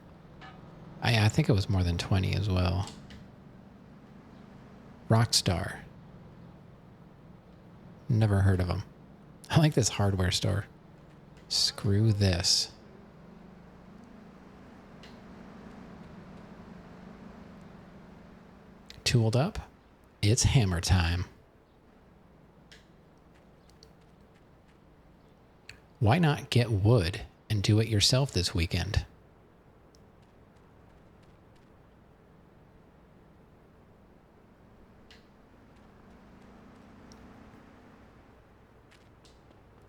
I think it was more than 20 as well. Rockstar. Never heard of them. I like this hardware store. Screw this. Tooled up? It's hammer time. Why not get wood and do it yourself this weekend?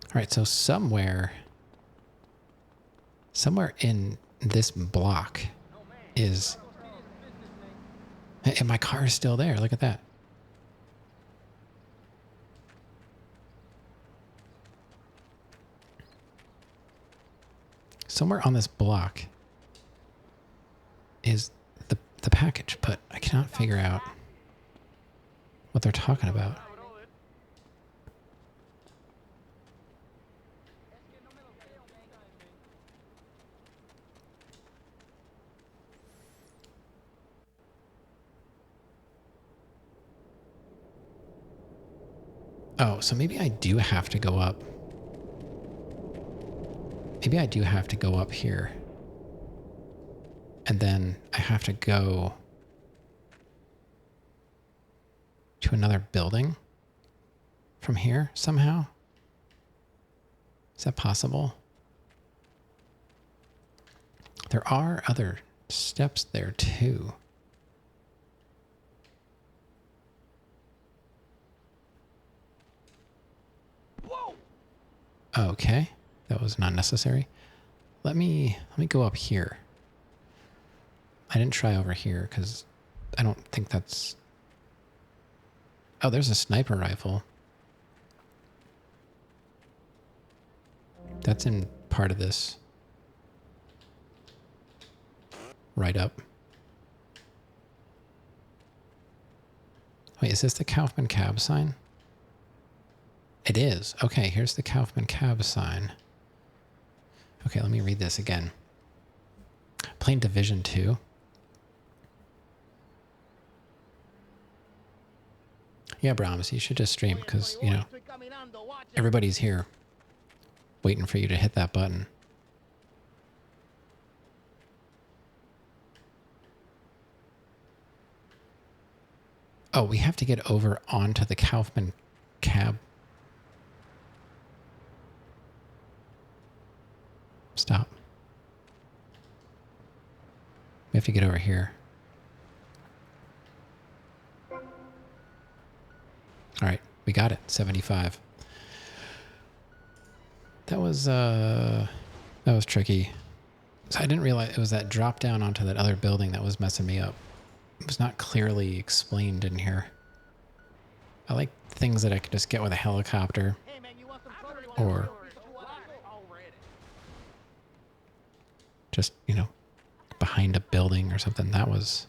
All right, so somewhere in this block is... And my car is still there. Look at that. Somewhere on this block is the package, but I cannot figure out what they're talking about. Oh, so maybe I do have to go up. Maybe I do have to go up here. And then I have to go to another building from here somehow. Is that possible? There are other steps there too. Okay, that was not necessary. Let me go up here. I didn't try over here because I don't think that's... Oh, there's a sniper rifle. That's in part of this. Right up. Wait, is this the Kaufman Cab sign? It is. Okay, here's the Kaufman Cab sign. Okay, let me read this again. Playing Division 2. Yeah, Brahms, you should just stream because, you know, everybody's here waiting for you to hit that button. Oh, we have to get over onto the Kaufman Cab. Stop. We have to get over here. All right, we got it. 75. That was tricky. So I didn't realize it was that drop down onto that other building that was messing me up. It was not clearly explained in here. I like things that I could just get with a helicopter or just, you know, behind a building or something. It's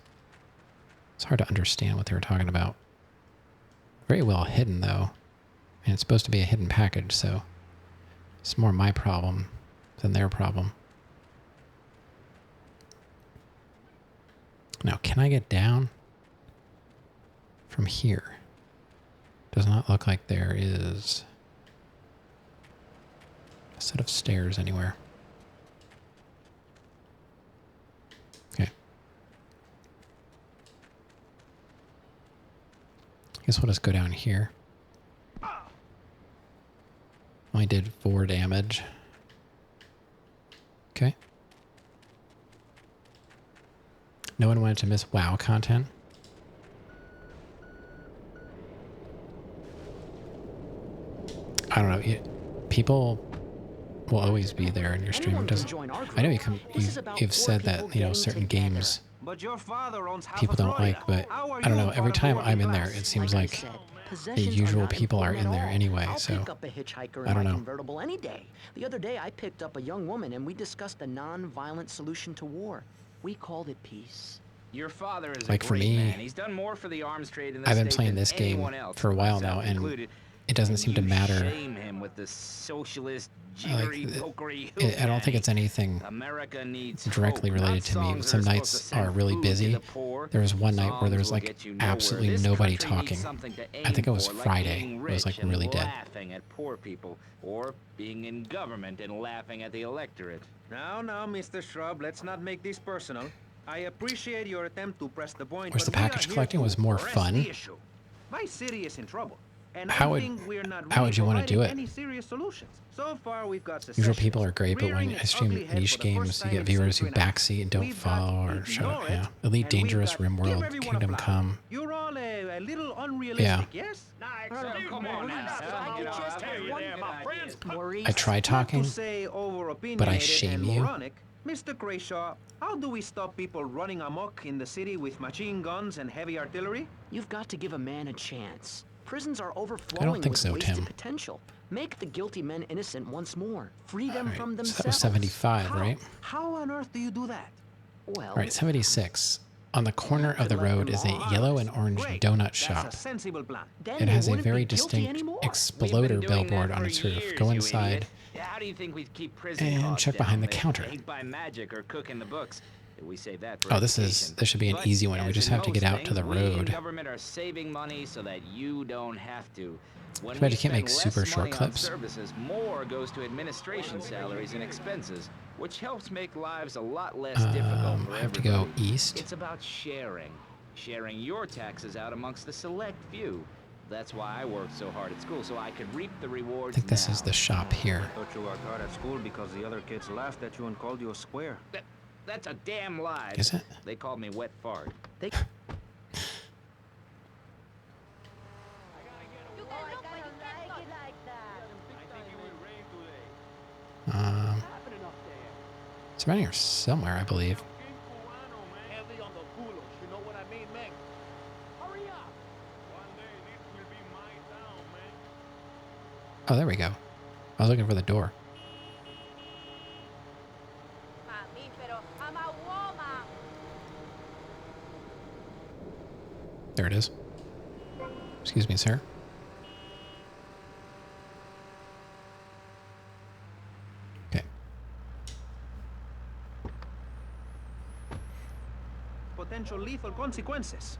hard to understand what they were talking about. Very well hidden, though. And it's supposed to be a hidden package, so it's more my problem than their problem. Now, can I get down from here? Does not look like there is a set of stairs anywhere. Okay. Guess we'll just go down here. Only did 4 damage. Okay. No one wanted to miss WoW content. I don't know. People will always be there in your stream. It doesn't. I know you've said that, you know, certain games people don't like, but I don't know. Every time I'm in there, it seems like the usual people are in there anyway. So I don't know. Convertible any day. The other day, I picked up a young woman and we discussed a non-violent solution to war. We called it peace. Your father is like a for great me, man. He's done more for the arms trade in this I've been state playing than this game anyone else, for a while now, myself and included. it doesn't seem to matter. Shame him with the socialist Like, jiggery pokery. I don't think it's anything America needs directly hope, related not to me. songs Some that are nights supposed to send are really food to busy. the poor. There was one night where there was Songs will like get you nowhere. absolutely This nobody country needs talking. something to I think it aim was for, like Friday. being It was like rich and really dead. laughing at poor people, or being in government and laughing at the electorate. Now, Mr. Shrub, let's not make this personal. I appreciate your attempt to press the point, Whereas but the we are package here collecting to was more press fun. the issue. Vice City is in trouble, and How I would- think we're not how really would you wanna providing do it? any serious solutions. So far, we've got Usual people are great, but when rearing I its stream ugly head niche for the first games, you time get in viewers who century and a half. backseat and don't We've got follow or shut up. Ignore Yeah. It, Elite and we've Dangerous, got RimWorld, Give Everyone a Kingdom Flower. Come. You're all a little unrealistic, yes? Nah, come on now. I try talking, To say over-opinionated but I shame and you. moronic, Mr. Crashaw, how do we stop people running amok in the city with machine guns and heavy artillery? You've got to give a man a chance. Prisons are overflowing think with so, wasted Tim. potential. Make the guilty men innocent once more. Free them Alright, from so themselves. that was 75, How? right? How on earth do you do that? Well, All right, 76. On the corner of the road is a yellow and orange donut shop. That's a sensible plan. then It they has a wouldn't be very guilty distinct anymore. exploder billboard on its roof. Go inside How do you think we keep prison and costs check behind down? the counter. It ain't by magic or cooking the books. We save that for Oh, this should be an But easy one. We as just in have to get most out to the things, we in road. government are saving money so that you don't have to. When Too bad we you can't make spend super less short money on clips. services, more goes to administration salaries and expenses, which helps make lives a lot less difficult for I have to go everybody. east. It's about sharing your taxes out amongst the select few. That's why I worked so hard at school, so I could reap the I rewards think this now. is the shop here. I thought you worked hard at school because the other kids laughed at you and called you a square. That's a damn lie. Is it? They called me wet fart. They It's around here somewhere, I believe. Heavy on the bulos, you know what I mean, man? Hurry up! One day this will be my town, man. Oh, there we go. I was looking for the door. There it is. Excuse me, sir. Okay. Potential lethal consequences.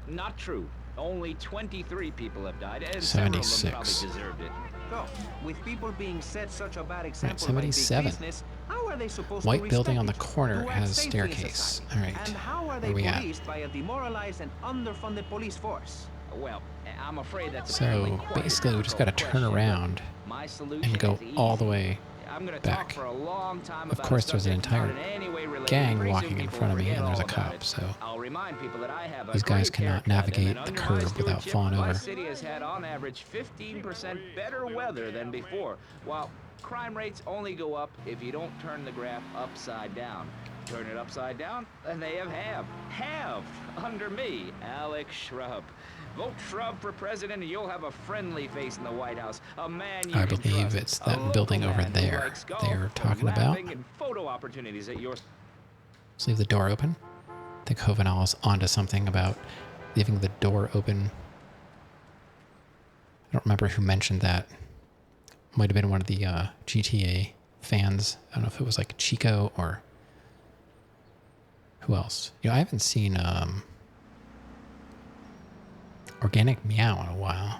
Not true. Only 23 people have died, and several of them probably 76. deserved it. So, with people being set such a bad example by big 77. business, how are they supposed White to building respect on the each other, corner to act has safely in staircase. society? All right. And how are they Where we at? policed by a demoralized and underfunded police force? Well, I'm afraid that's So basically, we just got to turn around my solution and go is easy. all the way I'm gonna back. talk for a long time Of about course, a there's an subject not entire in any way related. gang Pretty soon walking in people front of will me, forget and there's a all about cop. it. So I'll remind people that I have a these guys great cannot haircut, navigate and the under my curb without stewardship, falling my over. city has had on average 15% better weather than before, while crime rates only go up if you don't turn the graph upside down. Turn it upside down, and they have halved under me, Alex Shrub. Vote Shrub for president, and you'll have a friendly face in the White House. A man you I can believe trust. it's A that local building over man who there likes golf, they're talking about. laughing, and photo opportunities at your Let's leave the door open. I think Hovenal is onto something about leaving the door open. I don't remember who mentioned that. Might have been one of the GTA fans. I don't know if it was like Chico or who else. You know, I haven't seen Organic Meow in a while.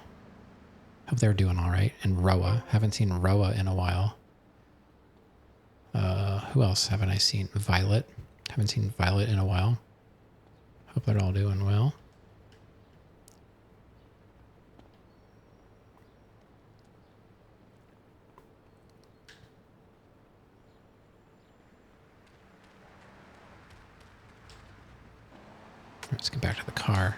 Hope they're doing all right. And Roa. Haven't seen Roa in a while. Who else haven't I seen? Violet. Haven't seen Violet in a while. Hope they're all doing well. Let's get back to the car.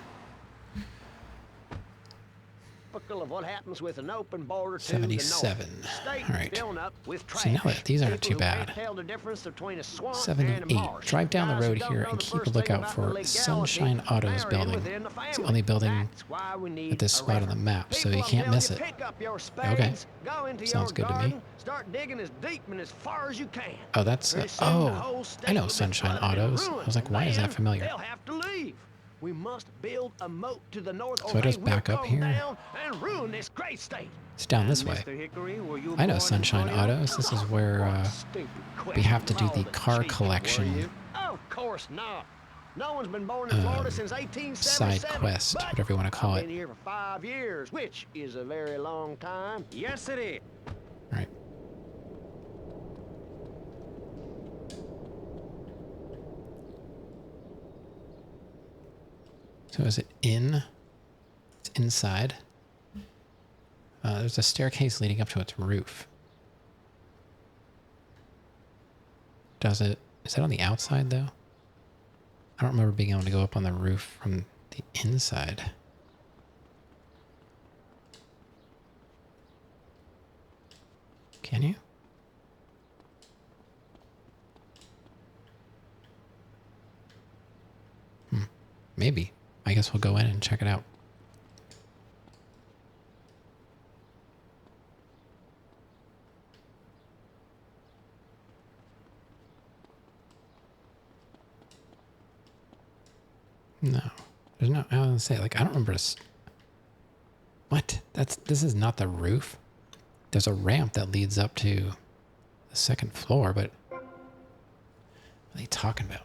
Typical of what happens with an open border to 77. the north. State All right. filling up with trash. See, now that these aren't People too who can't bad. tell the difference between a swamp and a 78. marsh. Drive down the Guys who road don't here know and the keep a first lookout thing for about legality, Sunshine Auto's marrying building. within the It's the family. only building That's why we need at this a spot on the record. map, so you People, I'm can't telling miss you, it. Pick up your Okay. spades, go into Sounds your good to me. garden, start digging as deep and as far as you can. Oh, that's Pretty soon the whole oh, state I know will be Sunshine flooded and Autos. I ruined, was like, and why is that then familiar? They'll have to leave. We must build a moat to the north, So I just back up here. down and ruin this great state. It's down this way. Mr. Hickory, were you I know born in Sunshine Florida? Autos. This is where we have to do the car collection Of course not. No one's been born in Florida since 1877. side quest, but whatever you want to call I've it. been here for 5 years, which is a very long time. Yes, it is. All right. So is it in? It's inside. There's a staircase leading up to its roof. Is it on the outside though? I don't remember being able to go up on the roof from the inside. Can you? Maybe. I guess we'll go in and check it out. No. There's no, I was gonna say, like, I don't remember. What? This is not the roof. There's a ramp that leads up to the second floor, but what are they talking about?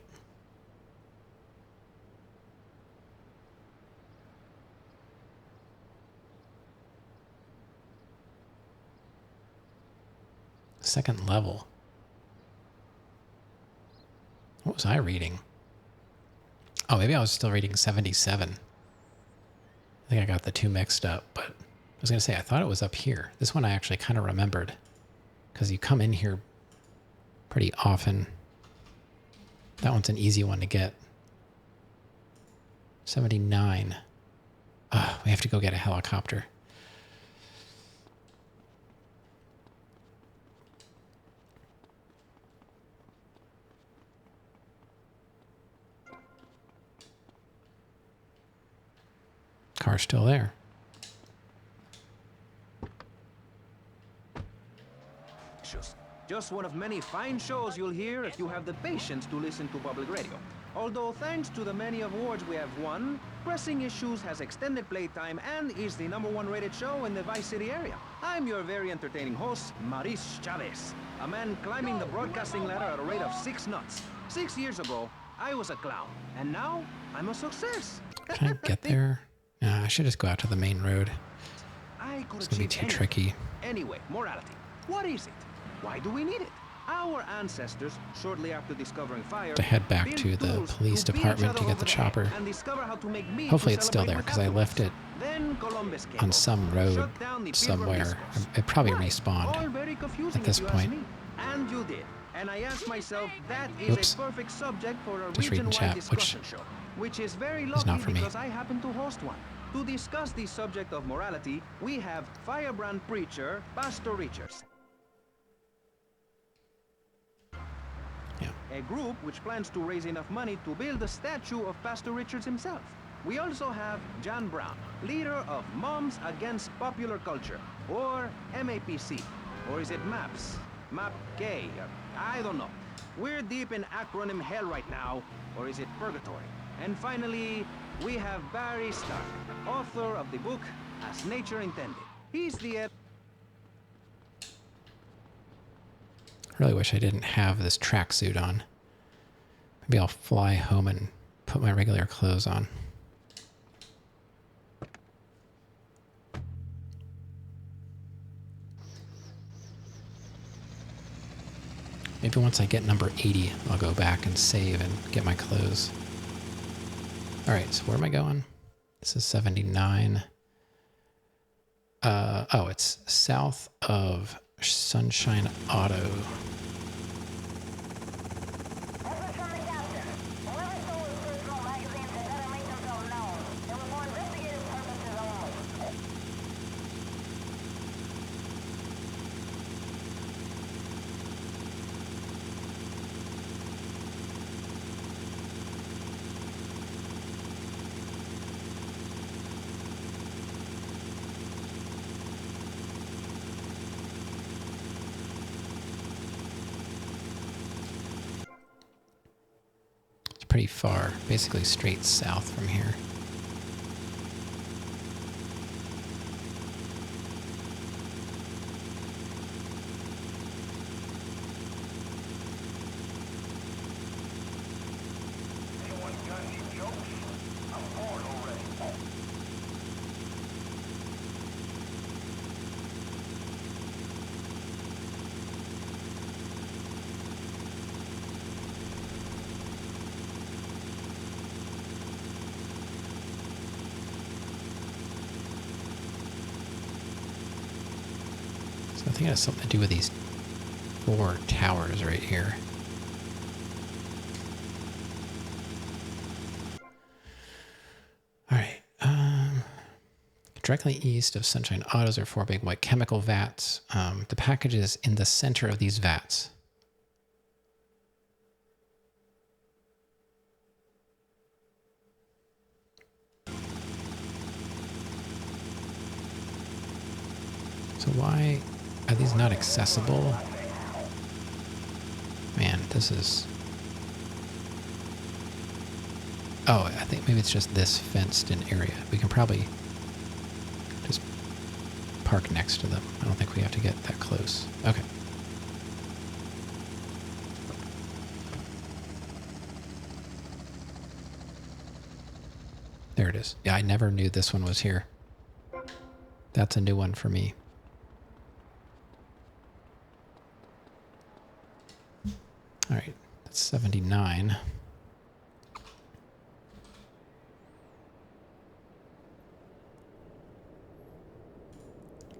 Second level. What was I reading? Oh, maybe I was still reading 77. I think I got the two mixed up, but I was going to say, I thought it was up here. This one I actually kind of remembered because you come in here pretty often. That one's an easy one to get. 79. We have to go get a helicopter. Car's still there. Just one of many fine shows you'll hear if you have the patience to listen to public radio. Although thanks to the many awards we have won, Pressing Issues has extended playtime and is the #1 rated show in the Vice City area. I'm your very entertaining host, Maris Chavez, a man climbing the broadcasting ladder at a rate of 6 knots. 6 years ago, I was a clown, and now I'm a success. Can I get there? Nah, I should just go out to the main road. It's gonna be too tricky. Anyway, morality. What is it? Why do we need it? Our ancestors, shortly after discovering fire, To head back to the police department to get the chopper. Hopefully it's still there because I left it on some road somewhere. It probably respawned at this point. And you did. And I asked myself, that is Oops. a perfect subject for a Just reading region-wide chat, discussion show, which is very is lucky not for me. because I happen to host one. To discuss the subject of morality, we have firebrand preacher Pastor Richards. A group which plans to raise enough money to build a statue of Pastor Richards himself. We also have John Brown, leader of Moms Against Popular Culture, or MAPC. Or is it MAPS? MAPK? I don't know. We're deep in acronym hell right now, or is it purgatory? And finally, we have Barry Stark, author of the book As Nature Intended. He's the I really wish I didn't have this tracksuit on. Maybe I'll fly home and put my regular clothes on. Maybe once I get number 80, I'll go back and save and get my clothes. All right, so where am I going? This is 79. Oh, it's south of Sunshine Auto. pretty far, basically straight south from here. So I think it has something to do with these 4 towers right here. All right. Directly east of Sunshine Autos are 4 big white chemical vats. The package is in the center of these vats. So why are these not accessible? Man, this is... Oh, I think maybe it's just this fenced-in area. We can probably just park next to them. I don't think we have to get that close. Okay. There it is. Yeah, I never knew this one was here. That's a new one for me. All right, that's 79.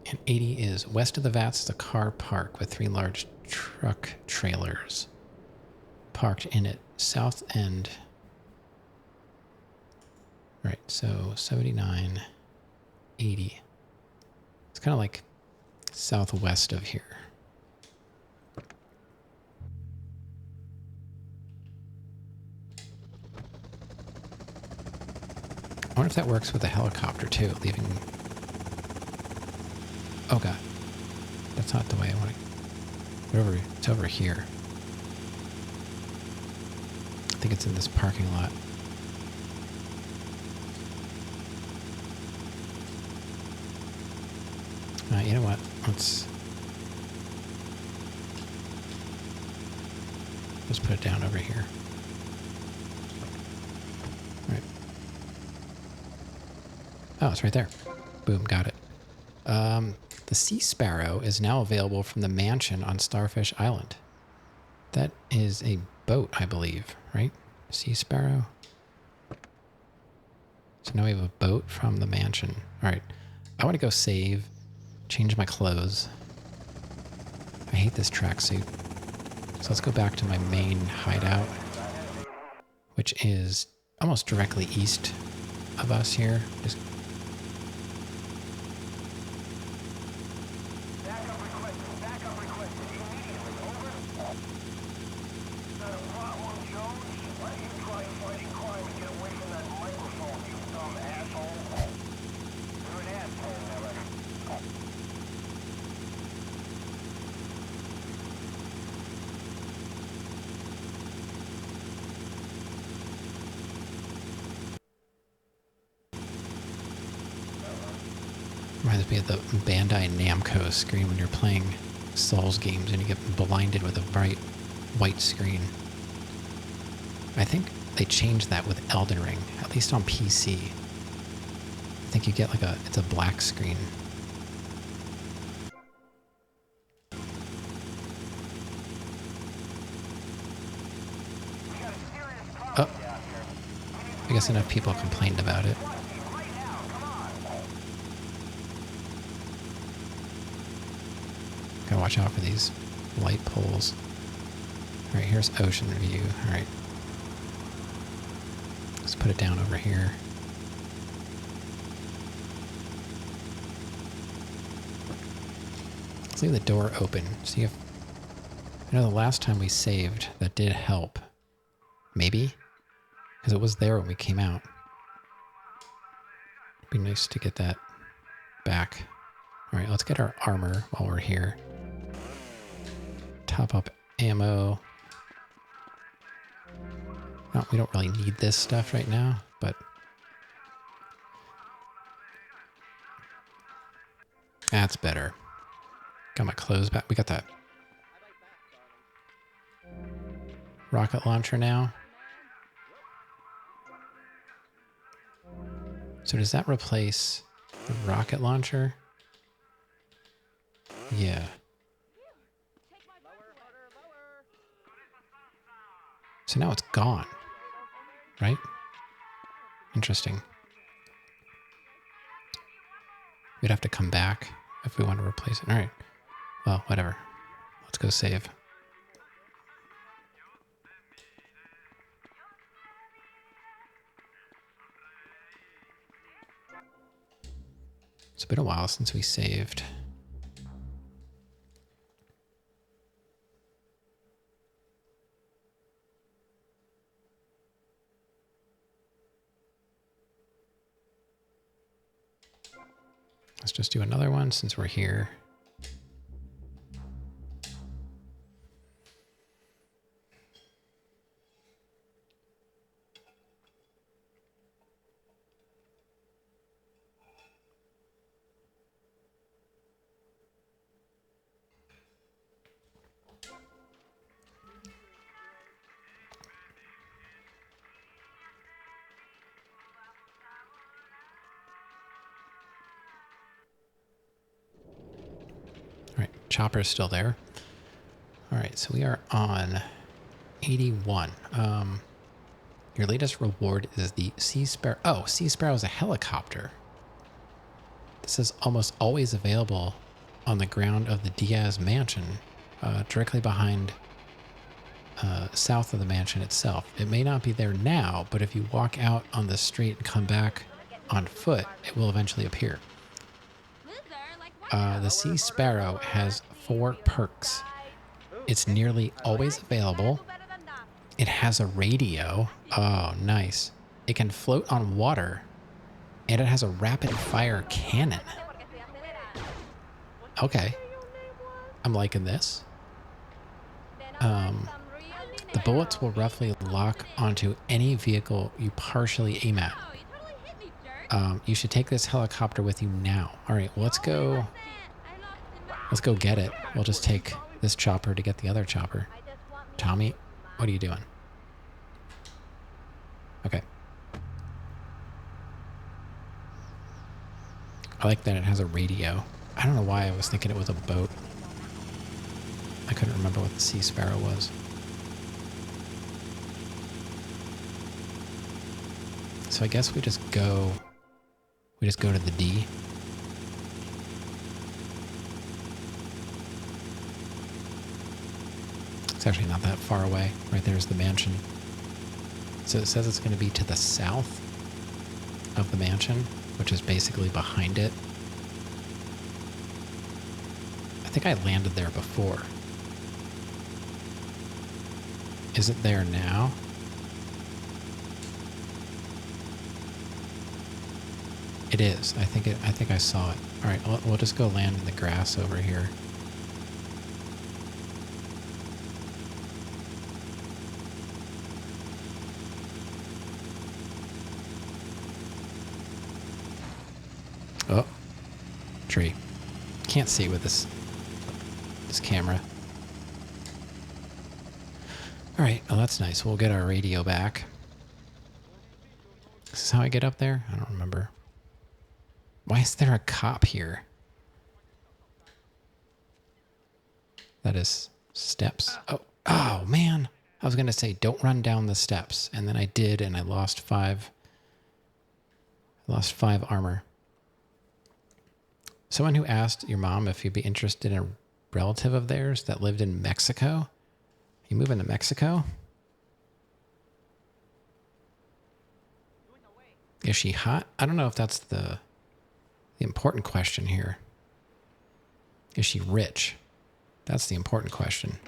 And 80 is west of the vats is a car park with 3 large truck trailers parked in it. South end. Right, so 79, 80. It's kind of like southwest of here. I wonder if that works with the helicopter too, leaving... Oh god. That's not the way I want to... It's over here. I think it's in this parking lot. You know what? Let's put it down over here. Right. Oh, it's right there. Boom, got it. The Sea Sparrow is now available from the mansion on Starfish Island. That is a boat, I believe, right? Sea Sparrow. So now we have a boat from the mansion. All right. I want to go save, change my clothes. I hate this tracksuit. So let's go back to my main hideout, which is almost directly east of us here. Just reminds me of the Bandai Namco screen when you're playing Souls games and you get blinded with a bright white screen. I think they changed that with Elden Ring, at least on PC. I think you get like it's a black screen. Oh, I guess enough people complained about it. Gotta watch out for these light poles. Alright, here's ocean view. Alright. Let's put it down over here. Let's leave the door open. See if... I know the last time we saved, that did help. Maybe? Because it was there when we came out. It'd be nice to get that back. Alright, let's get our armor while we're here. Top up ammo. No, we don't really need this stuff right now, but that's better. Got my clothes back. We got that rocket launcher now. So does that replace the rocket launcher? Yeah. So now it's gone, right? Interesting. We'd have to come back if we want to replace it. All right. Well, whatever. Let's go save. It's been a while since we saved. Let's just do another one since we're here. All right, chopper's still there. All right, so we are on 81. Your latest reward is the Sea Sparrow. Oh, Sea Sparrow is a helicopter. This is almost always available on the ground of the Diaz mansion, directly behind, south of the mansion itself. It may not be there now, but if you walk out on the street and come back on foot, it will eventually appear. The Sea Sparrow has 4 perks. It's nearly always available. It has a radio. Oh, nice. It can float on water. And it has a rapid fire cannon. Okay. I'm liking this. The bullets will roughly lock onto any vehicle you partially aim at. You should take this helicopter with you now. All right, well, let's go get it. We'll just take this chopper to get the other chopper. Tommy, what are you doing? Okay. I like that it has a radio. I don't know why I was thinking it was a boat. I couldn't remember what the Sea Sparrow was. So I guess we just go to the D. It's actually not that far away. Right there's the mansion. So it says it's going to be to the south of the mansion, which is basically behind it. I think I landed there before. Is it there now? It is. I think I saw it. All right, we'll just go land in the grass over here. Oh, tree. Can't see with this camera. All right, well, that's nice. We'll get our radio back. Is this how I get up there? I don't remember. Why is there a cop here? That is steps. Oh man. I was going to say, don't run down the steps. And then I did, and I lost 5. I lost 5 armor. Someone who asked your mom if you'd be interested in a relative of theirs that lived in Mexico. You moving to Mexico? Is she hot? I don't know if that's the important question here. Is she rich? That's the important question.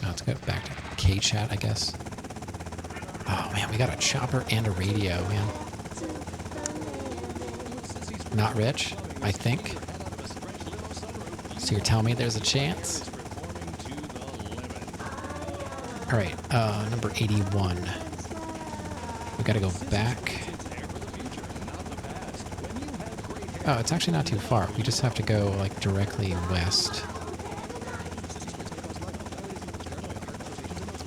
Let's go back to K-Chat, I guess. Oh man, we got a chopper and a radio, man. Not rich, I think. So you're telling me there's a chance? All right, number 81. We gotta go back. Oh, it's actually not too far. We just have to go, like, directly west.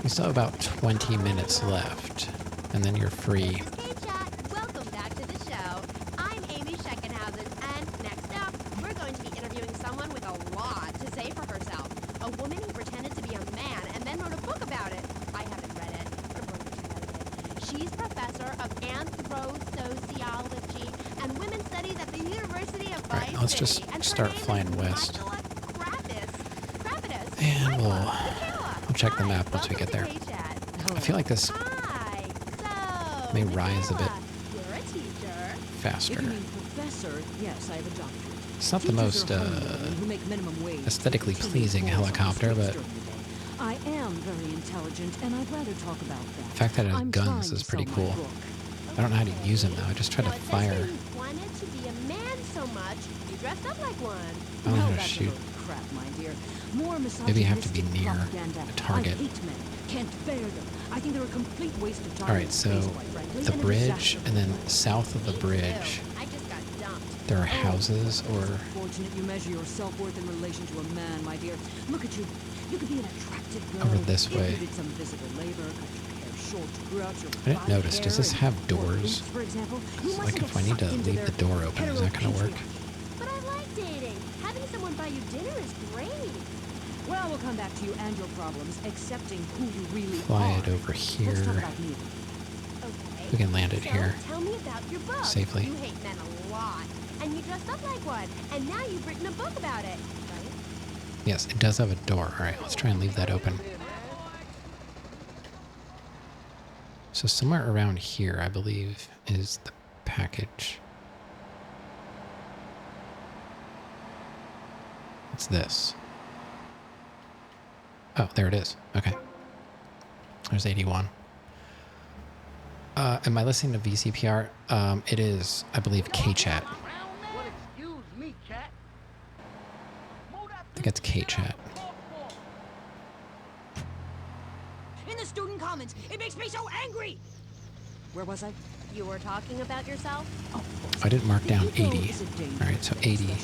We still have about 20 minutes left, and then you're free. Welcome back to the show. I'm Amy Scheckenhausen, and next up, we're going to be interviewing someone with a lot to say for herself. A woman who pretended to be a man and then wrote a book about it. I haven't read it. I'm going to check it. She's professor of anthro-sociology and women's studies at the University of Alright, let's just start flying west. And we'll check the map once we get there. I feel like this may rise a bit faster. Professor, yes, I have a doctorate. It's not the most aesthetically pleasing helicopter, but I am very intelligent, and I'd rather talk about that. the fact that it has guns is pretty cool. I don't know how to use them though. I just try to fire. Wanted to be a man so much, you dressed up like one. I don't know how to shoot. Crap, my dear. More Maybe you have to be near a target. I hate men. Can't bear them. I think they're a complete waste of time. Alright, so the bridge, and then south of the bridge, there are houses or... Fortunate you measure your self-worth in relation to a man, my dear. Look at you. You could be an attractive girl. Over this way. If you did some physical labor, cut your hair short, grew out your I didn't notice. Does this have doors? For example, Like if I need to leave the door open, is that going to work? But I like dating. Having someone buy you dinner is great. Well, we'll come back to you and your problems, accepting who you really Fly are. it over here. Let's talk about me. We can land it here Tell me about your book. safely. You hate men a lot, and you dressed up like one, and now you've written a book about it, right? Yes, it does have a door. Alright, let's try and leave that open. So somewhere around here, I believe, is the package. What's this? Oh, there it is. Okay. There's 81. Am I listening to VCPR? It is, I believe, K-Chat. I think it's K-Chat. In the student commons, it makes me so angry. Where was I? You were talking about yourself? I didn't mark down 80. Alright, so 80.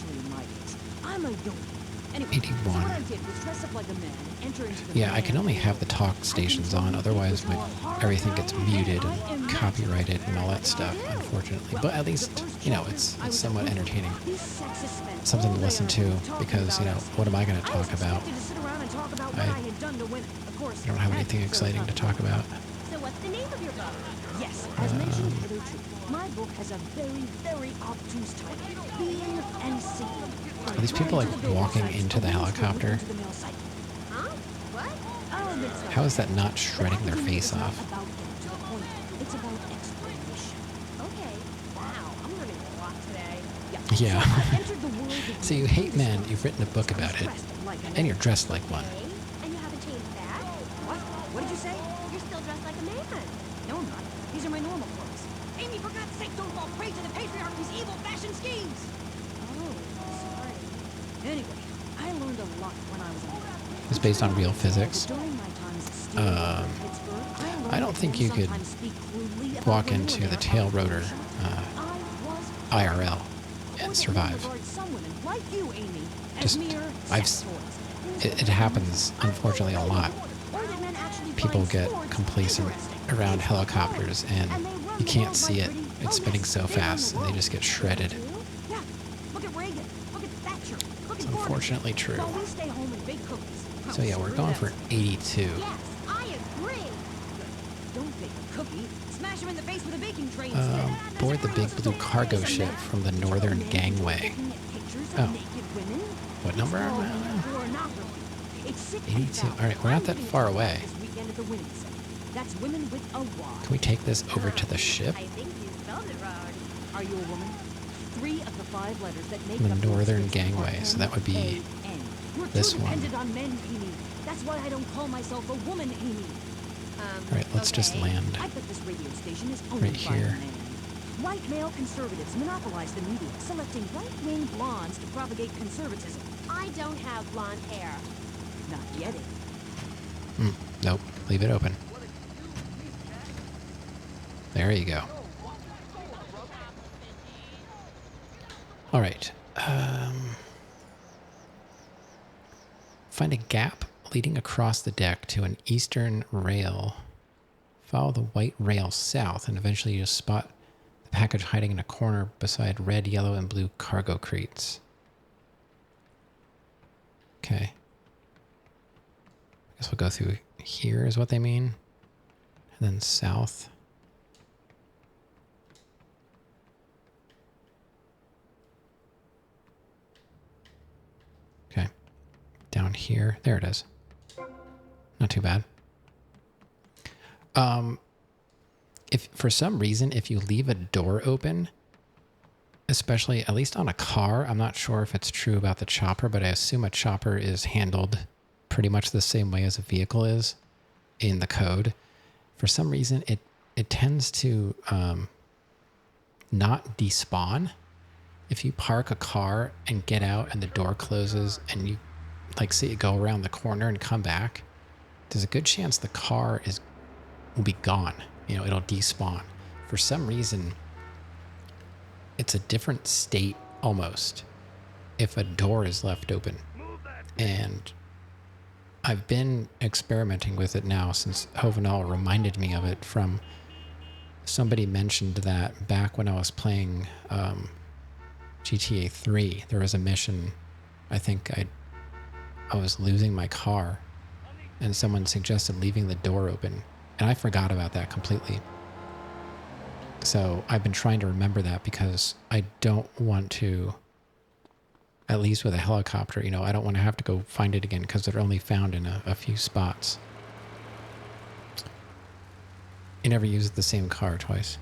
I'm a young. Anyway, 81. So what I did was dress up like a man and enter into the Yeah, I can only have the talk stations on, otherwise everything gets muted and copyrighted and all that stuff, unfortunately. But at least, you know, it's somewhat entertaining. Something to listen to, because, you know, what am I going to talk about? I don't have anything exciting to talk about. So what's the name of your book? Yes, as mentioned hitherto, my book has a very, very obtuse title, Being and Seeing. Are these people, like, walking into the helicopter? Huh? What? How is that not shredding their face off? It's about exploration. Okay. Wow, I'm learning a lot today. Yeah. So you hate men, you've written a book about it, and you're dressed like one. And you haven't changed that? What? What did you say? You're still dressed like a man. No, I'm not. These are my normal clothes. Amy, for God's sake, don't fall prey to the patriarchy's evil fashion schemes. Oh, sorry. Anyway, I learned a lot when I was in Europe. It's based on real physics. During my times at Steel Pittsburgh, I don't think you could walk into the tail rotor IRL and survive. Just, it happens, unfortunately, a lot. People get complacent around helicopters and you can't see it. It's spinning so fast and they just get shredded. Yeah, look at Reagan. Look at Thatcher. Look It's at Gordon. unfortunately true. While we stay home and bake cookies. So yeah, we're going for 82. Yes, I agree. Don't bake a cookie. Smash him in the face with a baking tray Board the big blue cargo ship from the northern gangway. Oh. What number are we on? 82. Alright, we're not that far away. That's women with a Y. Can we take this over to the ship? I think you spelled it wrong. Are you a woman? 3 of the 5 letters that make The up northern gangway, so that would be We're this too one. dependent on men, Amy. That's why I don't call myself a woman, Amy. Alright, let's just land I bet this radio station is owned right by a here. man. White male conservatives monopolize the media, selecting right-wing blondes to propagate conservatism. I don't have blonde hair. Not yet. Nope. Leave it open. There you go. All right. Find a gap leading across the deck to an eastern rail. Follow the white rail south, and eventually you'll spot the package hiding in a corner beside red, yellow, and blue cargo crates. Okay. I guess we'll go through here is what they mean. And then south. Okay. Down here. There it is. Not too bad. If for some reason, if you leave a door open, especially at least on a car, I'm not sure if it's true about the chopper, but I assume a chopper is handled pretty much the same way as a vehicle is in the code. For some reason, it tends to not despawn. If you park a car and get out and the door closes and you like say you go around the corner and come back, there's a good chance the car will be gone. You know, it'll despawn. For some reason, it's a different state almost if a door is left open. And I've been experimenting with it now since Hovenal reminded me of it from somebody mentioned that back when I was playing GTA 3, there was a mission, I think I was losing my car and someone suggested leaving the door open. And I forgot about that completely. So I've been trying to remember that because I don't want to, at least with a helicopter, you know, I don't want to have to go find it again because they're only found in a few spots. You never use the same car twice.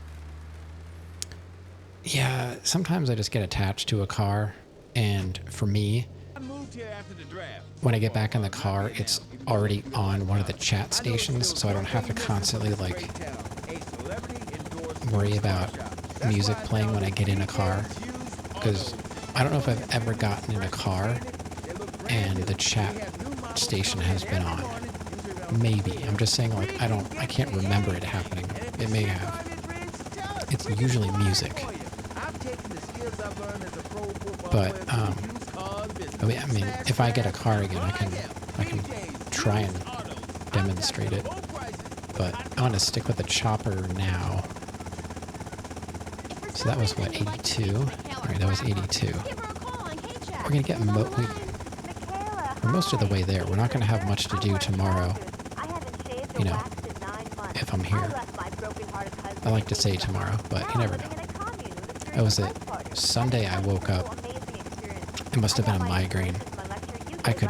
Yeah, sometimes I just get attached to a car, and for me, when I get back in the car, it's already on one of the chat stations, so I don't have to constantly like worry about music playing when I get in a car. Because I don't know if I've ever gotten in a car and the chat station has been on. Maybe. I'm just saying, like, I can't remember it happening. It may have. It's usually music. But I mean, if I get a car again, I can try and demonstrate it. But I want to stick with the chopper now. So that was what, 82? Alright, that was 82. We're gonna get we're most of the way there. We're not gonna have much to do tomorrow. You know, if I'm here. I like to say tomorrow, but you never know. That was it. Sunday I woke up. It must have been a migraine. I could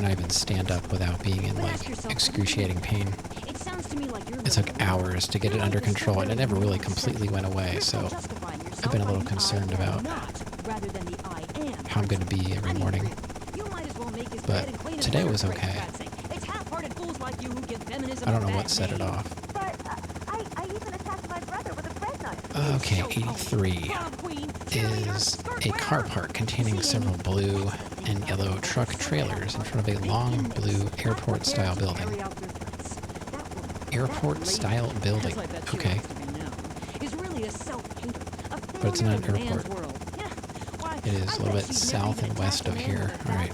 not even stand up without being in like excruciating pain. It took hours to get it under control and it never really completely went away, so I've been a little concerned about how I'm going to be every morning. But today was okay. I don't know what set it off. Okay, 83 is a car park containing several blue and yellow truck trailers in front of a long blue airport-style building. Airport-style building. Okay. But it's not an airport. It is a little bit south and west of here. Alright.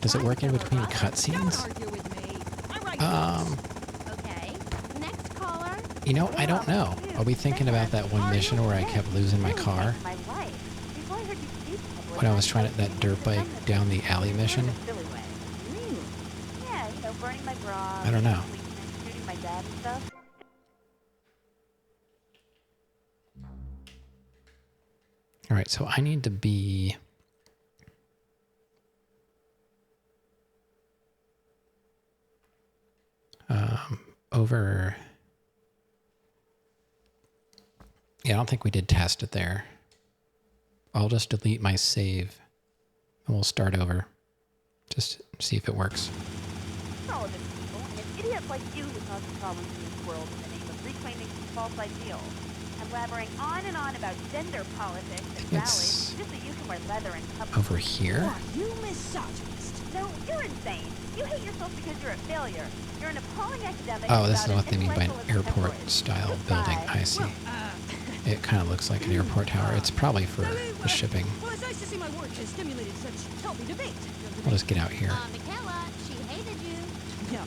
Does it work in between cutscenes? You know, I don't know. Are we thinking about that one mission where I kept losing my car? When I was trying that dirt bike down the alley mission? I don't know. Alright, so I need to be... over... Yeah, I don't think we did test it there. I'll just delete my save and we'll start over. Just see if it works. All of it's people, and it's idiots like you who cause the problems in this world in the name of reclaiming some false ideals. and blabbering on and on about gender politics and It's rallies just so you can wear leather and cup. over here. You misogynist. No, you're insane. You hate yourself because you're a failure. You're an appalling academic. Oh, this is about what they mean by an intellectual airport-style building. I see. It kind of looks like an airport tower. It's probably for the shipping. Well, it's nice to see my work has stimulated such healthy debate. I'll just get out here. Michaela, she hated you. Yeah.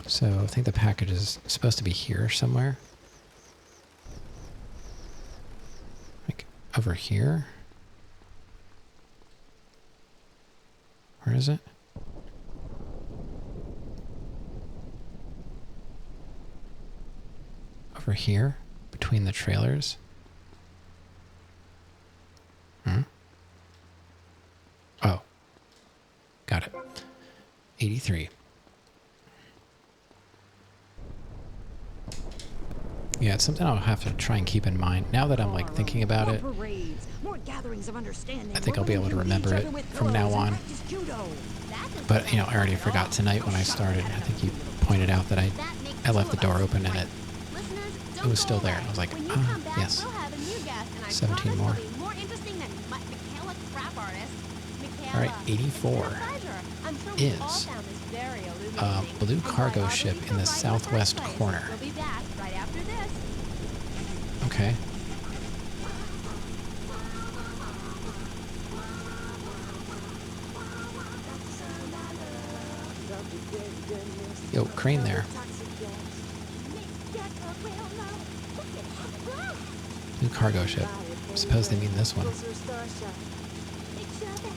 So I think the package is supposed to be here somewhere. Like over here? Where is it? Over here? Between the trailers? Oh. Got it. 83. Yeah, it's something I'll have to try and keep in mind. Now that I'm like thinking about it, Parades, more gatherings of understanding. I think I'll be able to remember it from now on. But, you know, I already forgot tonight when I started. I think you pointed out that I left the door open and it was still there. I was like, ah, yes. 17 more. All right, 84 is a blue cargo ship in the southwest corner. Okay. Yo, crane there. New cargo ship. I suppose they mean this one.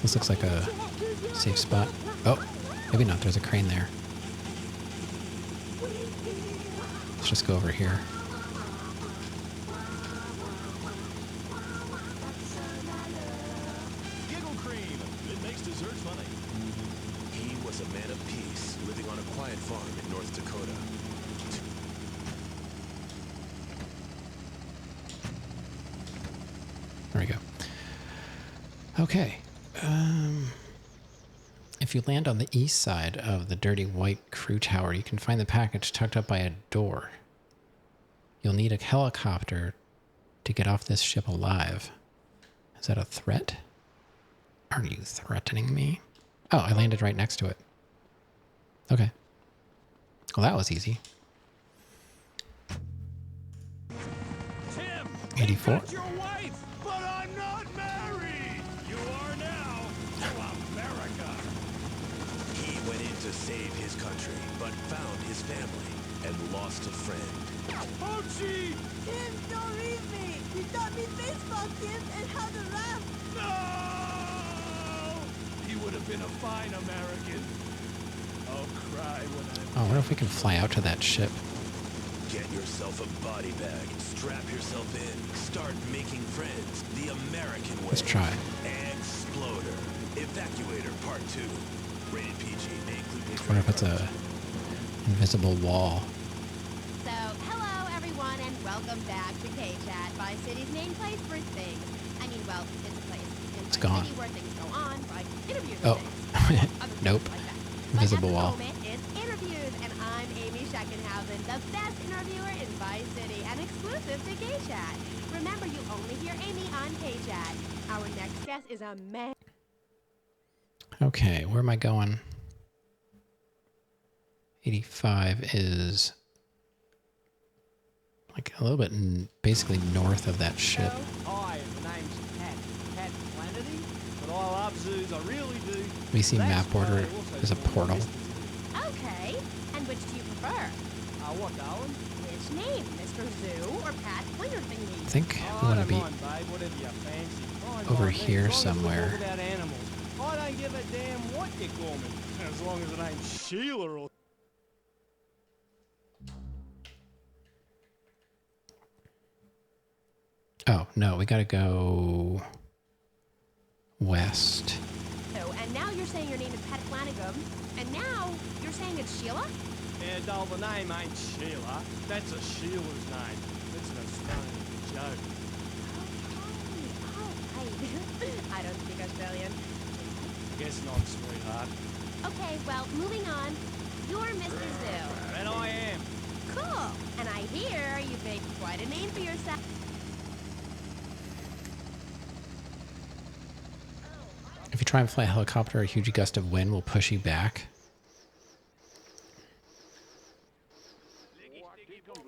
This looks like a safe spot. Oh, maybe not. There's a crane there. Let's just go over here. Giggle cream. It makes dessert funny. He was a man of peace, living on a quiet farm in North Dakota. There we go. Okay. If you land on the east side of the dirty white crew tower, you can find the package tucked up by a door. You'll need a helicopter to get off this ship alive. Is that a threat? Are you threatening me? Oh, I landed right next to it. Okay. Well, that was easy. Tim, 84. your wife, but I'm not married. You are now. America. He went in to save his country, but found his family and lost a friend. Archie! Tim, don't leave me! You taught me baseball, Tim, and how to laugh! No! He would have been a fine American. I'll cry when Oh, I wonder if we can fly out to that ship. Get yourself a body bag, strap yourself in, start making friends the American way. Let's try. Exploder. Evacuator Part 2. Rated PG. May include I wonder if it's a invisible wall. So, hello everyone, and welcome back to K-Chat, Vice City's main place for things. I mean, well, it's a place in Vice gone. City where things go on, like interviews Oh, and things. nope. Invisible wall. But at the moment, it's interviews, and I'm Amy Scheckenhausen, the best interviewer in Vice City, and exclusive to K-Chat. Remember, you only hear Amy on K-Chat. Our next guest is a man. Okay, where am I going? 85 is like a little bit basically north of that ship. Hi, the name's Pat Flannery, but I love zoos, I really do. We see map border is a portal. Okay, and which do you prefer? What, darling? Which name, Mr. Zoo or Pat Flinger Thingy? I think we want to be over here somewhere. About animals. I don't give a damn what you call me, as long as it ain't Sheila or... Oh, no, we gotta go west. Oh, and now you're saying your name is Pat Flanagan, and now you're saying it's Sheila? Yeah, doll, the name ain't Sheila. That's a Sheila's name. It's an Australian joke. I don't speak Australian. Guess not, sweetheart. Okay, well, moving on. you're Mr. Zoo. And I am. Cool. And I hear you've made quite a name for yourself. If you try and fly a helicopter, a huge gust of wind will push you back.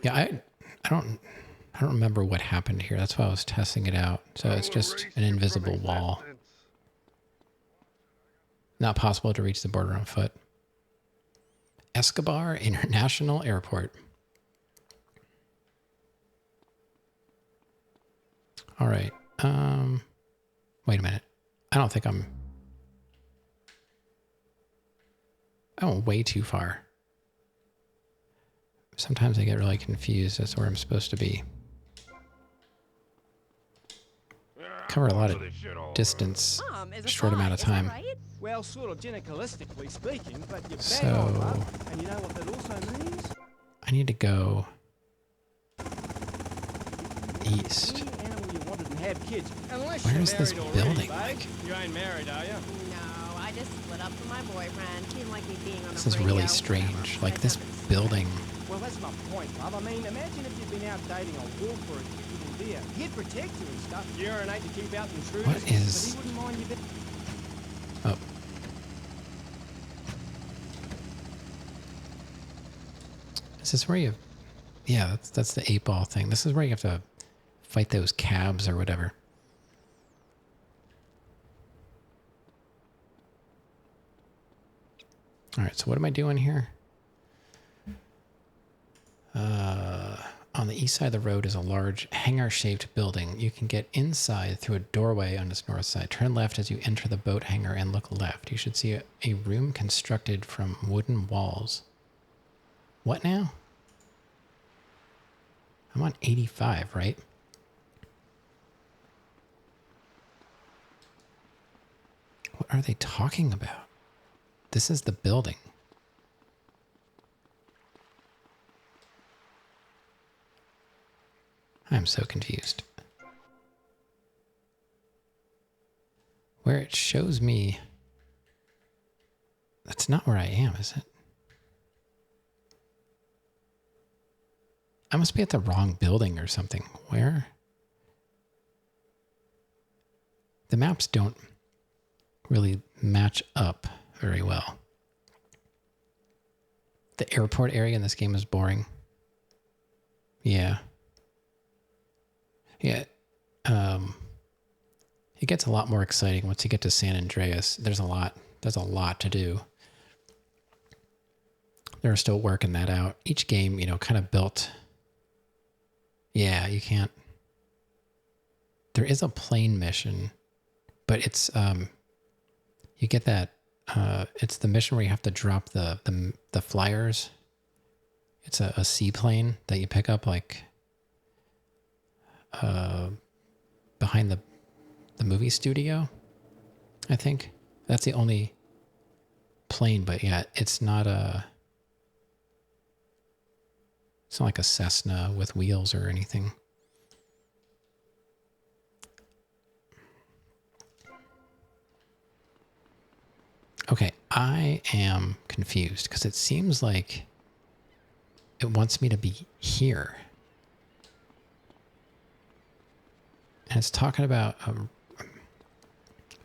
Yeah, I don't remember what happened here. That's why I was testing it out. So it's just an invisible wall. Not possible to reach the border on foot. Escobar International Airport. All right. Wait a minute. I don't think I'm way too far. Sometimes I get really confused as to where I'm supposed to be. Cover a lot of distance in a short amount of time. Well, sort of gynecalistically speaking, but you're So bang on, love. And you know what that also means? I need to go east. Animal you wanted and have kids. Unless Where you're is this married building? already, babe. You ain't married, are you? No, I just split up from my boyfriend. He didn't like me being on This the is radio. really strange. Like this building. Well, that's my point, love. I mean, imagine if you'd been out dating a wolf or a cute little deer. He'd protect you and stuff. Urinate to keep out intruders. What is- But he wouldn't mind you. Oh. Is this where you... Yeah, that's the 8-ball thing. This is where you have to fight those cabs or whatever. All right, so what am I doing here? On the east side of the road is a large hangar-shaped building. You can get inside through a doorway on its north side. Turn left as you enter the boat hangar and look left. You should see a room constructed from wooden walls. What now? I'm on 85, right? What are they talking about? This is the building. I'm so confused. Where it shows me... That's not where I am, is it? I must be at the wrong building or something. Where? The maps don't really match up very well. The airport area in this game is boring. Yeah. Yeah. It gets a lot more exciting once you get to San Andreas. There's a lot to do. They're still working that out. Each game, you know, kind of built. Yeah, you can't. There is a plane mission, but it's you get that. It's the mission where you have to drop the flyers. It's a seaplane that you pick up like behind the movie studio. I think that's the only plane, but yeah, it's not like a Cessna with wheels or anything. Okay, I am confused because it seems like it wants me to be here. And it's talking about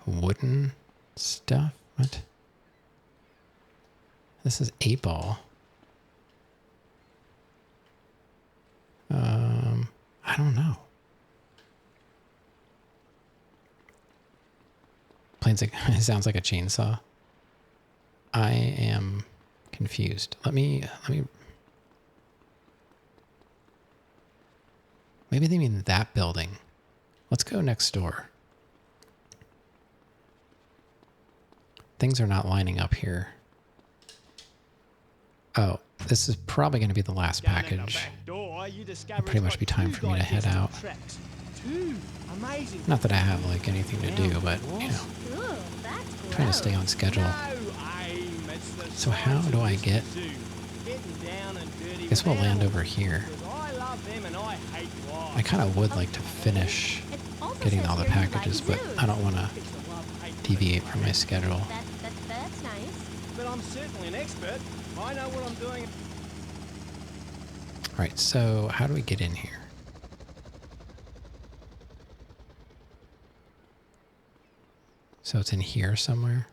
wooden stuff. What? This is 8-ball. I don't know. It sounds like a chainsaw. I am confused. Let me. Maybe they mean that building. Let's go next door. Things are not lining up here. Oh, this is probably going to be the last package. It'll pretty much be time for me to head out. Not that I have like anything to do, but you know, trying to stay on schedule. So how do I get? I guess we'll land over here. I kind of would like to finish getting all the packages, but I don't want to deviate from my schedule. That's nice. But I'm certainly an expert. I know what I'm doing. All right, so how do we get in here? So it's in here somewhere?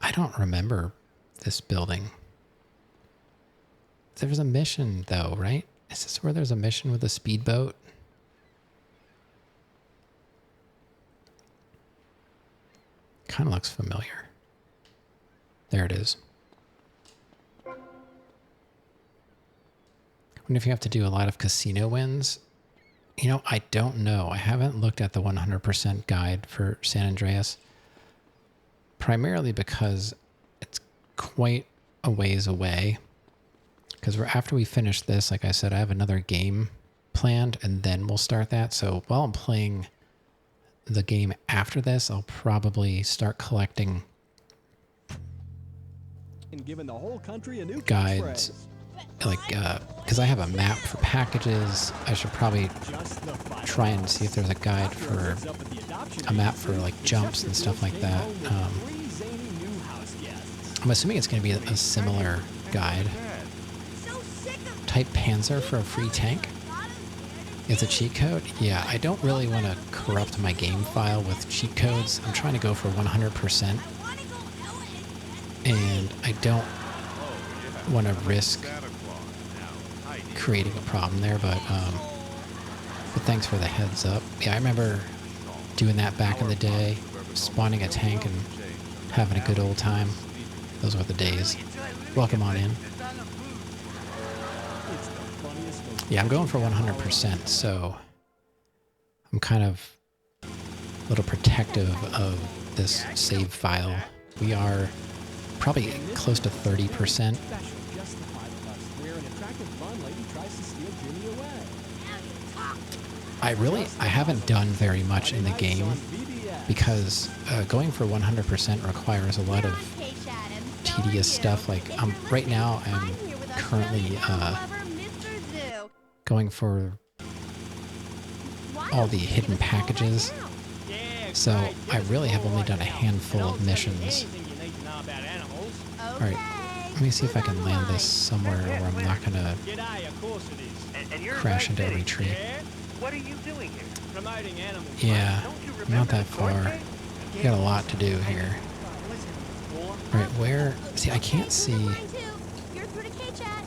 I don't remember this building. There was a mission, though, right? Is this where there's a mission with a speedboat? Kind of looks familiar. There it is. I wonder if you have to do a lot of casino wins. You know, I don't know. I haven't looked at the 100% guide for San Andreas. Primarily because it's quite a ways away. Because after we finish this, like I said, I have another game planned, and then we'll start that. So while I'm playing the game after this, I'll probably start collecting And giving the whole country a new guides. Like, because I have a map for packages, I should probably try and see if there's a guide for a map for like jumps and stuff like that. I'm assuming it's going to be a similar guide. Type Panzer for a free tank. It's a cheat code? Yeah, I don't really want to corrupt my game file with cheat codes. I'm trying to go for 100%. And I don't want to risk creating a problem there, but thanks for the heads up. Yeah, I remember doing that back in the day, spawning a tank and having a good old time. Those were the days. Welcome on in. Yeah, I'm going for 100%, so I'm kind of a little protective of this save file. We are probably close to 30%. I haven't done very much in the game because going for 100% requires a lot of tedious stuff. Like right now, I'm currently going for all the hidden packages. So I really have only done a handful of missions. Alright, let me see if I can land this somewhere where I'm not gonna crash into every tree. What are you doing here? Promoting animals. Yeah, not that far. We got a lot to do here. Alright, where? See, I can't see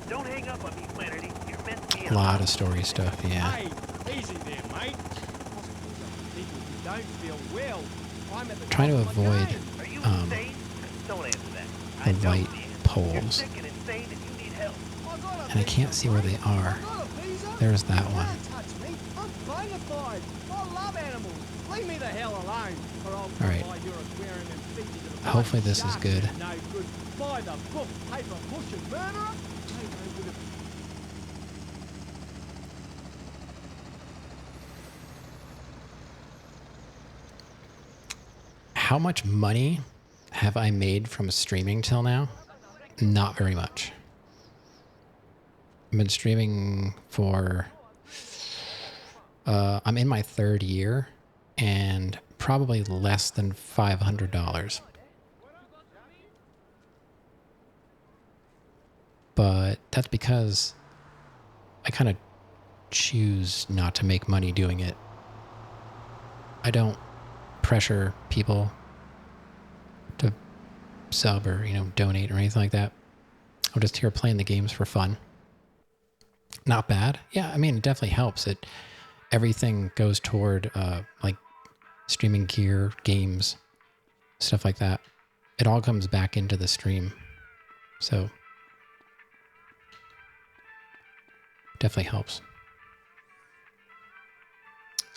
Don't hang up on me, Flannery. You're meant to be a lot of story stuff, yeah. Hey, easy there, mate. People who don't feel well. I'm at the Trying to top of my avoid game. Are you insane? Don't answer that. the white poles. Sick and insane and you need help. And I can't see where they are. There's that one. I'm bonafide. I love animals. Leave me the hell alone. Or I'll Alright. provide your aquarium and feed you to the Hopefully this is good. No good. By the book, paper, pushing murderer. How much money have I made from streaming till now? Not very much. I've been streaming for... I'm in my 3rd year, and probably less than $500. But that's because I kind of choose not to make money doing it. I don't pressure people to sub or, donate or anything like that. I'm just here playing the games for fun. Not bad. Yeah, I mean, it definitely helps. Everything goes toward like streaming gear, games, stuff like that. It all comes back into the stream. So definitely helps.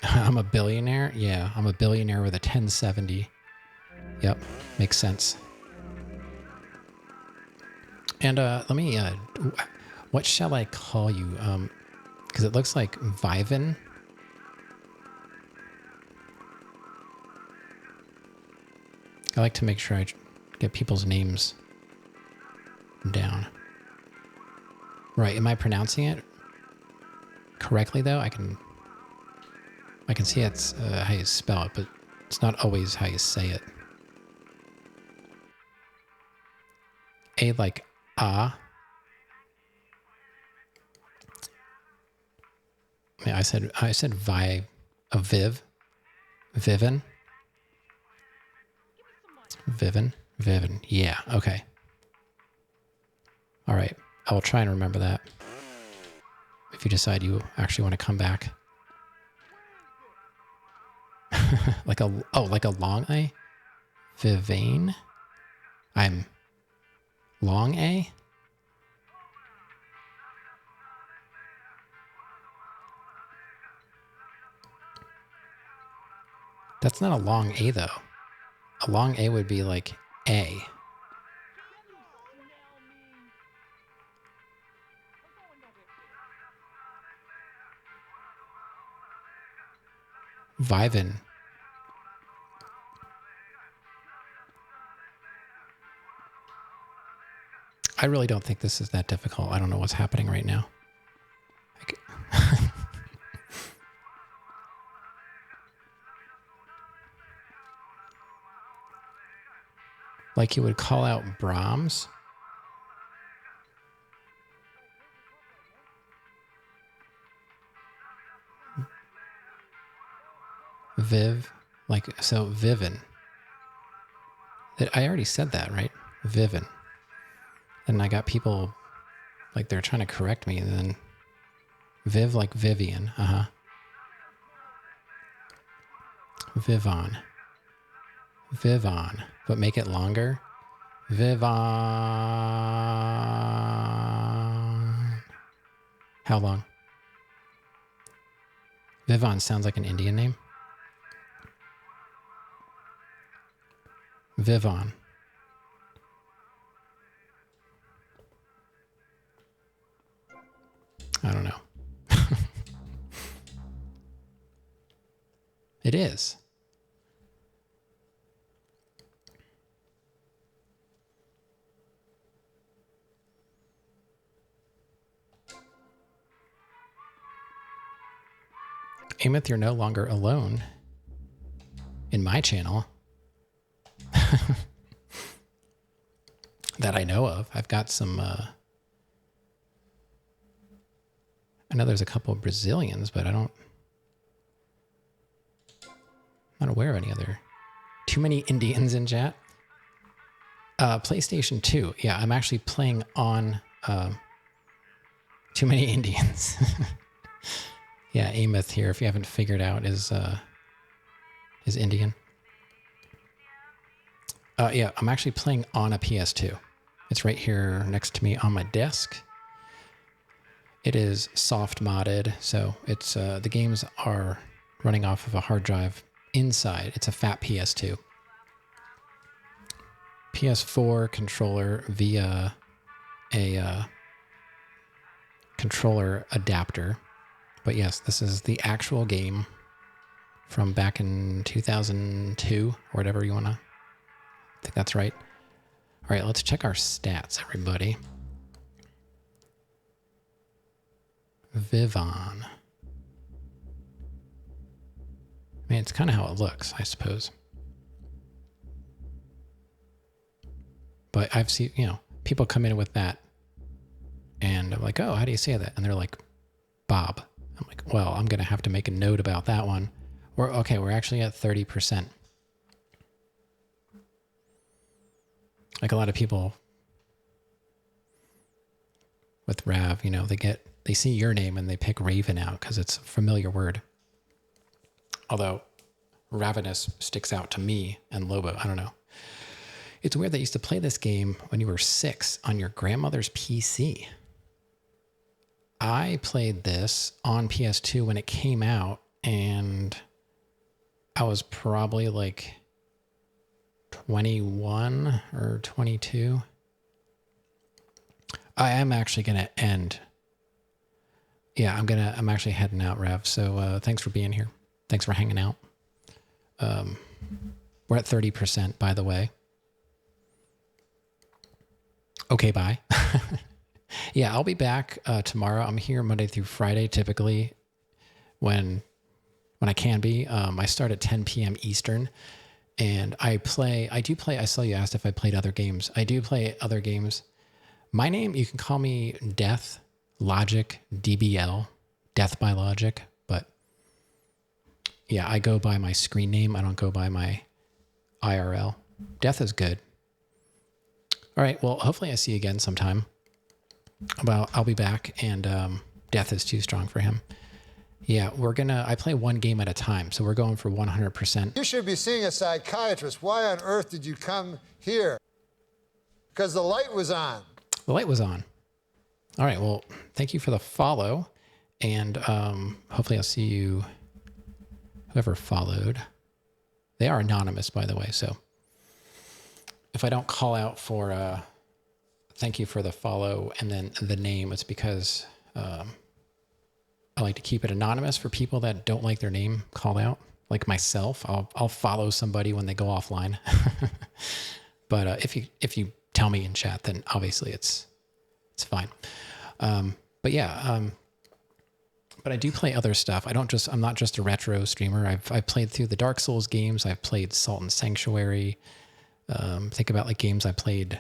I'm a billionaire? Yeah, I'm a billionaire with a 1070. Yep, makes sense. And let me, what shall I call you? Because it looks like Viven. I like to make sure I get people's names down. Right, am I pronouncing it correctly though? I can see it's how you spell it, but it's not always how you say it. A like ah? Yeah, I said Viv. Vivin. Vivin. Yeah, okay. All right. I will try and remember that. If you decide you actually want to come back. like a long A? Vivane? I'm long A? That's not a long A though. A long A would be like A. Vivin. I really don't think this is that difficult. I don't know what's happening right now. Like you would call out Brahms. Viv. Like, so Vivin. I already said that, right? Vivin. And I got people, like, they're trying to correct me. And then Viv, like Vivian. Uh-huh. Vivon. Vivon. But make it longer. Vivon. How long? Vivon sounds like an Indian name. Vivon. I don't know. It is. Amith, you're no longer alone in my channel. That I know of. I've got some, I know there's a couple of Brazilians, but I'm not aware of any other. Too many Indians in chat? PlayStation 2. Yeah, I'm actually playing on Too Many Indians. Yeah, Amith here, if you haven't figured out, is Indian. Yeah, I'm actually playing on a PS2. It's right here next to me on my desk. It is soft modded, so it's the games are running off of a hard drive inside. It's a fat PS2. PS4 controller via a controller adapter. But yes, this is the actual game from back in 2002 or whatever you want to. I think that's right. All right, let's check our stats, everybody. Vivon. I mean, it's kind of how it looks, I suppose. But I've seen, people come in with that and I'm like, oh, how do you say that? And they're like, Bob. I'm like, well, I'm going to have to make a note about that one. Okay, we're actually at 30%. Like a lot of people with Rav, they see your name and they pick Raven out because it's a familiar word. Although Ravenous sticks out to me and Lobo, I don't know. It's weird that you used to play this game when you were 6 on your grandmother's PC. I played this on PS2 when it came out, and I was probably like 21 or 22. I am actually going to end. Yeah, I'm actually heading out, Rev. So thanks for being here. Thanks for hanging out. We're at 30%, by the way. Okay, bye. Yeah, I'll be back tomorrow. I'm here Monday through Friday, typically when I can be. I start at 10 p.m. Eastern, and I do play, I saw you asked if I played other games. I do play other games. My name, you can call me Death Logic DBL, Death by Logic, but yeah, I go by my screen name. I don't go by my IRL. Death is good. All right, well, hopefully I see you again sometime. I'll be back, and Death is too strong for him. Yeah, I play one game at a time, so we're going for 100%. You should be seeing a psychiatrist. Why on earth did you come here? Because the light was on. The light was on. All right, well, thank you for the follow, and hopefully I'll see you, whoever followed. They are anonymous, by the way, so if I don't call out for thank you for the follow and then the name, it's because I like to keep it anonymous for people that don't like their name called out, like myself. I'll follow somebody when they go offline. But if you tell me in chat, then obviously it's fine. But yeah, but I do play other stuff. I'm not just a retro streamer. I've played through the Dark Souls games. I've played Salt and Sanctuary. Think about like games I played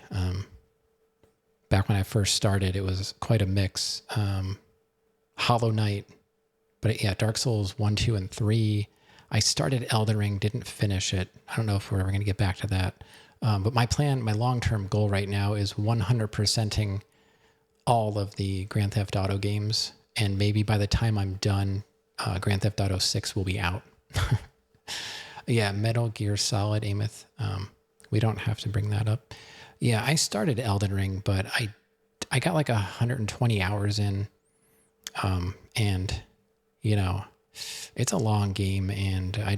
back when I first started. It was quite a mix. Hollow Knight, but yeah, Dark Souls 1, 2, and 3. I started Elden Ring, didn't finish it. I don't know if we're ever going to get back to that. But my long-term goal right now is 100%ing all of the Grand Theft Auto games. And maybe by the time I'm done, Grand Theft Auto 6 will be out. Yeah, Metal Gear Solid, Ameth. We don't have to bring that up. Yeah, I started Elden Ring, but I got like 120 hours in. And, you know, it's a long game, and I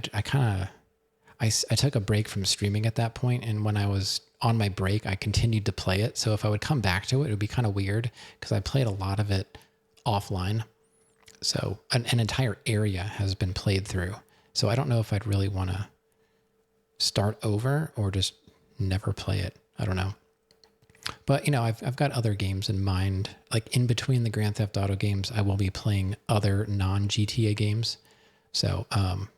took a break from streaming at that point, and when I was on my break, I continued to play it. So if I would come back to it, it would be kind of weird because I played a lot of it offline. So an entire area has been played through. So I don't know if I'd really want to start over or just never play it. I don't know. But, you know, I've got other games in mind. Like in between the Grand Theft Auto games, I will be playing other non-GTA games. So,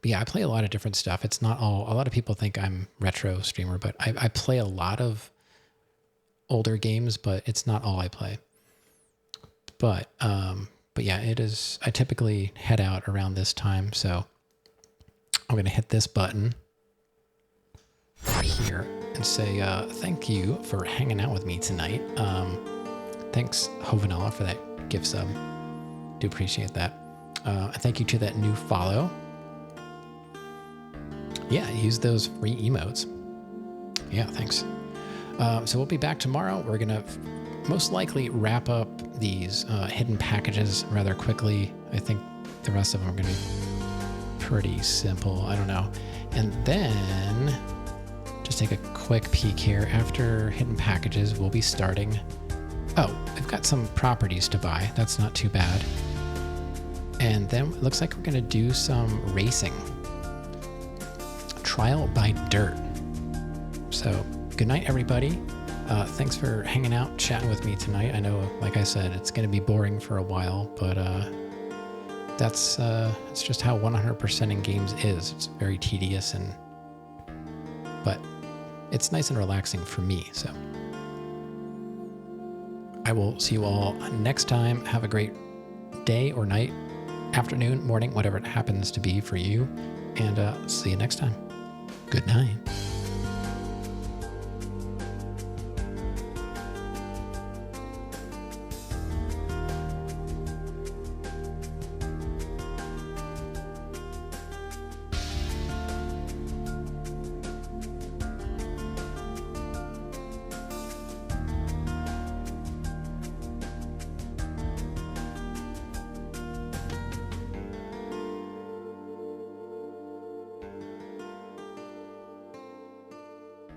yeah, I play a lot of different stuff. It's not all, a lot of people think I'm retro streamer, but I play a lot of older games, but it's not all I play. But yeah, it is, I typically head out around this time. So I'm going to hit this button here and say, thank you for hanging out with me tonight. Thanks, Hovenella, for that gift sub. Do appreciate that. Thank you to that new follow. Yeah, use those free emotes. Yeah, thanks. So we'll be back tomorrow. We're going to most likely wrap up these hidden packages rather quickly. I think the rest of them are going to be pretty simple. I don't know. And then just take a quick peek here. After hidden packages, we'll be starting. Oh, we've got some properties to buy. That's not too bad. And then it looks like we're going to do some racing. Trial by Dirt. So good night, everybody. Thanks for hanging out, chatting with me tonight. I know, like I said, it's going to be boring for a while, but that's it's just how 100%ing games is. It's very tedious, but it's nice and relaxing for me. So I will see you all next time. Have a great day or night, afternoon, morning, whatever it happens to be for you, and see you next time. Good night.